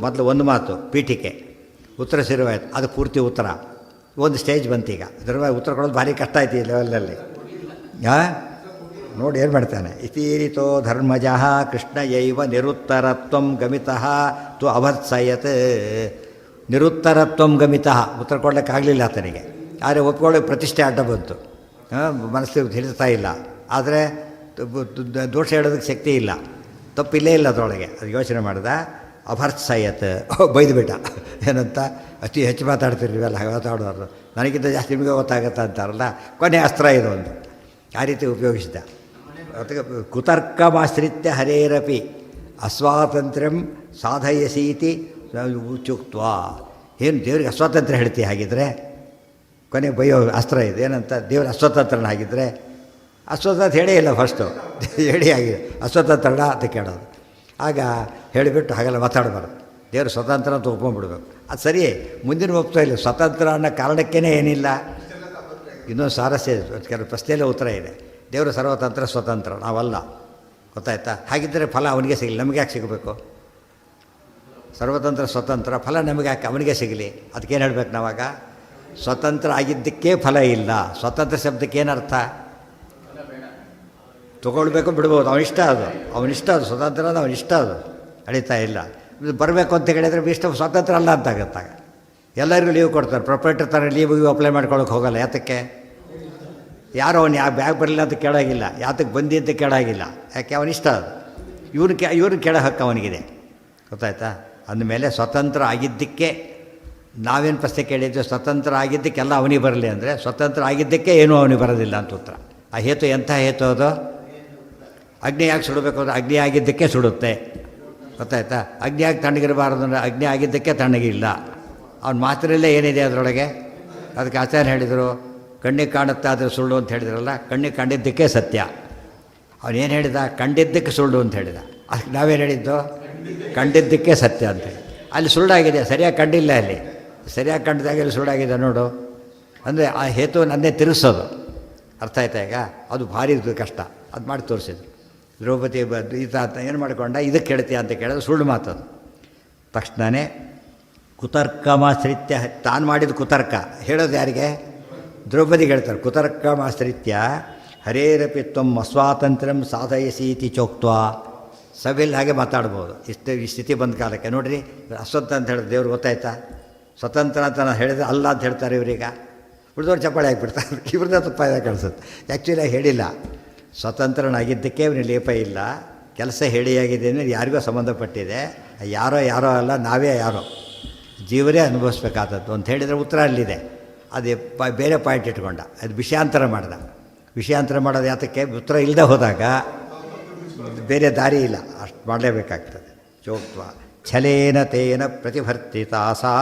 ಮೊದಲು ಒಂದು ಮಾತು ಪೀಠಿಕೆ, ಉತ್ತರ ಶುರುವಾಯಿತು, ಅದು ಪೂರ್ತಿ ಉತ್ತರ. ಒಂದು ಸ್ಟೇಜ್ ಬಂತೀಗ, ಇದರ ಉತ್ತರ ಕೊಡೋದು ಭಾರಿ ಕಷ್ಟ ಆಯ್ತು ಈ ಲೆವೆಲಲ್ಲಿ. ನೋಡಿ ಏನು ಮಾಡ್ತಾನೆ. ಇತೀರಿತೋ ಧರ್ಮಜ ಕೃಷ್ಣಯೈವ ನಿರುತ್ತರತ್ವಂ ಗಮಿತಃ ತು ಅವತ್ಸಯತ್. ನಿರುತ್ತರತ್ವಂ ಗಮಿತಃ, ಉತ್ತರ ಕೊಡಲಿಕ್ಕಾಗಲಿಲ್ಲ ಆತನಿಗೆ. ಆದರೆ ಒಪ್ಕೊಳ್ಳೋಕೆ ಪ್ರತಿಷ್ಠೆ ಅಡ್ಡ ಬಂತು, ಮನಸ್ಸಿಗೆ ತಿಳಿಸ್ತಾ ಇಲ್ಲ. ಆದರೆ ದೋಷ ಹೇಳೋದಕ್ಕೆ ಶಕ್ತಿ ಇಲ್ಲ, ತಪ್ಪಿಲ್ಲೇ ಇಲ್ಲ ಅದರೊಳಗೆ. ಅದು ಯೋಚನೆ ಮಾಡಿದ. ಅಭರ್ತ್ಸಯತ್, ಬೈದುಬಿಟ್ಟ. ಏನಂತ, ಅತಿ ಹೆಚ್ಚು ಮಾತಾಡ್ತಿರ್ಲಿವಲ್ಲ, ಹಾಗೆ ಮಾತಾಡೋರು, ನನಗಿಂತ ಜಾಸ್ತಿ ನಿಮಗೆ ಗೊತ್ತಾಗತ್ತಾ ಅಂತಾರಲ್ಲ, ಕೊನೆ ಅಸ್ತ್ರ ಇದು ಒಂದು. ಆ ರೀತಿ ಉಪಯೋಗಿಸಿದ. ಅದಕ್ಕೆ ಕುತರ್ಕಮಾಶ್ರಿತ್ಯ ಹರೇರಪಿ ಅಸ್ವಾತಂತ್ರ್ಯಂ ಸಾಧಯಸೀತಿ ಉಚುಕ್ತ. ಏನು ದೇವರಿಗೆ ಅಸ್ವಾತಂತ್ರ್ಯ ಹೇಳ್ತೀವಿ ಹಾಗಿದ್ರೆ? ಕೊನೆಗೆ ಬೈಯೋ ಅಸ್ತ್ರ ಇದು. ಏನಂತ, ದೇವರು ಅಸ್ವತಂತ್ರನ ಹಾಗಿದ್ರೆ? ಅಸ್ವತಂತ್ರ ಹೇಳೇ ಇಲ್ಲ ಫಸ್ಟು, ಹೇಳಿ ಆಗಿದೆ ಅಸ್ವತಂತ್ರನ ಅಂತ ಕೇಳೋದು. ಆಗ ಹೇಳಿಬಿಟ್ಟು ಹಾಗೆಲ್ಲ ಮಾತಾಡಬಾರ್ದು. ದೇವರು ಸ್ವತಂತ್ರ ಅಂತ ಒಪ್ಕೊಂಡ್ಬಿಡ್ಬೇಕು. ಅದು ಸರಿಯೇ, ಮುಂದಿನ ಒಪ್ತಾ ಇಲ್ಲ. ಸ್ವತಂತ್ರ ಅನ್ನೋ ಕಾರಣಕ್ಕೇ ಏನಿಲ್ಲ. ಇನ್ನೊಂದು ಸಾರಸ್ಯ, ಕೆಲವು ಪ್ರಶ್ನೆಯಲ್ಲೇ ಉತ್ತರ ಇದೆ. ದೇವರು ಸರ್ವತಂತ್ರ ಸ್ವತಂತ್ರ, ನಾವಲ್ಲ. ಗೊತ್ತಾಯ್ತಾ? ಹಾಗಿದ್ದರೆ ಫಲ ಅವನಿಗೆ ಸಿಗಲಿ, ನಮಗೆ ಯಾಕೆ ಸಿಗಬೇಕು? ಸರ್ವತಂತ್ರ ಸ್ವತಂತ್ರ, ಫಲ ನಮಗೆ ಯಾಕೆ ಅವನಿಗೆ ಸಿಗಲಿ? ಅದಕ್ಕೇನು ಹೇಳ್ಬೇಕು ನಾವಾಗ? ಸ್ವತಂತ್ರ ಆಗಿದ್ದಕ್ಕೆ ಫಲ ಇಲ್ಲ. ಸ್ವತಂತ್ರ ಶಬ್ದಕ್ಕೆ ಏನರ್ಥ? ತೊಗೊಳ್ಬೇಕು ಬಿಡ್ಬೋದು, ಅವನಿಷ್ಟ ಅದು, ಅವನಿಷ್ಟ ಅದು. ಸ್ವತಂತ್ರ ಅದು ಅವನಿಷ್ಟ, ಅದು ಅಳಿತಾ ಇಲ್ಲ. ಬರಬೇಕು ಅಂತ ಹೇಳಿದರೆ ಇಷ್ಟ ಸ್ವತಂತ್ರ ಅಲ್ಲ ಅಂತ ಆಗುತ್ತಾಗ. ಎಲ್ಲರಿಗೂ ಲೀವ್ ಕೊಡ್ತಾರೆ. ಪ್ರೊಪ್ರೈಟರ್ ಥರ ಲೀವಿಗೆ ಅಪ್ಲೈ ಮಾಡ್ಕೊಳ್ಳೋಕೆ ಹೋಗಲ್ಲ. ಯಾತಕ್ಕೆ? ಯಾರೋ ಅವನು ಯಾವ ಬ್ಯಾಗ್ ಬರಲಿಲ್ಲ ಅಂತ ಕೇಳೋಗಿಲ್ಲ, ಯಾತಕ್ಕೆ ಬಂದಿ ಅಂತ ಕೇಳೋಗಿಲ್ಲ. ಯಾಕೆ? ಅವನಿಷ್ಟ ಅದು. ಇವ್ರನ್ನ ಕೇಳೋ ಹಕ್ಕು ಅವನಿಗಿದೆ. ಗೊತ್ತಾಯ್ತಾ? ಅಂದಮೇಲೆ ಸ್ವತಂತ್ರ ಆಗಿದ್ದಕ್ಕೆ ನಾವೇನು ಪ್ರಶ್ನೆ ಕೇಳಿದ್ವಿ? ಸ್ವತಂತ್ರ ಆಗಿದ್ದಕ್ಕೆಲ್ಲ ಅವನಿಗೆ ಬರಲಿ ಅಂದರೆ, ಸ್ವತಂತ್ರ ಆಗಿದ್ದಕ್ಕೆ ಏನೂ ಅವನಿಗೆ ಬರೋದಿಲ್ಲ ಅಂತ ಉತ್ತರ. ಆ ಹೇತು ಎಂಥ ಹೇತು ಅದು? ಅಗ್ನಿ ಯಾಕೆ ಸುಡಬೇಕು ಅಂದರೆ ಅಗ್ನಿ ಆಗಿದ್ದಕ್ಕೆ ಸುಡುತ್ತೆ. ಗೊತ್ತಾಯ್ತಾ? ಅಗ್ನಿ ಆಗಿ ತಣ್ಣಗಿರಬಾರ್ದು ಅಂದರೆ ಅಗ್ನಿ ಆಗಿದ್ದಕ್ಕೆ ತಣ್ಣಗಿಲ್ಲ. ಅವ್ನ ಮಾತ್ರಲ್ಲೇ ಏನಿದೆ ಅದರೊಳಗೆ? ಅದಕ್ಕೆ ಆಚಾರ್ಯ ಹೇಳಿದರು, ಕಣ್ಣಿಗೆ ಕಾಣುತ್ತೆ ಆದರೆ ಸುಳ್ಳು ಅಂತ ಹೇಳಿದ್ರಲ್ಲ, ಕಣ್ಣಿಗೆ ಕಂಡಿದ್ದಕ್ಕೆ ಸತ್ಯ. ಅವನೇನು ಹೇಳಿದ? ಕಂಡಿದ್ದಕ್ಕೆ ಸುಳ್ಳು ಅಂತ ಹೇಳಿದ. ಅದಕ್ಕೆ ನಾವೇನು ಹೇಳಿದ್ದು? ಕಂಡಿದ್ದಕ್ಕೆ ಸತ್ಯ ಅಂತೇಳಿ. ಅಲ್ಲಿ ಸುಳ್ಳಾಗಿದೆ, ಸರಿಯಾಗಿ ಕಂಡಿಲ್ಲ. ಅಲ್ಲಿ ಸರಿಯಾಗಿ ಕಂಡಿದಾಗ ಅಲ್ಲಿ ಸುಳ್ಳಾಗಿದೆ ನೋಡು. ಅಂದರೆ ಆ ಹೇತು ನನ್ನೇ ತಿರುಗಿಸೋದು. ಅರ್ಥ ಆಯ್ತಾ ಈಗ? ಅದು ಭಾರಿ ಕಷ್ಟ. ಅದು ಮಾಡಿ ತೋರಿಸಿದ್ರು. ದ್ರೌಪದಿ ಈತ ಏನು ಮಾಡಿಕೊಂಡ, ಇದಕ್ಕೆ ಹೇಳ್ತೀಯ ಅಂತ ಕೇಳಿದ್ರೆ ಸುಳ್ಳು ಮಾತದು. ತಕ್ಷಣವೇ ಕುತರ್ಕಮಾಶ್ರಿತ್ಯ, ತಾನು ಮಾಡಿದ ಕುತರ್ಕ ಹೇಳೋದು ಯಾರಿಗೆ? ದ್ರೌಪದಿಗೆ ಹೇಳ್ತಾರೆ. ಕುತರ್ಕಮಾಶ್ರಿತ್ಯ ಹರೇರಪಿ ತ್ವಂ ಅಸ್ವಾತಂತ್ರ್ಯಂ ಸಾಧಯಸೀತಿ ಚೋಕ್ತ್ವ. ಸಭೆಯಲ್ಲಿ ಹಾಗೆ ಮಾತಾಡ್ಬೋದು. ಈ ಸ್ಥಿತಿ ಬಂದ ಕಾಲಕ್ಕೆ ನೋಡಿರಿ, ಅಸ್ವತಂತ್ರ ಅಂತ ಹೇಳಿದ್ರೆ ದೇವ್ರು ಗೊತ್ತಾಯ್ತಾ? ಸ್ವತಂತ್ರ ಅಂತ ನಾನು ಹೇಳಿದ್ರೆ ಅಲ್ಲ ಅಂತ ಹೇಳ್ತಾರೆ ಇವರೀಗ. ಉಳಿದವ್ರು ಚಪ್ಪಾಳೆ ಹಾಕಿಬಿಡ್ತಾರೆ. ಇವ್ರದ್ದೇ ತಪ್ಪಾದ ಕಾಣಿಸುತ್ತೆ. ಆ್ಯಕ್ಚುಲಿ ಹೇಳಿಲ್ಲ. ಸ್ವತಂತ್ರನಾಗಿದ್ದಕ್ಕೆ ಅವನಿಗೆ ಲೇಪ ಇಲ್ಲ. ಕೆಲಸ ಹೇಳಿಯಾಗಿದೆ ಅಂದರೆ ಯಾರಿಗೋ ಸಂಬಂಧಪಟ್ಟಿದೆ. ಯಾರೋ ಯಾರೋ ಅಲ್ಲ, ನಾವೇ ಯಾರೋ, ಜೀವರೇ ಅನುಭವಿಸ್ಬೇಕಾದದ್ದು ಅಂತ ಹೇಳಿದರೆ ಉತ್ತರ ಅಲ್ಲಿದೆ. ಅದು ಬೇರೆ ಪಾಯಿಂಟ್ ಇಟ್ಕೊಂಡ. ಅದು ವಿಷಯಾಂತರ ಮಾಡ್ದ. ವಿಷಯಾಂತರ ಮಾಡೋದು ಯಾತಕ್ಕೆ? ಉತ್ತರ ಇಲ್ಲದೆ ಹೋದಾಗ ಬೇರೆ ದಾರಿ ಇಲ್ಲ, ಅಷ್ಟು ಮಾಡಲೇಬೇಕಾಗ್ತದೆ. ಚೋಕ್ತ್ವ ಛಲೇನ ತೇನ ಪ್ರತಿಭರ್ತಿತಾ ಸಾ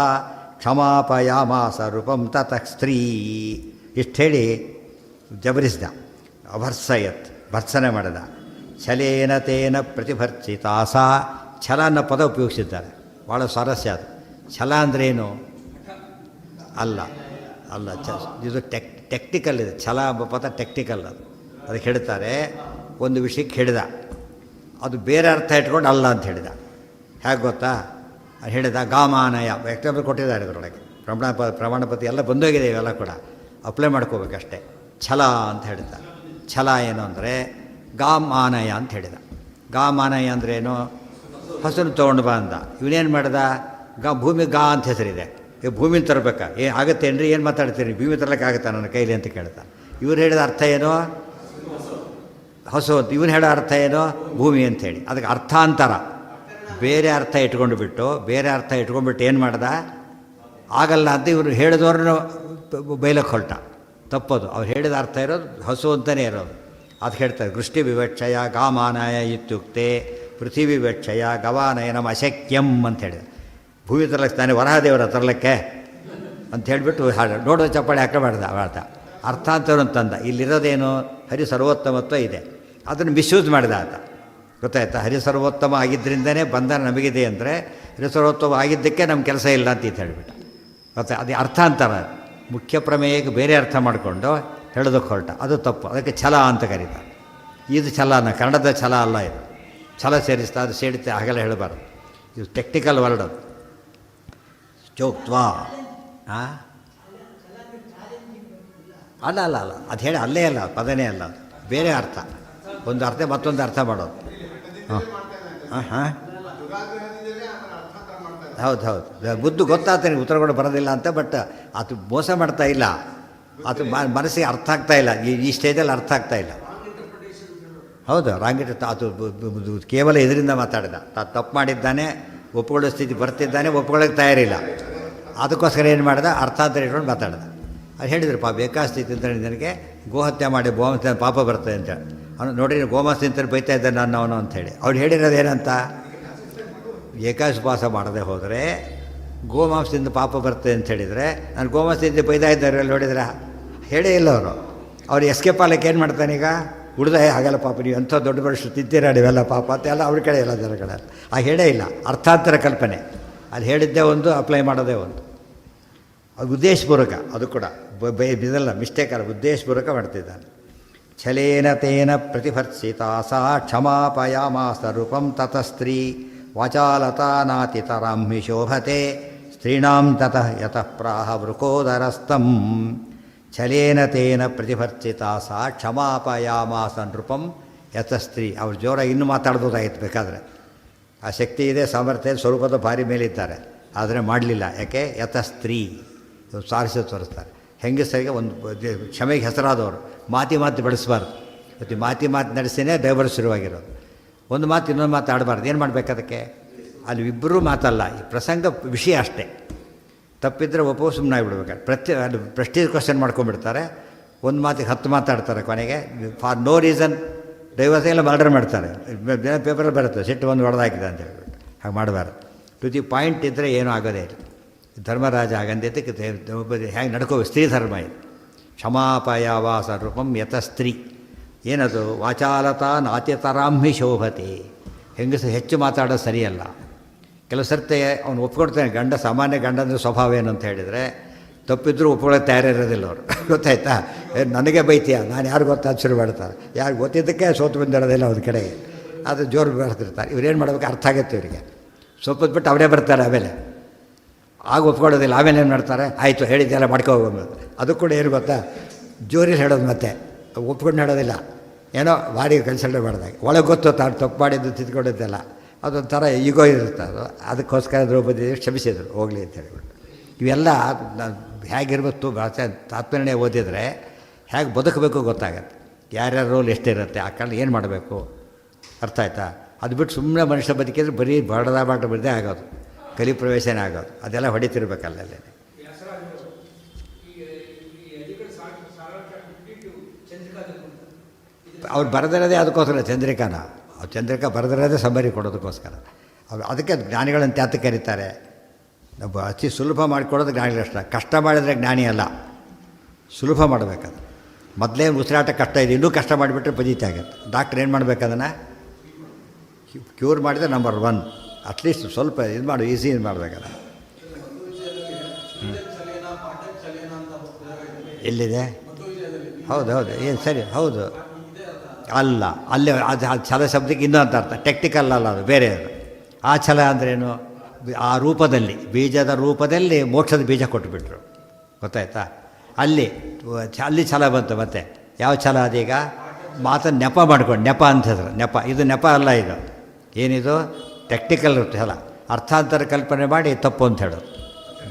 ಕ್ಷಮಾಪಯಾಮಾಸ ರೂಪಂ ತತಃ ಸ್ತ್ರೀ. ಇಷ್ಟು ಹೇಳಿ ಜಬರಿಸಿದ. ಅಭರ್ಸಯತ್, ಭರ್ಸನೆ ಮಾಡಿದ. ಛಲೇನ ತೇನ ಪ್ರತಿಭರ್ಚಿತಾ ಸಾ. ಛಲ ಅನ್ನೋ ಪದ ಉಪಯೋಗಿಸಿದ್ದಾರೆ, ಭಾಳ ಸ್ವಾರಸ್ಯ ಅದು. ಛಲ ಅಂದ್ರೇನು? ಅಲ್ಲ ಅಲ್ಲ ಇದು ಟೆಕ್ನಿಕಲ್ ಇದೆ. ಛಲ ಎಂಬ ಪದ ಟೆಕ್ನಿಕಲ್ ಅದು. ಅದಕ್ಕೆ ಹೇಳ್ತಾರೆ, ಒಂದು ವಿಷಯಕ್ಕೆ ಹೇಳಿದ, ಅದು ಬೇರೆ ಅರ್ಥ ಇಟ್ಕೊಂಡು ಅಲ್ಲ ಅಂತ ಹೇಳಿದ. ಹೇಗೆ ಗೊತ್ತಾ? ಹೇಳಿದ ಗಾಮಾನಯ ಎಕ್ಸಾಂಪಲ್ ಕೊಟ್ಟಿದ್ದಾರೆ ಇದರೊಳಗೆ. ಪ್ರಮಾಣ ಪತ್ರ ಎಲ್ಲ ಬಂದೋಗಿದೆ, ಇವೆಲ್ಲ ಕೂಡ ಅಪ್ಲೈ ಮಾಡ್ಕೋಬೇಕಷ್ಟೇ. ಛಲ ಅಂತ ಹೇಳಿದ. ಛಲ ಏನು ಅಂದರೆ ಗಾಮಾನಯ ಅಂತ ಹೇಳಿದ. ಗಾಮಾನಯ ಅಂದ್ರೇನು? ಹಸುನು ತೊಗೊಂಡು ಬಾ ಅಂದ. ಇವನೇನು ಮಾಡ್ದ? ಭೂಮಿ ಗಾ ಅಂತ ಹೆಸರಿದೆ, ಈಗ ಭೂಮಿನ ತರಬೇಕಾ? ಆಗುತ್ತೇನ್ರಿ, ಏನು ಮಾತಾಡ್ತೀರಿ, ಭೂಮಿ ತರಲಿಕ್ಕಾಗುತ್ತಾ ನನ್ನ ಕೈಲಿ ಅಂತ ಕೇಳ್ತಾ. ಇವ್ರು ಹೇಳಿದ ಅರ್ಥ ಏನು? ಹಸು ಅಂತ. ಇವನು ಹೇಳೋ ಅರ್ಥ ಏನು? ಭೂಮಿ ಅಂಥೇಳಿ. ಅದಕ್ಕೆ ಅರ್ಥಾಂತರ, ಬೇರೆ ಅರ್ಥ ಇಟ್ಕೊಂಡ್ಬಿಟ್ಟು ಏನು ಮಾಡ್ದ? ಆಗಲ್ಲ ಅಂತ ಇವರು ಹೇಳಿದವ್ರನ್ನ ಬೈಲಕ್ಕೆ ಹೊರಟ. ತಪ್ಪದು. ಅವ್ರು ಹೇಳಿದ ಅರ್ಥ ಇರೋದು ಹಸು ಅಂತಲೇ ಇರೋದು. ಅದು ಹೇಳ್ತಾರೆ, ದೃಷ್ಟಿ ವಿವಕ್ಷಯ ಗಾಮಾನಯ ಇತ್ಯುಕ್ತೆ ಪೃಥ್ವಿ ವಿವಕ್ಷಯ ಗವಾನಯನಂ ಅಶಕ್ಯಂ ಅಂತ ಹೇಳಿದ. ಭೂಮಿ ತರಲಿಕ್ಕೆ ತಾನೇ ವರಹದೇವರ ತರಲಿಕ್ಕೆ ಅಂತ ಹೇಳಿಬಿಟ್ಟು ಹಾಡು ನೋಡೋ ಚಪ್ಪಾಳೆ ಹಾಕಬಾರ್ದ ಮಾಡ್ದ. ಅರ್ಥಾಂತರ ಅಂತಂದ. ಇಲ್ಲಿರೋದೇನು? ಹರಿ ಸರ್ವೋತ್ತಮತ್ವ ಇದೆ, ಅದನ್ನು ಮಿಸ್ಯೂಸ್ ಮಾಡಿದ ಆತ. ಗೊತ್ತಾಯ್ತಾ? ಹರಿ ಸರ್ವೋತ್ತಮ ಆಗಿದ್ದರಿಂದನೇ ಬಂಧನ ನಮಗಿದೆ ಅಂದರೆ, ಹರಿ ಸರ್ವೋತ್ತಮ ಆಗಿದ್ದಕ್ಕೆ ನಮ್ಮ ಕೆಲಸ ಇಲ್ಲ ಅಂತ ಹೇಳಿಬಿಟ್ಟು. ಗೊತ್ತಾ? ಅದು ಅರ್ಥಾಂತರ. ಮುಖ್ಯ ಪ್ರಮೇಯಕ್ಕೆ ಬೇರೆ ಅರ್ಥ ಮಾಡಿಕೊಂಡು ಹೇಳೋದಕ್ಕೆ ಹೊರಟ, ಅದು ತಪ್ಪು. ಅದಕ್ಕೆ ಛಲ ಅಂತ ಕರೀತಾರೆ. ಇದು ಛಲನ, ಕನ್ನಡದ ಛಲ ಅಲ್ಲ ಇದು. ಛಲ ಸೇರಿಸ್ತಾ, ಅದು ಸೇರಿತೆ ಹಾಗೆಲ್ಲ ಹೇಳಬಾರ್ದು. ಇದು ಟೆಕ್ನಿಕಲ್ ವರ್ಡ್ ಅದು. ಚೋಕ್ತ್ವಾ ಅಲ್ಲ ಅಲ್ಲ ಅಲ್ಲ, ಅದು ಹೇಳಿ ಅಲ್ಲೇ ಅಲ್ಲ, ಪದನೇ ಅಲ್ಲ, ಅದು ಬೇರೆ ಅರ್ಥ. ಒಂದು ಅರ್ಥ ಮತ್ತೊಂದು ಅರ್ಥ ಮಾಡೋದು. ಹಾಂ ಹಾಂ ಹಾಂ ಹೌದು ಹೌದು. ಬುದ್ಧಿ ಗೊತ್ತಾಗ್ತಾನೆ, ಉತ್ತರ ಕೂಡ ಬರೋದಿಲ್ಲ ಅಂತ. ಬಟ್ ಅದು ಮೋಸ ಮಾಡ್ತಾ ಇಲ್ಲ, ಅದು ಮನಸ್ಸಿಗೆ ಅರ್ಥ ಆಗ್ತಾ ಇಲ್ಲ. ಈ ಸ್ಟೇಜಲ್ಲಿ ಅರ್ಥ ಆಗ್ತಾ ಇಲ್ಲ. ಹೌದು, ರಾಂಗಿಟ್ ಅದು ಕೇವಲ ಇದರಿಂದ ಮಾತಾಡಿದ. ತಪ್ಪು ಮಾಡಿದ್ದಾನೆ, ಒಪ್ಕೊಳ್ಳೋ ಸ್ಥಿತಿ ಬರ್ತಿದ್ದಾನೆ, ಒಪ್ಕೊಳ್ಳೋಕ್ಕೆ ತಯಾರಿಲ್ಲ. ಅದಕ್ಕೋಸ್ಕರ ಏನು ಮಾಡಿದ? ಅರ್ಥಾಂತರ ಇಟ್ಕೊಂಡು ಮಾತಾಡಿದ. ಅದು ಹೇಳಿದ್ರು, ಬೇಕಾದ ಸ್ಥಿತಿ ಅಂತ ನನಗೆ ಗೋಹತ್ಯೆ ಮಾಡಿ ಗೋಮಾಂಸ ಪಾಪ ಬರ್ತದೆ ಅಂತ ಹೇಳಿ. ಅವನು ನೋಡಿ, ಗೋಮಾಂಸ ತಿಂತಾರೆ ಬೈತಾ ಇದ್ದಾನೆ ನಾನು ಅವನು ಅಂಥೇಳಿ. ಅವ್ರು ಹೇಳಿರೋದೇನಂತ? ಏಕಾದಶಿ ಉಪವಾಸ ಮಾಡದೆ ಹೋದರೆ ಗೋಮಾಂಸದಿಂದ ಪಾಪ ಬರ್ತದೆ ಅಂತ ಹೇಳಿದರೆ, ನಾನು ಗೋಮಾಂಸದಿಂದ ಬೈತಾ ಇದ್ದಾರೆ ಅಲ್ಲಿ ನೋಡಿದ್ರೆ ಹೇಳೇ ಇಲ್ಲ ಅವರು. ಅವ್ರು ಎಸ್ಕೇಪ್ ಆಗಲಿಕ್ಕೆ ಏನು ಮಾಡ್ತಾನೆ ಈಗ? ಹುಡ್ದ ಹಾಗೆಲ್ಲ ಪಾಪ ನೀವು ಎಂಥ ದೊಡ್ಡ ಬಡಷ್ಟು ತಿಂತೀರಾ ನೀವೆಲ್ಲ ಪಾಪ ಅಂತ ಎಲ್ಲ ಅವ್ರ ಕಡೆ ಎಲ್ಲ ಜನಗಳ ಆ ಹೇಳೇ ಇಲ್ಲ. ಅರ್ಥಾಂತರ ಕಲ್ಪನೆ. ಅದು ಹೇಳಿದ್ದೇ ಒಂದು, ಅಪ್ಲೈ ಮಾಡೋದೇ ಒಂದು. ಅದು ಉದ್ದೇಶಪೂರ್ವಕ, ಅದು ಕೂಡ ಇದಲ್ಲ ಮಿಸ್ಟೇಕ್ ಅಲ್ಲ, ಉದ್ದೇಶಪೂರ್ವಕ ಮಾಡ್ತಿದ್ದಾನೆ. ಛಲೇನ ತೇನ ಪ್ರತಿಭರ್ಸಿತಾ ಸಾ ಕ್ಷಮಾಪಯಾಮಾಸ ರೂಪಂ ತತಸ್ತ್ರೀ ವಾಚಾಲತಾ ನಾತಿತರಾಂಹಿ ಶೋಭತೆ ಸ್ತ್ರೀಣಾಂ ತತಃ ಯತಃ ಪ್ರಾಹ ವೃಕೋದರಸ್ತಂ. ಛಲೇನ ತೇನ ಪ್ರತಿಭರ್ಚಿತಾ ಸಾ ಕ್ಷಮಾಪಯಾಮಾಸ ನೃಪಂ ಯತಸ್ತ್ರೀ. ಅವ್ರು ಜೋರಾಗಿ ಇನ್ನೂ ಮಾತಾಡ್ಬೋದಾಗಿತ್ತು ಬೇಕಾದರೆ. ಆ ಶಕ್ತಿ ಇದೆ, ಸಾಮರ್ಥ್ಯ, ಸ್ವರೂಪದ ಭಾರಿ ಮೇಲಿದ್ದಾರೆ, ಆದರೆ ಮಾಡಲಿಲ್ಲ. ಯಾಕೆ? ಯತಸ್ತ್ರೀ ಸಾರಿಸಿ ತೋರಿಸ್ತಾರೆ. ಹೆಂಗಸರಿಗೆ ಒಂದು ಕ್ಷಮೆಗೆ ಹೆಸರಾದವರು. ಮಾತು ಬೆಳೆಸಬಾರ್ದು. ಮತ್ತು ಮಾತು ನಡೆಸಿನೇ ಡೈವರ್ಸ್ ಶುರುವಾಗಿರೋದು. ಒಂದು ಮಾತು ಇನ್ನೊಂದು ಮಾತು ಆಡಬಾರ್ದು. ಏನು ಮಾಡಬೇಕು ಅದಕ್ಕೆ? ಅಲ್ಲಿ ಇಬ್ಬರೂ ಮಾತಲ್ಲ, ಈ ಪ್ರಸಂಗ ವಿಷಯ ಅಷ್ಟೇ. ತಪ್ಪಿದ್ರೆ ಒಪ್ಪೋ ಸುಮ್ಮನೆ ಆಗಿಬಿಡ್ಬೇಕಾದ್ರೆ ಅಲ್ಲಿ ಪ್ರೆಸ್ಟೀಜ್ ಕ್ವಶನ್ ಮಾಡ್ಕೊಂಡ್ಬಿಡ್ತಾರೆ. ಒಂದು ಮಾತಿಗೆ 10 ಮಾತಾಡ್ತಾರೆ. ಕೊನೆಗೆ ಫಾರ್ ನೋ ರೀಸನ್ ಡೈವರ್ಸ್ ಎಲ್ಲ ಮರ್ಡರ್ ಮಾಡ್ತಾರೆ. ಪೇಪರಲ್ಲಿ ಬರುತ್ತೆ, ಸಿಟ್ಟು ಒಂದು ಹೊಡೆದಾಕಿದೆ ಅಂತ ಹೇಳ್ಬಿಟ್ಟು. ಹಾಗೆ ಮಾಡಬಾರ್ದು. ಟು ದಿ ಪಾಯಿಂಟ್ ಇದ್ದರೆ ಏನೂ ಆಗೋದೇ ಇಲ್ಲ. ಧರ್ಮರಾಜ ಹಾಗಂದಿದ್ದಕ್ಕೆ ಹೇಗೆ ನಡ್ಕೋ ಸ್ತ್ರೀ ಧರ್ಮ ಇದು. ಕ್ಷಮಾಪಯಾವಾಸ ರೂಪಂ ಯತಸ್ತ್ರೀ. ಏನದು? ವಾಚಾಲತಾ ನಾತಿತರಾಂಹಿ ಶೋಭತೆ. ಹೆಂಗಸು ಹೆಚ್ಚು ಮಾತಾಡೋದು ಸರಿಯಲ್ಲ. ಕೆಲವು ಸರ್ತೆ ಅವನು ಒಪ್ಕೊಡ್ತಾನೆ. ಗಂಡ ಸಾಮಾನ್ಯ ಗಂಡಂದ್ರೆ ಸ್ವಭಾವ ಏನು ಅಂತ ಹೇಳಿದರೆ, ತಪ್ಪಿದ್ರೂ ಒಪ್ಕೊಳ್ಳೋಕೆ ತಯಾರಿರೋದಿಲ್ಲ ಅವರು. ಗೊತ್ತಾಯ್ತಾ? ನನಗೆ ಬೈತೀಯ, ನಾನು ಯಾರು ಗೊತ್ತಾದ ಶುರು ಮಾಡ್ತಾರೆ. ಯಾರು ಗೊತ್ತಿದ್ದಕ್ಕೆ ಸೋತು ಬಂದಿರೋದಿಲ್ಲ ಒಂದು ಕಡೆಗೆ. ಅದು ಜೋರು ಬರ್ತಿರ್ತಾರೆ. ಇವ್ರೇನು ಮಾಡಬೇಕು ಅರ್ಥ ಆಗುತ್ತೆ ಇವರಿಗೆ. ಸೋಪದ್ ಬಿಟ್ಟು ಅವರೇ ಬರ್ತಾರೆ. ಆಮೇಲೆ ಆಗ ಒಪ್ಕೊಳ್ಳೋದಿಲ್ಲ. ಆಮೇಲೆ ಏನು ಮಾಡ್ತಾರೆ? ಆಯಿತು ಹೇಳಿದ್ದೆಲ್ಲ ಮಾಡ್ಕೊ ಹೋಗೋದು. ಅದು ಕೂಡ ಏನು ಗೊತ್ತಾ? ಜೋರಲ್ಲಿ ಹೇಳೋದು, ಮತ್ತೆ ಒಪ್ಕೊಂಡು ಹೇಳೋದಿಲ್ಲ. ಏನೋ ಭಾರಿ ಕನ್ಸಲ್ಟ್ ಮಾಡಿದಾಗ ಒಳಗೆ ಗೊತ್ತು ತಾನು ತಪ್ಪು ಮಾಡಿದ್ದು ತಿದ್ಕೊಂಡಿದ್ದೆಲ್ಲ. ಅದೊಂಥರ ಈಗೋ ಇರುತ್ತೆ. ಅದಕ್ಕೋಸ್ಕರ ದ್ರೌಪದಿ ಕ್ಷಮಿಸಿದರು, ಹೋಗಲಿ ಅಂತ ಹೇಳಿಬಿಟ್ಟು. ಇವೆಲ್ಲ ಹೇಗಿರ್ಬೇಕು, ಭಾಷೆ ತಾತ್ಪರ್ಯ ಓದಿದರೆ ಹೇಗೆ ಬದುಕಬೇಕು ಗೊತ್ತಾಗತ್ತೆ. ಯಾರ್ಯಾರ ರೋಲ್ ಎಷ್ಟಿರುತ್ತೆ, ಆ ಕಾಲ ಏನು ಮಾಡಬೇಕು ಅರ್ಥ ಆಯ್ತಾ? ಅದು ಬಿಟ್ಟು ಸುಮ್ಮನೆ ಮನುಷ್ಯ ಬದುಕಿದ್ರೆ ಬರೀ ಬರದೇ ಆಗೋದು, ಕಲಿ ಪ್ರವೇಶನೇ ಆಗೋದು. ಅದೆಲ್ಲ ಹೊಡಿತಿರ್ಬೇಕಲ್ಲೇ. ಅವ್ರು ಬರೆದಿರೋದೇ ಅದಕ್ಕೋಸ್ಕರ ಚಂದ್ರಿಕಾನ. ಅವ್ರು ಚಂದ್ರಿಕಾ ಬರೆದಿರೋದೇ ಸಮ್ಮರಿ ಕೊಡೋದಕ್ಕೋಸ್ಕರ. ಅದಕ್ಕೆ ಜ್ಞಾನಿಗಳಂತ ಯಾತಕ್ಕೆ ಕರೀತಾರೆ? ಅತಿ ಸುಲಭ ಮಾಡಿಕೊಡೋದು ಜ್ಞಾನಿಗಳಷ್ಟ. ಕಷ್ಟ ಮಾಡಿದರೆ ಜ್ಞಾನಿ ಅಲ್ಲ, ಸುಲಭ ಮಾಡಬೇಕದು. ಮೊದಲೇ ಉಸಿರಾಟ ಕಷ್ಟ ಇದೆ, ಇನ್ನೂ ಕಷ್ಟ ಮಾಡಿಬಿಟ್ರೆ ಪದೀತಿ ಆಗುತ್ತೆ. ಡಾಕ್ಟ್ರ್ ಏನು ಮಾಡಬೇಕು? ಅದನ್ನು ಕ್ಯೂರ್ ಮಾಡಿದರೆ ನಂಬರ್ 1. ಅಟ್ಲೀಸ್ಟ್ ಸ್ವಲ್ಪ ಇದು ಮಾಡು, ಈಸಿ ಇದು ಮಾಡಬೇಕಲ್ಲ. ಎಲ್ಲಿದೆ? ಹೌದು ಹೌದು, ಏನು ಸರಿ, ಹೌದು. ಅಲ್ಲ, ಅಲ್ಲೇ ಅದು ಛಲ ಶಬ್ದಕ್ಕೆ ಇನ್ನೊಂದು ಅರ್ಥ, ಟೆಕ್ನಿಕಲ್ ಅಲ್ಲ, ಅದು ಬೇರೆ. ಅದು ಆ ಛಲ ಅಂದ್ರೇನು? ಆ ರೂಪದಲ್ಲಿ, ಬೀಜದ ರೂಪದಲ್ಲಿ ಮೋಕ್ಷದ ಬೀಜ ಕೊಟ್ಟುಬಿಟ್ರು, ಗೊತ್ತಾಯ್ತಾ? ಅಲ್ಲಿ ಛಲ ಬಂತು. ಮತ್ತೆ ಯಾವ ಛಲ ಅದೀಗ? ಮಾತನ್ನು ನೆಪ ಮಾಡ್ಕೊಂಡು, ನೆಪ ಅಂತ ಹೇಳಿದ್ರು. ನೆಪ, ಇದು ನೆಪ ಅಲ್ಲ, ಇದು ಏನಿದು? ಟೆಕ್ನಿಕಲ್ ಛಲ. ಅರ್ಥಾಂತರ ಕಲ್ಪನೆ ಮಾಡಿ ತಪ್ಪು ಅಂತ ಹೇಳೋದು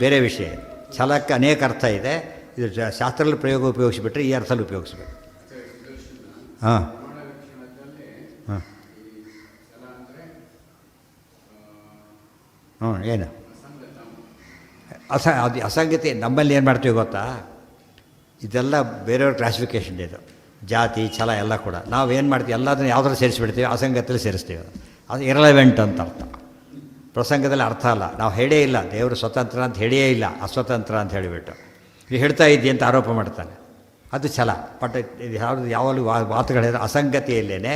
ಬೇರೆ ವಿಷಯ. ಛಲಕ್ಕೆ ಅನೇಕ ಅರ್ಥ ಇದೆ. ಇದು ಶಾಸ್ತ್ರದಲ್ಲಿ ಪ್ರಯೋಗ ಉಪಯೋಗಿಸಿಬಿಟ್ರೆ ಈ ಅರ್ಥದಲ್ಲಿ ಉಪಯೋಗಿಸ್ಬೇಕು. ಹಾಂ ಹಾಂ ಹ್ಞೂ ಏನು ಅದು ಅಸಂಗತಿ. ನಮ್ಮಲ್ಲಿ ಏನು ಮಾಡ್ತೀವಿ ಗೊತ್ತಾ? ಇದೆಲ್ಲ ಬೇರೆಯವ್ರ ಕ್ಲಾಸಿಫಿಕೇಷನ್ ಇದು. ಜಾತಿ ಛಲ ಎಲ್ಲ ಕೂಡ ನಾವೇನು ಮಾಡ್ತೀವಿ, ಎಲ್ಲದನ್ನು ಯಾವುದ್ರಲ್ಲಿ ಸೇರಿಸ್ಬಿಡ್ತೀವಿ, ಅಸಂಗತಿಯಲ್ಲಿ ಸೇರಿಸ್ತೀವಿ. ಅದು ಇರಲೆವೆಂಟ್ ಅಂತ ಅರ್ಥ. ಪ್ರಸಂಗದಲ್ಲಿ ಅರ್ಥ ಅಲ್ಲ. ನಾವು ಹೇಳೇ ಇಲ್ಲ, ದೇವರು ಸ್ವತಂತ್ರ ಅಂತ ಹೇಳಿಯೇ ಇಲ್ಲ, ಅಸ್ವತಂತ್ರ ಅಂತ ಹೇಳಿಬಿಟ್ಟು ನೀವು ಹೇಳ್ತಾ ಇದ್ದಿ ಅಂತ ಆರೋಪ ಮಾಡ್ತಾನೆ. ಅದು ಛಲ. ಬಟ್ ಇದು ಯಾವುದು ಯಾವಾಗಲೂ ಮಾತುಗಳಿದ್ರೆ ಅಸಂಗತಿಯಲ್ಲೇ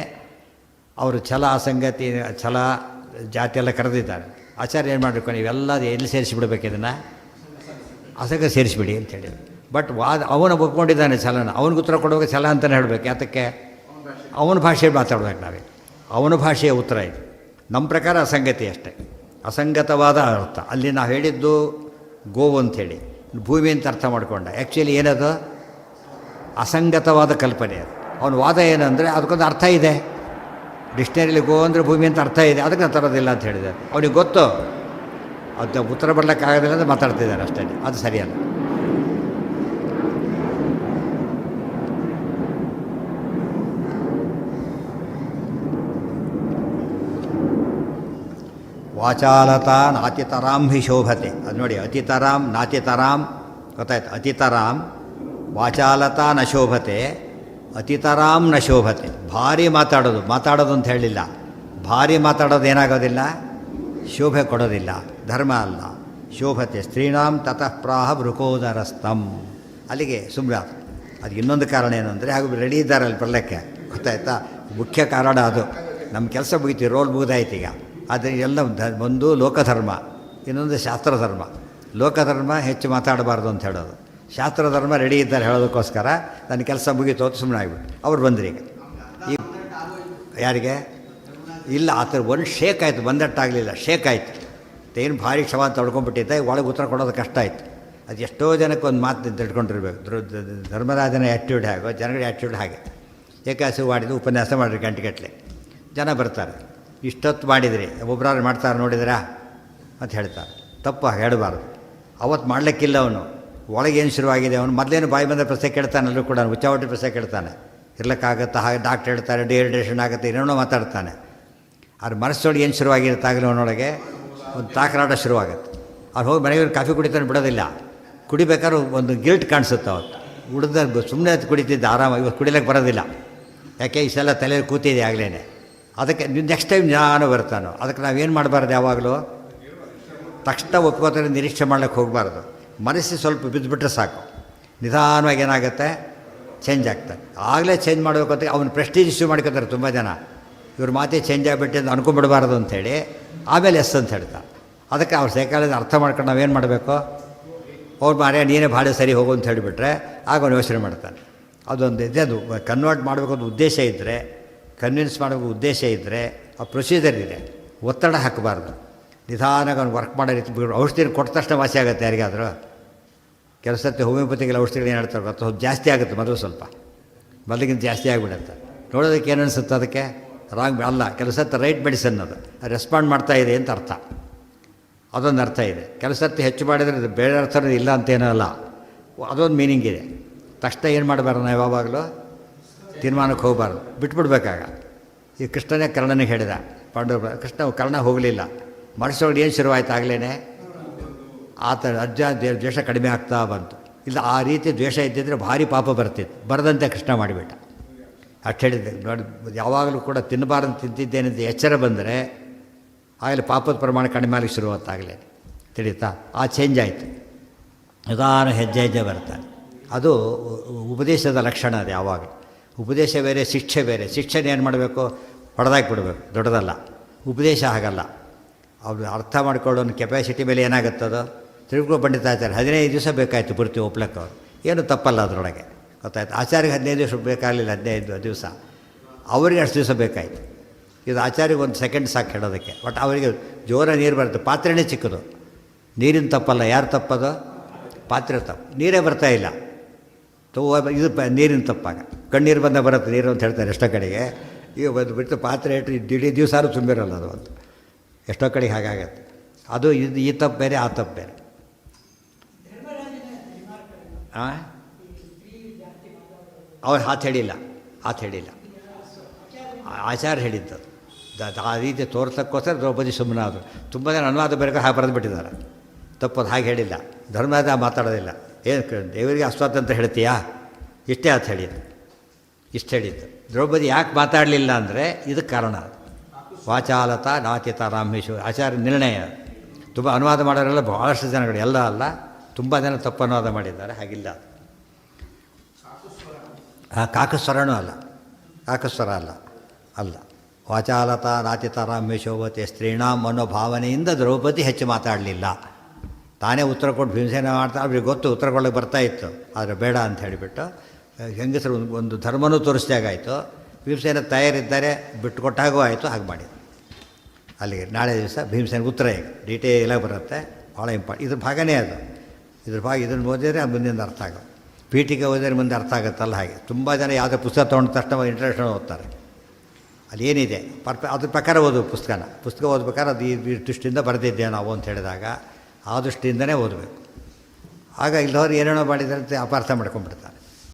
ಅವರು ಛಲ, ಅಸಂಗತಿ, ಛಲ, ಜಾತಿ ಎಲ್ಲ ಕರೆದಿದ್ದಾರೆ. ಆಚಾರ್ಯ ಏನು ಮಾಡಬೇಕು? ನೀವೆಲ್ಲ ಎಲ್ಲಿ ಸೇರಿಸಿಬಿಡ್ಬೇಕು, ಇದನ್ನು ಅಸಂಗತಿ ಸೇರಿಸಿಬಿಡಿ ಅಂತ ಹೇಳಿದ್ರು. ಬಟ್ ಅವನು ಒಪ್ಕೊಂಡಿದ್ದಾನೆ ಛಲನ, ಅವನಿಗೆ ಉತ್ತರ ಕೊಡುವಾಗ ಛಲ ಅಂತಲೇ ಹೇಳಬೇಕು. ಯಾತಕ್ಕೆ? ಅವನ ಭಾಷೆಯಲ್ಲಿ ಮಾತಾಡ್ಬೇಕು ನಾವೇ. ಅವನ ಭಾಷೆಯ ಉತ್ತರ ಇದು. ನಮ್ಮ ಪ್ರಕಾರ ಅಸಂಗತಿ ಅಷ್ಟೇ, ಅಸಂಗತವಾದ ಅರ್ಥ. ಅಲ್ಲಿ ನಾವು ಹೇಳಿದ್ದು ಗೋವು ಅಂಥೇಳಿ, ಭೂಮಿ ಅಂತ ಅರ್ಥ ಮಾಡಿಕೊಂಡ. ಆ್ಯಕ್ಚುಲಿ ಏನದು? ಅಸಂಗತವಾದ ಕಲ್ಪನೆ ಅದು. ಅವನ ವಾದ ಏನಂದರೆ ಅದಕ್ಕೊಂದು ಅರ್ಥ ಇದೆ. ಡಿಕ್ಷನರಿಲಿ ಗೋ ಅಂದರೆ ಭೂಮಿ ಅಂತ ಅರ್ಥ ಇದೆ, ಅದಕ್ಕೆ ನಾನು ತರೋದಿಲ್ಲ ಅಂತ ಹೇಳಿದೆ. ಅವನಿಗೆ ಗೊತ್ತು ಅದು ಉತ್ತರ ಬರಲಿಕ್ಕಾಗೋದಿಲ್ಲ ಅಂತ ಮಾತಾಡ್ತಿದ್ದಾನೆ ಅಷ್ಟೇ. ಅದು ಸರಿಯಲ್ಲ. ವಾಚಾಲತಾ ನಾತಿತರಾಂ ಹಿ ಶೋಭತೆ. ಅದು ನೋಡಿ, ಅತಿತರಾಂ ನಾತಿತರಾಂ, ಗೊತ್ತಾಯ್ತು? ಅತಿತರಾಂ ವಾಚಾಲತಾ ನ ಶೋಭತೆ, ಅತಿತರಾಂ ನ ಶೋಭತೆ. ಭಾರಿ ಮಾತಾಡೋದು ಅಂತ ಹೇಳಿಲ್ಲ. ಭಾರಿ ಮಾತಾಡೋದು ಏನಾಗೋದಿಲ್ಲ? ಶೋಭೆ ಕೊಡೋದಿಲ್ಲ, ಧರ್ಮ ಅಲ್ಲ. ಶೋಭತೆ ಸ್ತ್ರೀಣಾಂ ತತಃ ಪ್ರಾಹ ವೃಕೋದರಸ್ತಂ. ಅಲ್ಲಿಗೆ ಸುಮ್ಮನೆ. ಅದಕ್ಕೆ ಇನ್ನೊಂದು ಕಾರಣ ಏನಂದರೆ, ಹಾಗೂ ರೆಡಿ ಇದ್ದಾರೆ ಅಲ್ಲಿ ಬರಲಿಕ್ಕೆ, ಗೊತ್ತಾಯ್ತಾ? ಮುಖ್ಯ ಕಾರಣ ಅದು. ನಮ್ಮ ಕೆಲಸ ಮುಗಿತು, ರೋಲ್ ಮುಗಿದಾಯ್ತು ಈಗ. ಆದರೆ ಎಲ್ಲ ಒಂದು ಲೋಕಧರ್ಮ, ಇನ್ನೊಂದು ಶಾಸ್ತ್ರಧರ್ಮ. ಲೋಕಧರ್ಮ ಹೆಚ್ಚು ಮಾತಾಡಬಾರ್ದು ಅಂತ ಹೇಳೋದು, ಶಾಸ್ತ್ರಧರ್ಮ ರೆಡಿ ಇದ್ದಾರೆ ಹೇಳೋದಕ್ಕೋಸ್ಕರ ನನ್ನ ಕೆಲಸ ಮುಗೀತು ಅಂತ ಸುಮ್ಮನೆ ಆಗಿಬಿಟ್ಟು ಅವ್ರು ಬಂದ್ರಿ. ಈಗ ಯಾರಿಗೆ ಇಲ್ಲ, ಆ ಥರ ಒಂದು ಶೇಕ್ ಆಯಿತು, ಬಂದಟ್ಟಾಗಲಿಲ್ಲ, ಶೇಕ್ ಆಯಿತು. ಏನು ಭಾರಿ ಕ್ಷಮ ತಡ್ಕೊಂಡ್ಬಿಟ್ಟಿದ್ದೆ, ಒಳಗೆ ಉತ್ತರ ಕೊಡೋದು ಕಷ್ಟ ಆಯಿತು. ಅದು ಎಷ್ಟೋ ಜನಕ್ಕೆ ಒಂದು ಮಾತು ತಿಳ್ಕೊಂಡಿರ್ಬೇಕು. ಧರ್ಮರಾಜನ ಆ್ಯಟಿಟ್ಯೂಡ್ ಹೇಗೋ ಜನಗಳ ಆ್ಯಟಿಟ್ಯೂಡ್ ಹಾಗೆ. ಏಕಾಸಿ ಮಾಡಿದ್ದು ಉಪನ್ಯಾಸ ಮಾಡಿರಿ ಗಂಟೆಗಟ್ಟಲೆ, ಜನ ಬರ್ತಾರೆ. ಇಷ್ಟೊತ್ತು ಮಾಡಿದ್ರಿ, ಒಬ್ಬರಾರು ಮಾಡ್ತಾರೆ ನೋಡಿದ್ರಾ ಅಂತ ಹೇಳ್ತಾರೆ. ತಪ್ಪು ಹಾಗೆ ಹೇಳಬಾರ್ದು. ಅವತ್ತು ಮಾಡಲಿಕ್ಕಿಲ್ಲ ಅವನು. ಒಳಗೇನು ಶುರುವಾಗಿದೆ, ಅವನು ಮೊದಲೇನು ಬಾಯಿ ಬಂದ ಪ್ರಶ್ನೆ ಕೇಳ್ತಾನೆ, ಅಲ್ಲೂ ಕೂಡ ಉಚ್ಚಾವಟಿ ಪ್ರಶ್ನೆ ಕೇಳ್ತಾನೆ. ಇರ್ಲಿಕ್ಕಾಗತ್ತಾ, ಹಾಗೆ ಡಾಕ್ಟ್ರ್ ಹೇಳ್ತಾರೆ ಡಿಹೈಡ್ರೇಷನ್ ಆಗುತ್ತೆ, ಏನೇನೋ ಮಾತಾಡ್ತಾನೆ. ಅವ್ರ ಮನಸ್ಸೊಳಗೆ ಏನು ಶುರುವಾಗಿರುತ್ತೆ ಆಗಲಿ, ಅವನೊಳಗೆ ಒಂದು ತಾಕರಾಟ ಶುರುವಾಗುತ್ತೆ. ಅವ್ರು ಹೋಗಿ ಮನೆಗೆ ಕಾಫಿ ಕುಡಿತಾನೆ ಬಿಡೋದಿಲ್ಲ. ಕುಡಿಬೇಕಾದ್ರೆ ಒಂದು ಗಿಲ್ಟ್ ಕಾಣಿಸುತ್ತೆ. ಅವತ್ತು ಹುಡ್ದ ಸುಮ್ಮನೆ ಕುಡಿತಿದ್ದ ಆರಾಮ, ಇವತ್ತು ಕುಡಿಲಿಕ್ಕೆ ಬರೋದಿಲ್ಲ. ಯಾಕೆ ಇಷ್ಟೆಲ್ಲ ತಲೆಯಲ್ಲಿ ಕೂತಿದೆ ಆಗಲೇ. ಅದಕ್ಕೆ ನೆಕ್ಸ್ಟ್ ಟೈಮ್ ಜ್ಞಾನ ಬರ್ತಾನೋ. ಅದಕ್ಕೆ ನಾವೇನು ಮಾಡಬಾರ್ದು, ಯಾವಾಗಲೂ ತಕ್ಷಣ ಒಪ್ಕೋತಾರೆ ನಿರೀಕ್ಷೆ ಮಾಡ್ಲಿಕ್ಕೆ ಹೋಗಬಾರ್ದು. ಮನಸ್ಸಿಗೆ ಸ್ವಲ್ಪ ಬಿದ್ದುಬಿಟ್ರೆ ಸಾಕು, ನಿಧಾನವಾಗಿ ಏನಾಗುತ್ತೆ, ಚೇಂಜ್ ಆಗ್ತದೆ. ಆಗಲೇ ಚೇಂಜ್ ಮಾಡಬೇಕು ಅಂತ ಅವ್ನು ಪ್ರೆಸ್ಟೀಜ್ ಇಶ್ಯೂ ಮಾಡ್ಕೊತಾರೆ ತುಂಬ ಜನ. ಇವ್ರ ಮಾತೇ ಚೇಂಜ್ ಆಗಿಬಿಟ್ಟು ಅಂತ ಅನ್ಕೊಂಬಿಡಬಾರ್ದು ಅಂಥೇಳಿ ಆಮೇಲೆ ಎಸ್ ಅಂತ ಹೇಳ್ತಾರೆ. ಅದಕ್ಕೆ ಅವ್ರ ಸೈಕಾಲಜಿ ಅರ್ಥ ಮಾಡ್ಕೊಂಡು ನಾವೇನು ಮಾಡಬೇಕು, ಅವ್ರು ಮಾರೇ ನೀನೇ ಭಾಳ ಸರಿ ಹೋಗು ಅಂತ ಹೇಳಿಬಿಟ್ರೆ ಆಗ ಅವನು ಯೋಚನೆ ಮಾಡ್ತಾನೆ. ಅದೊಂದು ಇದೆ, ಅದು ಕನ್ವರ್ಟ್ ಮಾಡಬೇಕು ಅಂತ ಉದ್ದೇಶ ಇದ್ದರೆ, ಕನ್ವಿನ್ಸ್ ಮಾಡಬೇಕು ಉದ್ದೇಶ ಇದ್ದರೆ ಆ ಪ್ರೊಸೀಜರ್ ಇದೆ. ಒತ್ತಡ ಹಾಕಬಾರ್ದು. ನಿಧಾನಾಗಿ ಅವ್ನು ವರ್ಕ್ ಮಾಡೋ ರೀತಿ. ಔಷಧಿ ಕೊಟ್ಟ ತಕ್ಷಣ ವಾಸಿ ಆಗುತ್ತೆ ಯಾರಿಗಾದರೂ. ಕೆಲಸಕ್ಕೆ ಹೋಮಿಯೋಪತಿಗೆಲ್ಲ ಔಷಧಿಗಳು ಏನು ಹೇಳ್ತಾರೆ ಗೊತ್ತಾ, ಸ್ವಲ್ಪ ಜಾಸ್ತಿ ಆಗುತ್ತೆ ಮೊದಲು, ಸ್ವಲ್ಪ ಮೊದಲಿಗಿಂತ ಜಾಸ್ತಿ ಆಗಿಬಿಡುತ್ತೆ. ನೋಡೋದಕ್ಕೆ ಏನು ಅನಿಸುತ್ತೆ, ಅದಕ್ಕೆ ರಾಂಗ್ ಅಲ್ಲ. ಕೆಲಸಕ್ಕೆ ರೈಟ್ ಮೆಡಿಸನ್, ಅದು ರೆಸ್ಪಾಂಡ್ ಮಾಡ್ತಾ ಇದೆ ಅಂತ ಅರ್ಥ. ಅದೊಂದು ಅರ್ಥ ಇದೆ. ಕೆಲಸಕ್ಕೆ ಹೆಚ್ಚು ಮಾಡಿದರೆ ಬೇರೆ ಅರ್ಥನೂ ಇಲ್ಲ ಅಂತೇನೂ ಅಲ್ಲ, ಅದೊಂದು ಮೀನಿಂಗ್ ಇದೆ. ತಕ್ಷಣ ಏನು ಮಾಡಬಾರ್ದು, ನಾವು ಯಾವಾಗಲೂ ತೀರ್ಮಾನಕ್ಕೆ ಹೋಗಬಾರ್ದು, ಬಿಟ್ಬಿಡ್ಬೇಕಾಗ. ಈ ಕೃಷ್ಣನೇ ಕರ್ಣನಿಗೆ ಹೇಳಿದ, ಪಾಂಡವ ಕೃಷ್ಣ ಕರ್ಣ ಹೋಗಲಿಲ್ಲ. ಮನಸ್ಸೊಳಗೆ ಏನು ಶುರುವಾಯ್ತು ಆಗಲೇ, ಆತ ಅಜ್ಜ ದ್ವೇಷ ಕಡಿಮೆ ಆಗ್ತಾ ಬಂತು. ಇಲ್ಲ, ಆ ರೀತಿ ದ್ವೇಷ ಇದ್ದಿದ್ದರೆ ಭಾರಿ ಪಾಪ ಬರ್ತಿತ್ತು. ಬರದಂತೆ ಕೃಷ್ಣ ಮಾಡಿಬಿಟ್ಟ. ಅಷ್ಟು ಹೇಳಿದ್ದೆ ನೋಡಿ. ಯಾವಾಗಲೂ ಕೂಡ ತಿನ್ನಬಾರ್ದು ತಿಂತಿದ್ದೇನೆಂತ ಎಚ್ಚರ ಬಂದರೆ ಆಗಲೇ ಪಾಪದ ಪ್ರಮಾಣ ಕಡಿಮೆ ಆಗಲಿಕ್ಕೆ ಶುರುವಾತ್ತಾಗಲೇ, ತಿಳಿತಾ? ಆ ಚೇಂಜ್ ಆಯಿತು. ನಿಧಾನ ಹೆಜ್ಜೆ ಬರ್ತಾನೆ. ಅದು ಉಪದೇಶದ ಲಕ್ಷಣ. ಅದು ಯಾವಾಗ ಉಪದೇಶ ಬೇರೆ, ಶಿಕ್ಷೆ ಬೇರೆ. ಶಿಕ್ಷೆನ ಏನು ಮಾಡಬೇಕು, ಹೊಡೆದಾಕಿ ಬಿಡಬೇಕು, ದೊಡ್ಡದಲ್ಲ. ಉಪದೇಶ ಆಗಲ್ಲ. ಅವ್ರು ಅರ್ಥ ಮಾಡ್ಕೊಳ್ಳೋ ಕೆಪಾಸಿಟಿ ಮೇಲೆ ಏನಾಗುತ್ತದೋ. ತಿರುಗುವ ಪಂಡಿತಾಚಾರ್ಯ 15 ದಿವಸ ಬೇಕಾಯಿತು ಪೂರ್ತಿ ಒಪ್ಲಕ್ಕೆ ಅವರು. ಏನು ತಪ್ಪಲ್ಲ ಅದರೊಳಗೆ, ಗೊತ್ತಾಯ್ತು. ಆಚಾರ್ಯಗೆ 15 ದಿವಸ ಬೇಕಾಗಲಿಲ್ಲ, 15 ದಿವಸ ಅವರಿಗೆ ಅಷ್ಟು ದಿವಸ ಬೇಕಾಯಿತು. ಇದು ಆಚಾರ್ಯಗೆ 1 ಸೆಕೆಂಡ್ ಸಾಕು ಹೇಳೋದಕ್ಕೆ. ಬಟ್ ಅವರಿಗೆ ಜೋರ ನೀರು ಬರುತ್ತೆ. ಪಾತ್ರೆನೇ ಚಿಕ್ಕದು. ನೀರಿನ ತಪ್ಪಲ್ಲ, ಯಾರು ತಪ್ಪದು? ಪಾತ್ರೆ ತಪ್ಪು. ನೀರೇ ಬರ್ತಾಯಿಲ್ಲ, ಇದು ನೀರಿನ ತಪ್ಪಾಗ. ಕಣ್ಣೀರು ಬಂದ ಬರುತ್ತೆ ನೀರು ಅಂತ ಹೇಳ್ತಾರೆ ಎಷ್ಟೋ ಕಡೆಗೆ. ಈಗ ಬಂದು ಬಿಟ್ಟು ಪಾತ್ರೆ ಇಟ್ಟು ಇಡೀ ದಿವಸ ತುಂಬಿರಲ್ಲ ಅದು ಒಂದು. ಎಷ್ಟೋ ಕಡೆಗೆ ಹಾಗಾಗತ್ತೆ. ಅದು ಇದು ಈ ತಪ್ಪು ಬೇರೆ, ಆ ತಪ್ಪು ಬೇರೆ. ಅವ್ರು ಹಾತ್ ಹೇಳಿಲ್ಲ, ಆಚಾರ್ಯ ಹೇಳಿದ್ದದು. ಆ ರೀತಿ ತೋರ್ಸೋಕ್ಕೋಸ್ಕರ ದ್ರೌಪದಿ ಸುಮ್ಮನೆ ಆದರು. ತುಂಬ ಜನ ಅನುವಾದ ಬೇಕಾದ್ರೆ ಹಾಗೆ ಬರೆದು ಬಿಟ್ಟಿದ್ದಾರೆ. ತಪ್ಪದು, ಹಾಗೆ ಹೇಳಿಲ್ಲ. ಧರ್ಮದ ಮಾತಾಡೋದಿಲ್ಲ. ಏನು ದೇವರಿಗೆ ಅಸ್ವತ್ ಅಂತ ಹೇಳ್ತೀಯಾ? ಇಷ್ಟೇ ಅಂತ ಹೇಳಿದ್ದು, ಇಷ್ಟು ಹೇಳಿದ್ದು. ದ್ರೌಪದಿ ಯಾಕೆ ಮಾತಾಡಲಿಲ್ಲ ಅಂದರೆ ಇದಕ್ಕೆ ಕಾರಣ. ವಾಚಾಲತ ನಾಚಿತ ರಾಮೇಶ್ವರ ಆಚಾರ್ಯ ನಿರ್ಣಯ. ತುಂಬ ಅನುವಾದ ಮಾಡೋರೆಲ್ಲ ಭಾಳಷ್ಟು ಜನಗಳು, ಎಲ್ಲ ಅಲ್ಲ, ತುಂಬ ಜನ ತಪ್ಪು ಅನುವಾದ ಮಾಡಿದ್ದಾರೆ. ಹಾಗಿಲ್ಲ. ಕಾಕಸ್ವರನೂ ಅಲ್ಲ, ಕಾಕಸ್ವರ ಅಲ್ಲ. ವಾಚಾಲತ ನಾಚಿತ ರಾಮೇಶೋವತೆ ಸ್ತ್ರೀಣಾಂ ಅನ್ನೋ ಭಾವನೆಯಿಂದ ದ್ರೌಪದಿ ಹೆಚ್ಚು ಮಾತಾಡಲಿಲ್ಲ. ತಾನೇ ಉತ್ತರ ಕೊಟ್ಟು ಭೀಮಸೇನ ಮಾಡ್ತಾ ಅವ್ರಿಗೆ ಗೊತ್ತು ಉತ್ತರ ಕೊಡೋಕ್ಕೆ ಬರ್ತಾಯಿತ್ತು. ಆದರೆ ಬೇಡ ಅಂತ ಹೇಳಿಬಿಟ್ಟು ಹೆಂಗಸರು ಒಂದು ಧರ್ಮನೂ ತೋರಿಸ್ದಾಗಾಯಿತು. ಭೀಮಸೇನ ತಯಾರಿದ್ದಾರೆ, ಬಿಟ್ಟುಕೊಟ್ಟಾಗೂ ಆಯಿತು. ಹಾಗೆ ಮಾಡಿ ಅಲ್ಲಿಗೆ ನಾಳೆ ದಿವಸ ಭೀಮಸೇನ ಉತ್ತರ ಈಗ ಡೀಟೇಲಾಗಿ ಬರುತ್ತೆ. ಭಾಳ ಇದ್ರ ಭಾಗನೇ ಅದು. ಇದನ್ನು ಓದಿದರೆ ಅದು ಮುಂದಿನ ಅರ್ಥ ಆಗೋದು. ಪೀಠಿಕೆ ಓದಿದ್ರೆ ಮುಂದೆ ಅರ್ಥ ಆಗುತ್ತಲ್ಲ. ಹಾಗೆ ತುಂಬ ಜನ ಯಾವುದೇ ಪುಸ್ತಕ ತೊಗೊಂಡ ತಕ್ಷಣ ಇಂಟ್ರೆಸ್ಟ್ ಓದ್ತಾರೆ. ಅಲ್ಲಿ ಏನಿದೆ ಅದ್ರ ಪ್ರಕಾರ ಪುಸ್ತಕ ಓದ್ಬೇಕಾದ್ರೆ ಅದು ಈ ದೃಷ್ಟಿಯಿಂದ ಬರೆದಿದ್ದೆ ನಾವು ಅಂತ ಹೇಳಿದಾಗ ಆ ದೃಷ್ಟಿಯಿಂದನೇ ಓದಬೇಕು. ಆಗ ಇಲ್ಲದವ್ರು ಏನೇನೋ ಮಾಡಿದರೆ ಅಂತ ಅಪಾರ್ಥ ಮಾಡ್ಕೊಂಡ್ಬಿಡ್ತಾರೆ.